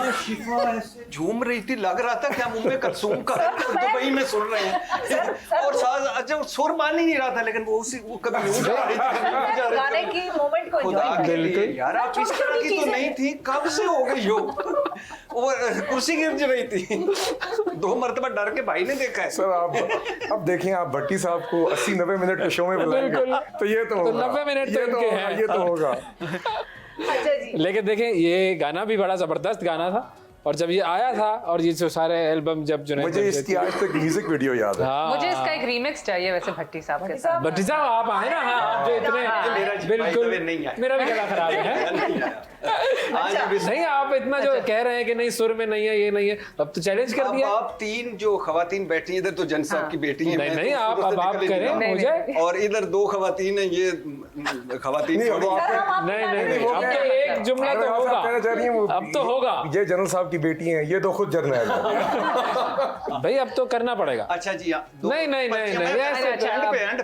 झूम रही थी, लग रहा था क्या मुंह में कलसूम का दुबई में सुन रहे हैं। और साज अच्छा सुर मान ही नहीं रहा था, लेकिन वो कभी यूं जा रही थी, गाने की मोमेंट को खुदा एंजॉय के लिए यार, आप इस तरह की तो नहीं थी, कब से हो गई हो। वो कुर्सी गिर रही थी, 2 मरतबा डर के भाई ने देखा है। सर आप अब देखिए, आप भट्टी साहब को 80-90 मिनट के शो में बुलाएंगे तो ये तो होगा, 90 मिनट तो ये तो इनके होगा, हैं। ये तो होगा। अच्छा जी। लेकिन देखें ये गाना भी बड़ा जबरदस्त गाना था, और जब ये आया था और ये जो सारे एल्बम जब जुनैद मुझे इसकी आज तक म्यूजिक वीडियो याद है। मुझे इसका एक रीमिक्स चाहिए वैसे भट्टी साहब के साथ। भट्टी साहब आप आए ना, हाँ आप जो इतने बिल्कुल मेरा भी गला खराब है नहीं, आप इतना जो कह रहे हैं कि नहीं सुर में नहीं है ये नहीं है, अब तो चैलेंज कर दिया। आप तीन जो खवातीन बैठी हैं इधर तो जन साहब की बेटी है, नहीं नहीं आप अब आप करें मुझे, और इधर दो खवातीन हैं, ये खवातीन नहीं, वो आप- नहीं नहीं नहीं अब तो एक जुमला तो होगा, अब तो होगा। ये जनरल साहब की बेटी हैं, ये तो खुद जर्नल है। भाई अब तो करना पड़ेगा। अच्छा जी हाँ, नहीं नहीं नहीं नहीं ऐसे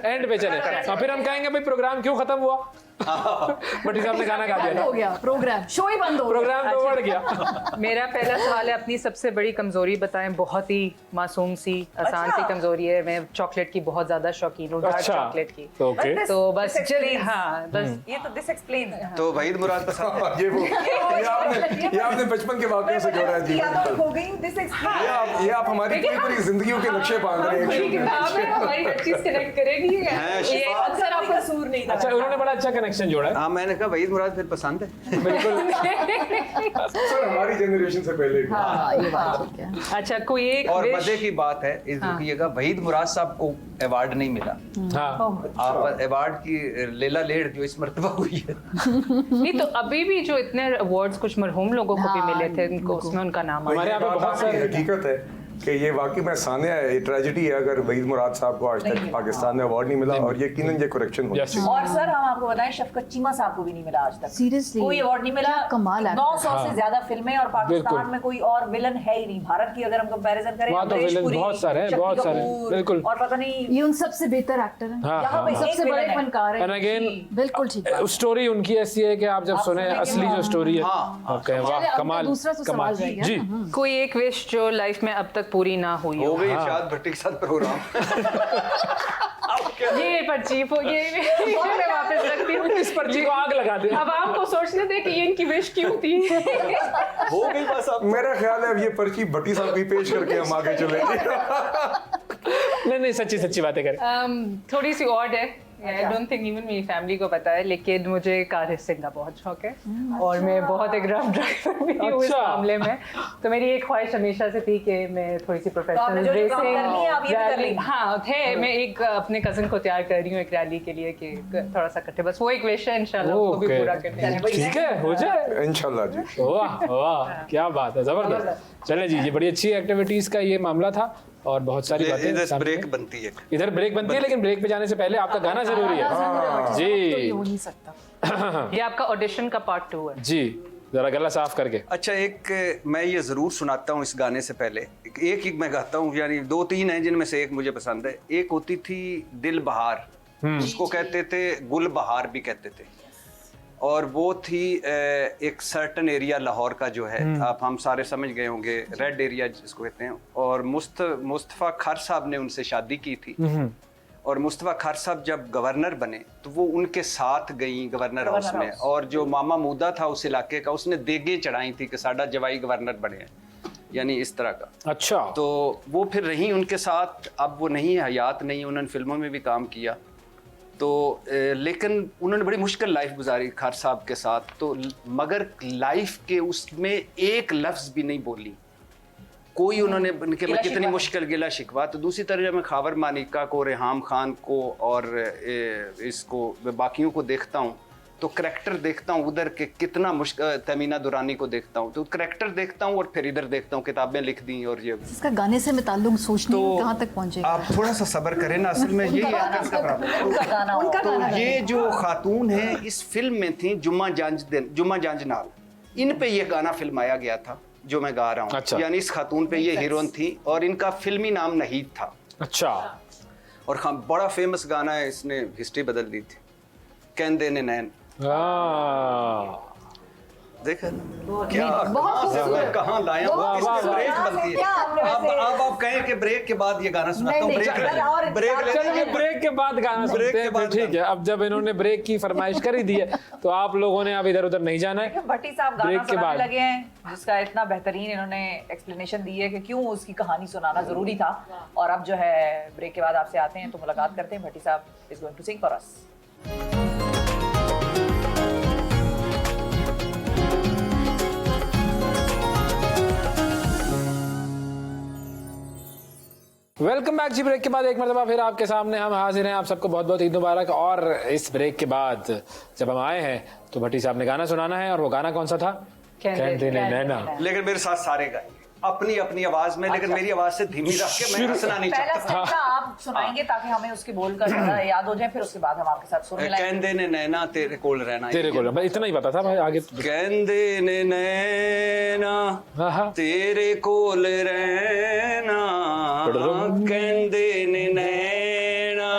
एंड पे चले, और फिर हम कहेंगे भाई प्रोग्राम क्यों खत्म हुआ। भट्टी साहब ने गाना गा बंद दिया, हो गया प्रोग्राम, शो ही बंद हो गया। प्रोग्राम तो बढ़ गया। मेरा पहला सवाल है, अपनी सबसे बड़ी कमजोरी बताएं। बहुत ही मासूम सी आसान सी कमजोरी है, मैं चॉकलेट की बहुत ज्यादा शौकीन हूँ, डार्क अच्छा चॉकलेट की। ओके तो बस This explains. हाँ बस ये तो दिस एक्सप्लेन तो वहीद मुराद पसंद है। ये आपने बचपन के वाक़े से जोड़ा है जी। हो गई दिस एक्सप्लेन। ये आप हमारी पूरी पूरी जिंदगियों के नक्शे बांध रहे हैं। बड़ी किताब है, हमारी हर चीज कनेक्ट करेगी। हैं, ये शिफा। अक्सर आपका कसूर नहीं था। अच्छा उन्होंने बड़ा अच्छा कनेक्शन जोड़ा है। हाँ मैंने कहा वहीद मुराद फिर पसंद है। बिल्कुल सर हमारी जनरेशन से पहले की। हाँ ये बात ठीक है। अच्छा कोई एक और wish- मजे की बात है इस रुकिएगा, वहीद मुराद साहब को अवार्ड नहीं मिला। हाँ आप अवार्ड की लेला लेड़ जो इस मर्तबा हुई है। नहीं तो अभी भी जो इतने अवार्ड्स कुछ मरहूम लोगों को भी हाँ, मिले थे, उनको उसमें उनका नाम हमारे यहाँ पे बात बहुत आपकी सारे हकीकत है कि ये वाकई में सानिया है, ये ट्रेजेडी है अगर वहीद मुराद साहब को आज तक पाकिस्तान में अवार्ड नहीं मिला, और यकीनन ये करेक्शन होगा। Yes. और सर हम आपको बताएं शफकत चीमा साहब को भी नहीं मिला आज तक। Seriously? कोई अवार्ड नहीं मिला। क्या कमाल actor 900 हाँ। से ज्यादा फिल्में, और पाकिस्तान बिल्कुल। में कोई और विलन है ही नहीं। भारत की अगर हम कंपैरिजन करें, वहाँ तो अमरीश villain पुरी, बहुत सारे हैं, शक्ति बहुत सारे, कपूर, बिल्कुल। और पता नहीं ये उन सबसे बेहतर एक्टर हैं, हाँ यहाँ पे हाँ सबसे एक बड़े villain है। फनकार एंड हैं। अगेन बिल्कुल ठीक बात। स्टोरी उनकी ऐसी है कि आप जब सुने सुनेंगे असली जो स्टोरी है हाँ, ओके वाह चलिए, अब कमाल दूसरा तो कमाल सवाल रह गया जी ना। कोई एक विश जो लाइफ में अब तक पूरी ना हुई हो हो। गई इरशाद भट्टी के साथ प्रोग्राम। ये पर्ची ये मैं वापस रखती हूँ। इस पर्ची को आग लगा दे। अब आपको सोचने दे कि ये इनकी विश क्यों थी। हो गई बस अब। मेरा ख्याल है अब ये पर्ची भट्टी साहब की पेश करके हम आगे चलेंगे। नहीं नहीं सच्ची सच्ची बातें करें। थोड़ी सी ऑड है, आई डोंट थिंक इवन मेरी फैमिली को पता है, लेकिन मुझे कार रेसिंग का बहुत शौक है और मैं बहुत एक रफ ड्राइवर भी हूँ इस अच्छा। मामले में। तो मेरी एक ख्वाहिश हमेशा से थी कि मैं थोड़ी सी आपने प्रोफेशनल जो काम करनी है, आप ये भी कर लेंगी। हाँ है, मैं एक अपने कजन को तैयार कर रही हूँ एक रैली के लिए कि थोड़ा सा इकट्ठे, बस वो एक विश है, इंशाल्लाह उसको भी ओके पूरा करते हैं। ठीक है हो जाए इंशाल्लाह जी। वाह वाह क्या बात है जबरदस्त। चले जी ये बड़ी अच्छी एक्टिविटीज का ये मामला था और बहुत सारी बातें इधर सामने- ब्रेक बनती है। इधर ब्रेक बनती है, लेकिन ब्रेक पे जाने से पहले आपका गाना जरूरी है तो जी ये हो नहीं सकता। ये आपका ऑडिशन का पार्ट 2 है। जी जरा गला साफ करके। अच्छा एक मैं ये ज़रूर सुनाता हूँ इस गाने से पहले, एक मैं गाता हूँ, यानी 2-3 हैं जिनमें से एक मुझे पसंद है। एक होती थी दिल बहार, जिसको कहते थे गुल बहार भी कहते थे, और वो थी एक सर्टन एरिया लाहौर का जो है, आप हम सारे समझ गए होंगे, रेड एरिया जिसको कहते हैं। और मुस्तफ़ा खार साहब ने उनसे शादी की थी, और मुस्तफ़ा खार साहब जब गवर्नर बने तो वो उनके साथ गई गवर्नर हाउस में, और जो मामा मूदा था उस इलाके का, उसने देगे चढ़ाई थी कि साडा जवाई गवर्नर बने हैं, यानी इस तरह का। अच्छा तो वो फिर रही उनके साथ, अब वो नहीं हयात नहीं, उन्होंने फिल्मों में भी काम किया। तो लेकिन उन्होंने बड़ी मुश्किल लाइफ गुजारी खार साहब के साथ, तो मगर लाइफ के उसमें एक लफ्ज़ भी नहीं बोली कोई, उन्होंने उनके में कितनी मुश्किल गिला शिकवा। तो दूसरी तरह मैं खावर मानिका को, रेहाम खान को और इसको बाकियों को देखता हूँ तो करैक्टर देखता हूँ उधर के कितना मुश्किल, तमीना दुरानी को देखता हूँ तो करैक्टर देखता हूँ, और फिर इधर देखता हूँ किताबें लिख दी और ये। इसका गाने से मैं ताल्लुक सोचती हूँ कहाँ तक पहुँचे। आप थोड़ा सा सब्र करें ना, असल में यही एक्टर्स का प्रॉब्लम। तो ये जो खातून है इस फिल्म में थी जुम्मा जांज नाल, इन पे ये गाना फिल्माया गया था जो मैं गा रहा हूँ। अच्छा। यानी इस खातून पे ये हीरोइन थी और इनका फिल्मी नाम नहीद था। अच्छा और हाँ बड़ा फेमस गाना है, इसने हिस्ट्री बदल दी थी, कहंदे ने नैन। देखा क्या कहाँ लाया हूँ, इसमें ब्रेक बनती है। अब आप कहें कि ब्रेक के बाद ये गाना सुनाता हूँ, चलिए ब्रेक के बाद गाना सुनते हैं फिर, ठीक है। अब जब इन्होंने ब्रेक की फरमाइश कर ही दी है तो आप लोगों ने अब इधर उधर नहीं जाना है। भट्टी साहब गाना ब्रेक के सुनाने बाद लगे हैं, जिसका इतना बेहतरीन इन्होंने एक्सप्लेनेशन दी है कि क्यों उसकी कहानी सुनाना जरूरी था। और अब जो है ब्रेक के बाद आपसे आते हैं तो मुलाकात करते हैं। भट्टी साहब is going to sing for us. Welcome back जी। ब्रेक के बाद एक मरतबा फिर आपके सामने हम हाजिर हैं। आप सबको बहुत बहुत ईद मुबारक। और इस ब्रेक के बाद जब हम आए हैं तो भट्टी साहब ने गाना सुनाना है, और वो गाना कौन सा था? कहते ने नैना। लेकिन मेरे साथ सारे गाएंगे अपनी अपनी आवाज में, लेकिन मेरी आवाज से धीमी रख के मैं हंसना नहीं पहला चाहता। स्टेप आप सुनाएंगे ताकि हमें उसके बोल कर याद हो जाए, फिर उसके बाद हम आपके साथ सुन लेंगे। कहंदे ने नैना तेरे कोल रहना। तेरे को बस इतना ही पता था भाई, आगे कहंदे ने नैना हाँ हाँ तेरे कोल रहना, कहंदे ने नैना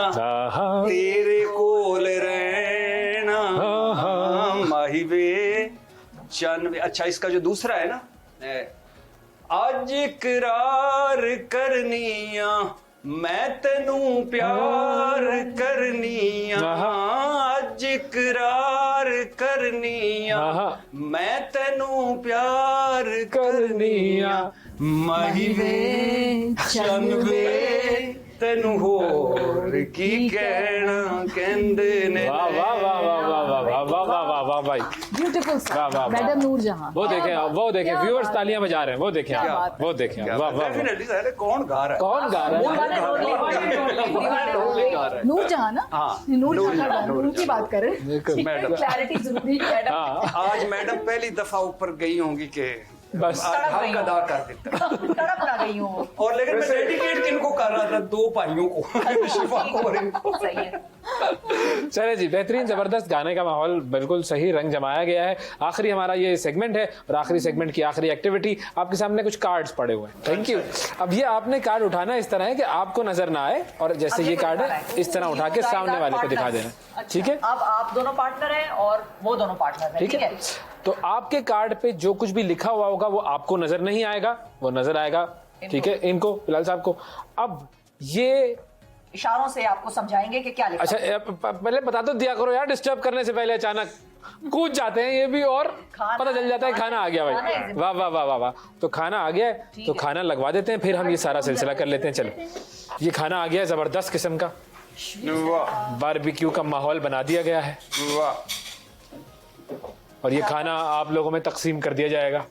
हाँ तेरे कोल रहना, माही वे चन वे। अच्छा, इसका जो दूसरा है ना, अज इकरार करनिया मैं तेनू प्यार करनिया, अज इकरार करनिया मैं तेनू प्यार करनिया, माही वे चन वे तेनू होर की कहना, कहंदे ने। वाह वाह वाह वाह वाह वाह वाह वाह वाह वाह वाह भाई, ब्यूटीफुल वाह वाह मैडम नूरजहां। वो देखें व्यूअर्स तालियां बजा रहे हैं, वो देखें वो देखें। वाह वाह वाह। डेफिनेटली सर, कौन गा रहा है? कौन गा रहा है? नूरजहां ना, नूरजहां उनकी बात करें। मैडम क्लैरिटी जरूरी है मैडम। हाँ आज मैडम पहली दफा ऊपर गई होंगी के बस आज हक अदा कर देता। तड़प ना गई हूँ। और लेकिन मैं डेडिकेट किनको कर रहा था? दो भाइयों को, शिफा को और इनको। सही है। चले जी, बेहतरीन जबरदस्त गाने का माहौल बिल्कुल सही रंग जमाया गया है। आखिरी हमारा ये सेगमेंट है, और आखिरी सेगमेंट की आखिरी एक्टिविटी आपके सामने कुछ कार्ड्स पड़े हुए हैं। Thank you. अब ये आपने कार्ड उठाना इस तरह है कि आपको नजर ना आए, और जैसे ये कार्ड है इस तरह उठा के सामने वाले को दिखा देना। ठीक है, अब आप दोनों पार्टनर हैं और वो दोनों पार्टनर हैं। ठीक है। तो आपके कार्ड पे जो कुछ भी लिखा हुआ होगा वो आपको नजर नहीं आएगा, वो नजर आएगा ठीक है इनको, बिलाल साहब को। अब ये इशारों से आपको समझाएंगे कि क्या लिखा। अच्छा पहले बता तो दिया करो यार, डिस्टर्ब करने से पहले अचानक कूद जाते हैं ये भी, और पता चल जाता है खाना आ गया भाई। वाह वाह वाह वाह वाह। तो खाना आ गया है तो खाना लगवा देते हैं, फिर हम ये सारा सिलसिला कर लेते हैं। चलो, ये खाना आ गया है जबरदस्त किस्म का, बारबेक्यू का माहौल बना दिया गया है, और ये खाना आप लोगों में तकसीम कर दिया जाएगा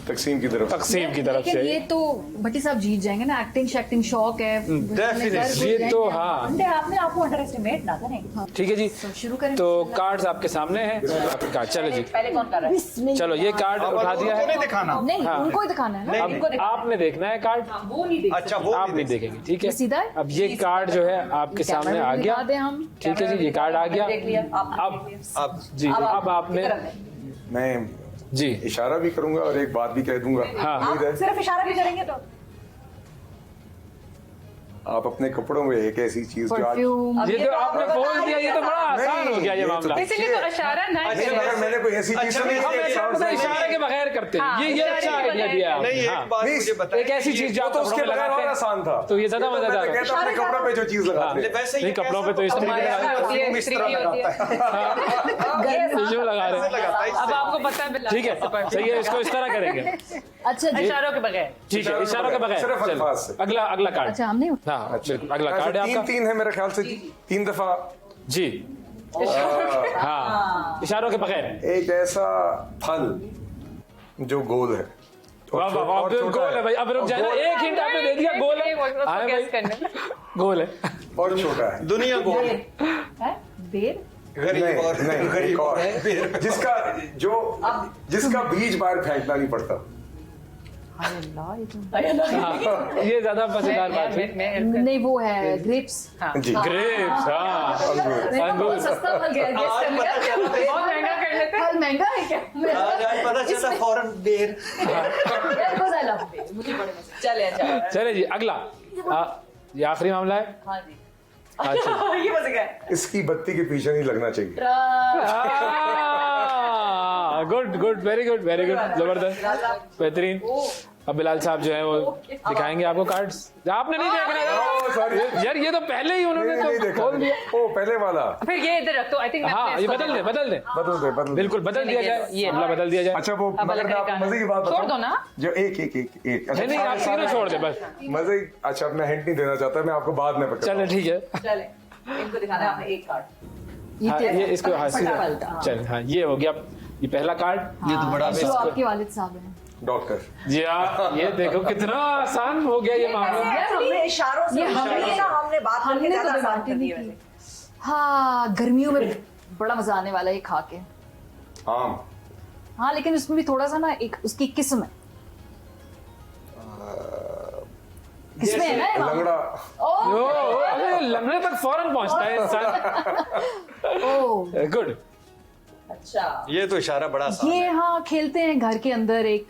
तकसीम की तरफ लेकिन से। ये तो भट्टी साहब जीत जाएंगे ना, एक्टिंग शैक्टिंग शौक है। ये तो हाँ आपने आपको अंडर एस्टिमेट ना करें। ठीक है जी, शुरू करें। तो कार्ड्स आपके सामने हैं। चलो जी, पहले कौन कर रहा है? चलो ये कार्ड उठा दिया है। दिखाना नहीं, उनको ही दिखाना है ना। अब आपने देखना है कार्ड, वो नहीं देख अच्छा, वो आप नहीं देखेंगे। ठीक है, सीधा है? अब ये कार्ड जो है आपके सामने आ गया। दिखा दें हम। ठीक है जी, ये कार्ड आ गया। देख लिया अब जी, अब आपने मैं जी इशारा भी करूंगा और एक बात भी कह दूंगा। हाँ। उम्मीद है सिर्फ इशारा भी करेंगे तो आप अपने कपड़ों में एक ऐसी चीज जो आज परफ्यूम। ये तो आपने बोल दिया, ये तो बड़ा आसान हो गया ये ये तो मामला। इसीलिए तो इशारा ना नहीं, मगर मैंने कोई ऐसी चीज अच्छा, हम ऐसा पता इशारे के बगैर करते हैं। ये अच्छा आइडिया दिया नहीं, आपने। एक हाँ। बात मुझे बताएं। एक ऐसी चीज जो आप तो कपड़ों उसके में बगैर लगाते और हैं आसान था। तो ये ज्यादा तो मैं मजेदार तो है। कहता अपने कपड़ों पे जो चीज लगाते हैं। वैसे ही नहीं, कपड़ों पे तो इस तरीके होती है, इस तरह लगाता है। जो लगा रहे हैं। लगाता है अब आपको पता है बिल्ला। ठीक है, सही है, इसको इस तरह करेंगे। अच्छा जी, इशारों के बगैर। ठीक है, इशारों के बगैर। सिर्फ चलो, अल्फाज से। अगला कार्ड। अच्छा हमने हाँ बिल्कुल, अगला कार्ड है आपका। तीन है मेरे ख्याल से, 3 दफा। जी हाँ, इशारों के बगैर। एक ऐसा फल जो गोल है वाह वाह वाह, और छोटा गोल है भाई। अब रुक जाए ना, एक हिंट आपने दे दिया, गोल है। हाँ भाई, गोल है। और छोटा है। दुनिया को बेर। गरीब और नहीं, गरीब और जिसका बीज बाहर फेंकना नहीं पड़ता। हाँ, ये ज्यादा मजेदार बात है। नहीं, वो है ग्रेप्स। जी, ग्रेप्स। हाँ, अंगूर। सस्ता फल गया, गेस कर लिया। बहुत महंगा कर लेते हैं। फल महंगा है क्या? आज पता चला फौरन बेर। Because I love beer, मुझे बड़े मजे। चले अच्छा। चले जी, अगला। ये आखिरी मामला है। हाँ जी, अच्छा, ये मजे का। इसकी बत्ती के पीछे नहीं लगना चाहिए। Good good, very good, very good, जबरदस्त, बेहतरीन। अब बिलाल साहब जो है वो दिखाएंगे आपको कार्ड्स। आपने नहीं देखना सॉरी यार, ये तो पहले ही उन्होंने तो खोल दिया। ओ पहले वाला। फिर ये इधर रख दो। आई थिंक हाँ, ये बदल दे बिल्कुल बदल दिया जाए, मामला बदल दिया जाए। अच्छा, वो मगर मैं आपको मजे की बात छोड़ दो ना। जो एक अच्छा, नहीं आप तीनों छोड़ दे बस। मजे। अच्छा, अपना हिंट नहीं देना चाहता, मैं आपको बाद में पकड़। चलो ठीक है। चले, इनको दिखाना है आपने एक कार्ड। हाँ, ये इसको हाँ सीधा चल। हाँ, ये हो गया, ये पहला कार्ड। ये तो बड़ा जो आपके वालिद साहब हैं। डॉक्टर। जी हाँ, ये देखो कितना आसान हो गया ये मामला। हमने इशारों से हमने बात करके हमने तो ज्यादा आसान बात कर नहीं दी की। वैसे। हाँ, गर्मियों में बड़ा मजा आने वाला है ये खा के। आम। हाँ, लेकिन उसमें भी थोड़ा सा ना एक उसकी किस्म है। किसमें है ना ये मामला? लंगड़ा। अरे लंगड़े तक फौरन पहुंचता है इंसान। ओह, गुड। अच्छा, ये तो इशारा बड़ा आसान ये है। हाँ खेलते हैं घर के अंदर एक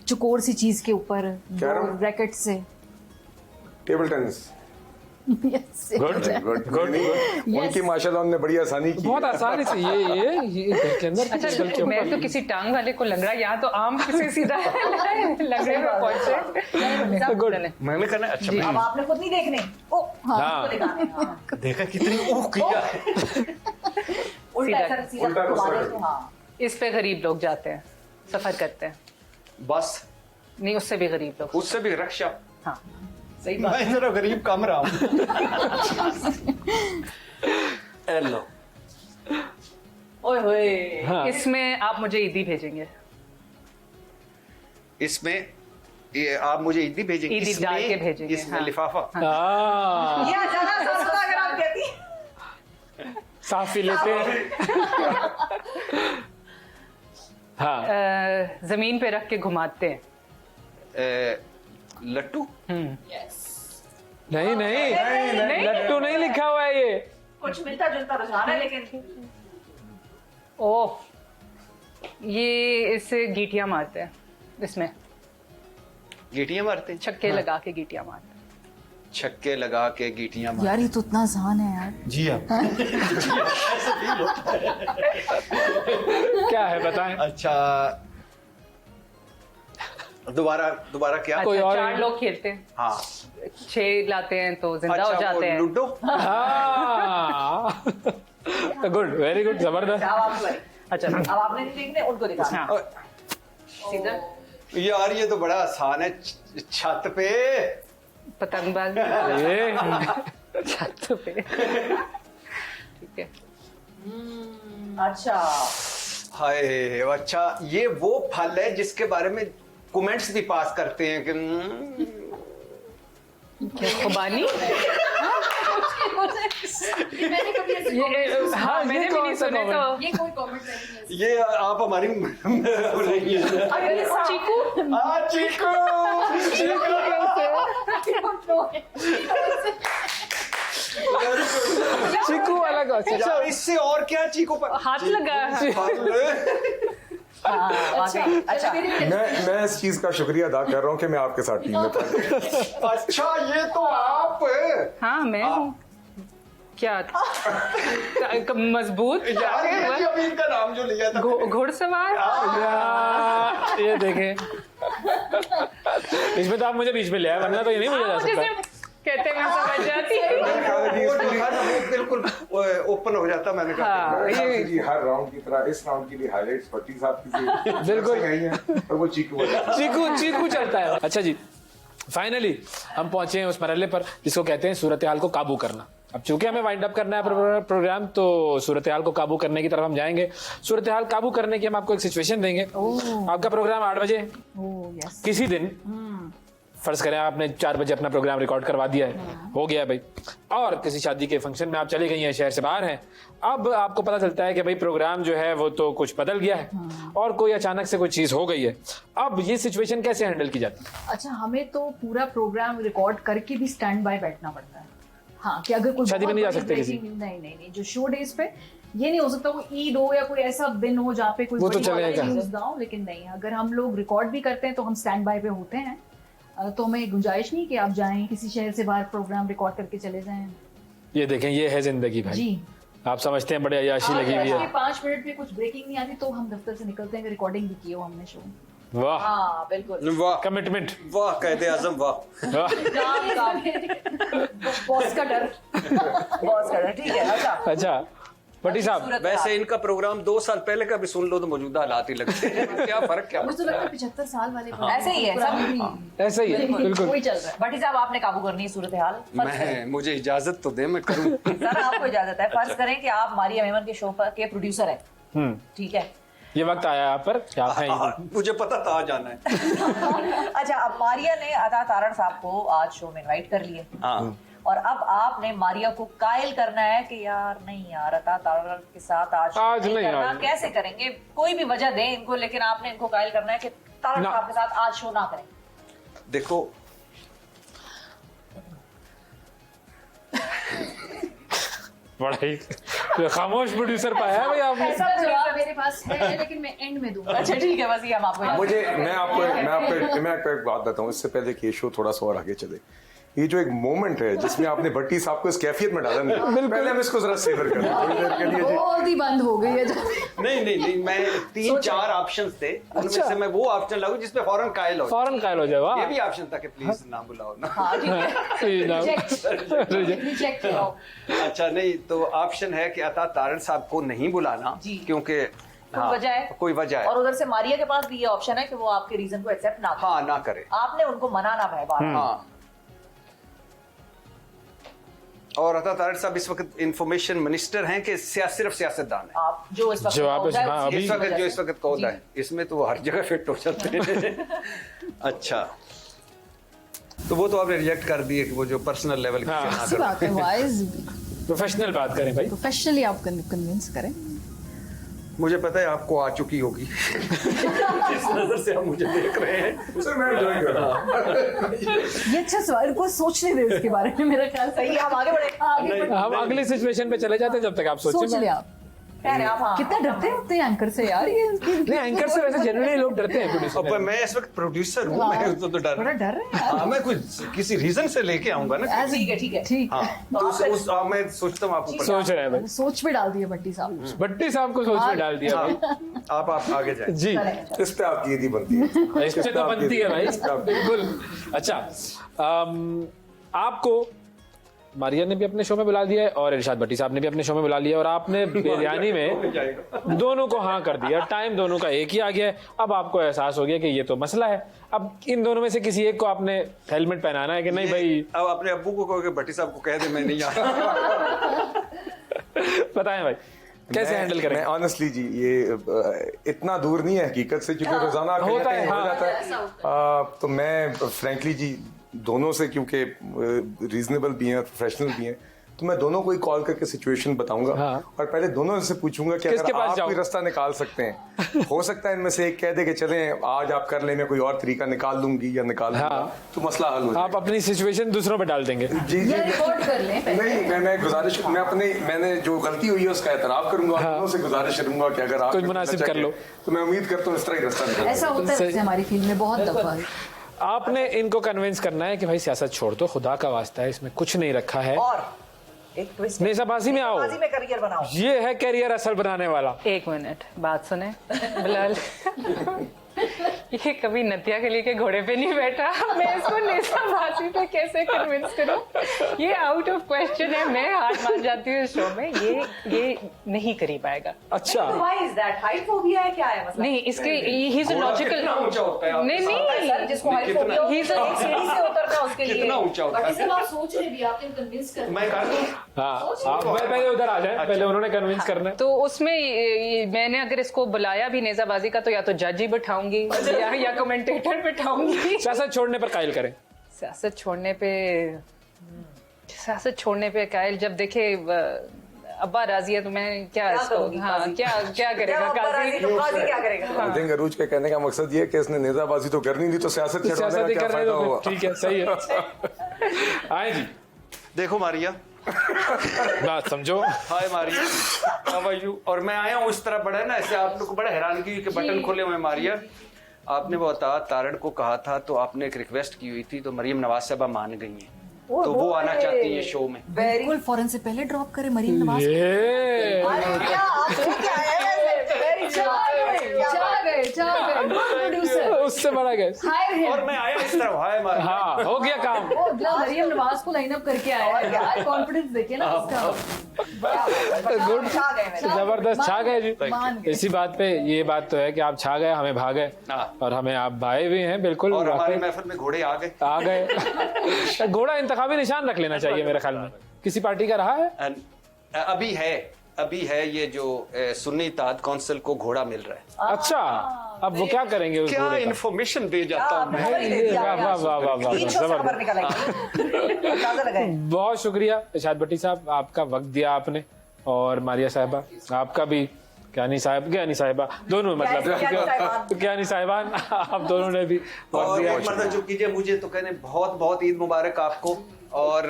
चुकोर सी चीज के ऊपर कैरम? रैकेट से। Table tennis. Yes, good good good. उनकी माशाल्लाह उन्होंने बड़ी आसानी की। बहुत आसानी से ये घर के अंदर अच्छा, टेबल के मैं तो ऊपर। किसी टांग वाले को लंगड़ा, यहाँ तो आम से सीधा लंगड़े में पहुंचे। गुड। मैंने कहना अच्छा अब आपने खुद नहीं देखने। ओ हाँ, हाँ। उसको दिखाने, हाँ। देखा कितनी ऊह किया। उल्टा सीधा। ऐसा सीधा उल्टा घुमा घुसा दे तो हाँ। इस पे गरीब लोग जाते हैं, सफर करते हैं। बस नहीं, उससे भी गरीब लोग। उससे भी रक्षा। हाँ, सही बात। मैं जरा गरीब कम रहा हूँ। हेलो। ओए होए। हाँ। इसमें आप मुझे ईदी भेजेंगे। इसमें ये आप मुझे ईदी भेजेंगे। ईदी इसमें- डाल के भेजेंगे, इसमें हाँ। लिफाफा। हाँ, ये अचानक सा होता अगर आप कहती। साफी लेते हैं। हाँ, जमीन पे रख के घुमाते हैं। लट्टू। नहीं नहीं लट्टू नहीं लिखा हुआ है ये। कुछ मिलता जुलता रुझान है लेकिन। ओह, ये इससे गीटियां मारते हैं। इसमें गीटियां मारते हैं। छक्के लगा के गीटियां मारते हैं। छक्के लगा के गीटियां मारते यार ये तो इतना आसान है यार। जी हाँ। क्या है बताएं। अच्छा, दोबारा क्या? कोई अच्छा, और- 4 लोग खेलते हैं, हाँ। 6 लाते हैं तो जिंदा अच्छा, हो जाते वो हैं। लूडो। हाँ, गुड, वेरी गुड, जबरदस्त। अब आप बड़ी। अच्छा, अब आपने नहीं देखने, उनको दिखाना। हाँ, सीधा यार ये तो बड़ा आसान है। छत पे। पतंगबाजी। ये छत पे। ठीक है। अच्छा, हाय, अच्छा ये वो फल है जिसके बारे में कमेंट्स भी पास करते हैं कि क्या खुबानी? मैंने कभी ऐसे ये हाँ, मैंने भी नहीं सुने तो। ये कोई कमेंट नहीं है। ये आप हमारी चीकू। चीकू। चीकू अलग हो। यार इससे और क्या चीकू पर हाथ लगा। अच्छा, मैं इस चीज का शुक्रिया अदा कर रहा हूँ कि मैं आपके साथ टीम में था। अच्छा, ये तो आप हाँ, मैं हूँ। क्या मजबूत यार ये अभी इनका नाम जो लिया था। घुड़सवार। ये देखें, इसमें तो आप मुझे बीच में ले आए, वरना तो ये नहीं मुझे जा हाँ, जैसे सकता। कहते हैं, मैं समझ जाती वो बिल्कुल ओपन हो जाता। मैंने कहा हाँ, ये जी हर राउंड की तरह इस राउंड के लिए हाइलाइट्स पट्टी साहब की बिल्कुल। गई हैं और वो चीकू है। चीकू चलता है। अच्छा जी, फाइनली हम पहुंचे हैं उस मरहले पर जिसको कहते हैं सूरत हाल को काबू करना। अब चूंकि हमें वाइंड अप करना है प्रोग्राम, तो सूरत हाल को काबू करने की तरफ हम जाएंगे। सूरत हाल काबू करने की हम आपको एक सिचुएशन देंगे। आपका प्रोग्राम 8 बजे किसी दिन, फर्ज करें आपने 4 बजे अपना प्रोग्राम रिकॉर्ड करवा दिया है, हो गया है भाई, और किसी शादी के फंक्शन में आप चली गई हैं, शहर से बाहर हैं। अब आपको पता चलता है कि भाई प्रोग्राम जो है वो तो कुछ बदल गया है और कोई अचानक से कोई चीज हो गई है। अब ये सिचुएशन कैसे हैंडल की जाती है? अच्छा, हमें तो पूरा प्रोग्राम रिकॉर्ड करके भी स्टैंड बाय बैठना पड़ता है। हाँ, कि अगर कोई शादी में बहुत नहीं जा बड़ी सकते किसी? breaking- नहीं, जो शो डेज पे ये नहीं हो सकता, वो ईद हो या कोई ऐसा दिन हो जहाँ पे कोई वो तो बड़ी चलेगा। news ना हो। लेकिन नहीं, अगर हम लोग रिकॉर्ड भी करते हैं तो हम स्टैंड बाय पे होते हैं। तो हमें गुंजाइश नहीं कि आप जाएं किसी शहर से बाहर प्रोग्राम रिकॉर्ड करके चले जाएं। ये देखें, ये है जिंदगी भाई। जी, आप समझते हैं बड़े अयाशी लगी हुई है। 5 मिनट में कुछ ब्रेकिंग नहीं आती तो हम दफ्तर से निकलते हैं, रिकॉर्डिंग भी की हो हमने शो। वाह, हाँ बिल्कुल। वाह कमिटमेंट, वाह, कहते आजम वाह। वाह। बॉस का डर। बॉस कर ठीक है। अच्छा, अच्छा भट्टी साहब, वैसे इनका प्रोग्राम 2 साल पहले का भी सुन लो तो मौजूदा हालात ही लगते हैं। क्या फर्क क्या मुझे तो लगता है 75 साल वाले ऐसे ही है सब। ऐसा ही है, बिल्कुल। वही चल रहा है। भट्टी साहब, आपने काबू करनी है सूरत हाल। मुझे इजाजत तो दे, मैं करूं। सर आपको इजाजत है। फर्ज करें कि आप मारिया मेमन के शो पर के प्रोड्यूसर हैं, ठीक है, ये वक्त आया आप पर क्या आप हैं? मुझे पता था जाना है। अच्छा, अब मारिया ने अता तारण साहब को आज शो में इनवाइट कर लिए हाँ और अब आपने मारिया को कायल करना है कि यार नहीं यार अता तारण के साथ आज नहीं करना। आज। कैसे करेंगे? कोई भी वजह दें इनको, लेकिन आपने इनको कायल करना है कि तारण ना। साहब के साथ आज शो ना करें। देखो, बड़ा ही खामोश प्रोड्यूसर पाया है भाई आपने। ऐसा जवाब मेरे पास है लेकिन मैं एंड में दूंगा। अच्छा ठीक है, बस ये हम आपको मैं आपको एक बात बताऊं इससे पहले कि ये शो थोड़ा सा और आगे चले। ये जो एक मोमेंट है जिसमें आपने भट्टी साहब को इस कैफियत में डाला, पहले हम इसको जरा सेवर कर दें थोड़ी देर के लिए जी। बहुत ही बंद हो गई है नहीं, मैं 3-4 ऑप्शंस थे, उनमें से मैं वो ऑप्शन लागू जिसपे फौरन कायल हो जाए। फौरन कायल हो जाए। वाह, ये भी ऑप्शन था कि प्लीज ना बुलाओ ना। हाँ ठीक है। रिजेक्ट करो। अच्छा, नहीं तो ऑप्शन है कि अता तारण साहब को नहीं बुलाना क्योंकि कोई वजह है? कोई वजह है। और उधर से मारिया के पास भी ये ऑप्शन है कि वो आपके रीजन को एक्सेप्ट ना करे। हाँ, ना करे। आपने उनको मनाना है बार। हाँ, और अता तारण साहब इस वक्त इंफॉर्मेशन मिनिस्टर हैं कि सिर्फ सियासतदान है। आप जो इस वक्त जो आप होता है, हाँ, उसी अभी- इस वक्त कौन है, इसमें तो वो हर जगह फिट हो जाते हैं। अच्छा, तो वो तो आपने रिजेक्ट कर दिए कि वो जो पर्सनल लेवल की हाँ। ना अच्छी करें। बात है, वाइज प्रोफेशनल बात करें भाई। प्रोफेशनली आप कन्विंस करें। मुझे पता है आपको आ चुकी होगी जिस नजर से आप मुझे देख रहे हैं। सर मैं एंजॉय कर रहा हूं। ये अच्छा सवाल, को सोचने दे इसके बारे में। मेरा ख्याल सही है, हम आगे बढ़े। हम अगली सिचुएशन पे चले जाते हैं जब तक आप सोच सोचें। लिया आप। कह रहे हैं आप। हाँ। कितना डरते होते हैं एंकर से यार ये। नहीं, एंकर से वैसे जनरली लोग डरते हैं प्रोड्यूसर। और मैं इस वक्त प्रोड्यूसर हूँ, मैं तो डर बड़ा डर रहा है। हाँ, मैं कुछ किसी रीजन से लेके आऊंगा ना। ठीक है ठीक है। ठीक। हाँ, तो मैं सोचता हूँ आपको सोच रहे हैं भाई। सोच में डाल दिया भट्टी साहब। भट्टी साहब को सोच में डाल दिया भाई। हाँ, आप आगे जाए। जी, इस पे आपकी यदि बनती है। इस पे तो बनती है भाई, बिल्कुल। अच्छा, आपको मारिया ने भी अपने शो में बुला दिया है और इरशाद भट्टी साहब ने भी अपने शो में बुला लिया, और आपने बिरयानी में दोनों को हाँ कर दिया। टाइम दोनों का एक ही आ गया है। अब आपको एहसास हो गया कि ये तो मसला है। अब इन दोनों में से किसी एक को आपने हेलमेट पहनाना है कि नहीं भाई। अब अपने अब्बू को कहो कि भट्टी साहब को कह दे मैं नहीं आ रहा। बताएं भाई कैसे हैंडल करें। मैं ऑनेस्टली जी ये इतना दूर नहीं है हकीकत से, क्योंकि रोजाना आप होता है, हो हाँ। जाता है। तो मैं फ्रैंकली जी दोनों से, क्योंकि रीजनेबल भी हैं, प्रोफेशनल भी हैं, तो मैं दोनों को ही कॉल करके सिचुएशन बताऊंगा। हाँ। और पहले दोनों से पूछूंगा कि किसके अगर पास आप जाऊं? कोई रास्ता निकाल सकते हैं, हो सकता है इनमें से एक कह दे कि चलें आज आप कर लें, मैं कोई और तरीका निकाल लूंगी या निकाल लूंगा, हाँ। तो मसला हल हो जाएगा। आप अपनी सिचुएशन दूसरों पे डाल देंगे। जी ये रिकॉर्ड कर लें पहले। नहीं, मैं गुजारिश, मैंने जो गलती हुई है उसका एतराफ करूंगा। हाँ। दोनों से गुजारिश करूंगा कि अगर आप कुछ मुनासिब कर लो। तो मैं उम्मीद करता हूँ इस तरह ही रास्ता निकाल ऐसा होता है वैसे हमारी फील्ड में बहुत दफा। आपने इनको कन्विंस करना है कि भाई सियासत छोड़ दो, खुदा का वास्ता है, इसमें कुछ नहीं रखा है। और एक ट्विस्ट, नेजाबाजी में आओ, नेजाबाजी में करियर बनाओ। ये है कैरियर असल बनाने वाला। 1 मिनट बात सुने बिलाल। ये कभी नतिया के लिए के घोड़े पे नहीं बैठा, मैं इसको नेजाबाजी पे कैसे कन्विंस करूं? ये आउट ऑफ क्वेश्चन है। मैं हार मान जाती हूँ इस शो में। ये नहीं कर ही पाएगा। अच्छा, Why is that? Height phobia है, क्या है मसला? नहीं, इसके ही इज लॉजिकल। कितना ऊंचा होता है आपके नहीं सर, जिसको height कितना- phobia होती है, एक सीढ़ी से उतरना उसके लिए। कितना ऊंचा होता है? आप सोच रहे भी आपने कन्विंस कर। मैं कर दूं? हाँ, आप पहले उधर आ जाए, पहले उन्होंने कन्विंस करना है। तो उसमें मैंने अगर इसको बुलाया भी नेजाबाजी का, तो या तो जज ही बिठाऊंगी या कमेंटेटर बिठाऊंगी। सियासत छोड़ने पर कायल करें। सियासत छोड़ने पे कायल जब देखे अब्बा राजी है तो मैं क्या इसको करूंगी हाँ काजी? क्या करेगा जब अब्बा राजी, तो काजी क्या करेगा? आई थिंक अरूज के कहने का मकसद ये है कि इसने नेजाबाजी तो करनी नहीं, तो सियासत तो छड़वाने सियासत का ही क्या कर रहे फायदा हो हुआ। फिर। ठीक है, सही है। आए जी, देखो मारिया, बात समझो। हाय मारिया, हाउ आर यू? और मैं आया हूँ इस तरह बड़ा है ना, ऐसे आप लोग को बड़ा हैरानगी के बटन खोले हुए। मारिया, आपने वो अता तारण को कहा था, तो आपने एक रिक्वेस्ट की हुई थी, तो मरियम नवाज साहबा मान गई हैं, तो वो आना चाहती है शो में। बिल्कुल फौरन से पहले ड्रॉप करे मरीम नवाज। ये क्या आप क्या है वैसे? Very प्रोड्यूसर उससे बड़ा गैस। और मैं आया इस तरह, हाय मारिया। हाँ, हो गया काम। मरीम नवाज को लाइन अप करके आया है यार। कॉन्फिडेंस देखिए ना इसका। गुड, छा गए मेरे। जबरदस्त छा गए जी। मान गए। इसी बात पे ये बात तो है कि आप छा गए, हमें भा गए, हाँ। और हमें आप भाए भी हैं। बिल्कुल, और हमारी वाकई महफिल में घोड़े आ गए। आ गए। घोड़ा इंतखाबी निशान रख लेना चाहिए मेरे ख्याल में। किसी पार्टी का रहा है? अभी है, अभी है ये जो सुन्नी इत्तेहाद काउंसिल को घोड़ा मिल रहा है। अच्छा, अब वो क्या करेंगे उस क्या घोड़े का? इन्फॉर्मेशन दे जाता हूँ मैं। वाह वाह वाह वाह वाह, जबरदस्त। बहुत शुक्रिया इरशाद भट्टी साहब, आपका वक्त दिया आपने, और मारिया साहिबा आपका भी, क्या नहीं साहिबा दोनों, मतलब क्या नहीं साहिबान, आप दोनों ने भी वक्त और दिया। एक मर्तबा जो कीजिए, मुझे तो कहने बहुत बहुत ईद मुबारक आपको, और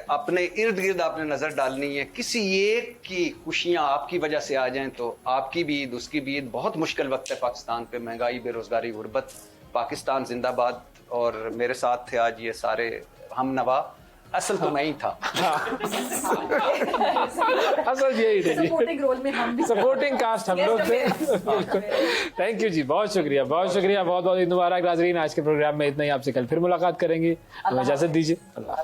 अपने इर्द गिर्द आपने नजर डालनी है। किसी एक की खुशियां आपकी वजह से आ जाएं तो आपकी भी ईद, उसकी भी ईद। बहुत मुश्किल वक्त है पाकिस्तान पे, महंगाई, बेरोजगारी, गुर्बत। पाकिस्तान जिंदाबाद। और मेरे साथ थे आज ये सारे हम नवा, असल तो मैं ही था। असल यही थे जी, सपोर्टिंग रोल में हम भी सपोर्टिंग कास्ट हम लोग थे। थैंक यू जी, बहुत शुक्रिया, बहुत शुक्रिया, बहुत बहुत ईद मुबारक नाज़रीन। आज के प्रोग्राम में इतना ही, आपसे कल फिर मुलाकात करेंगे, हमें इजाजत दीजिए। अल्लाह।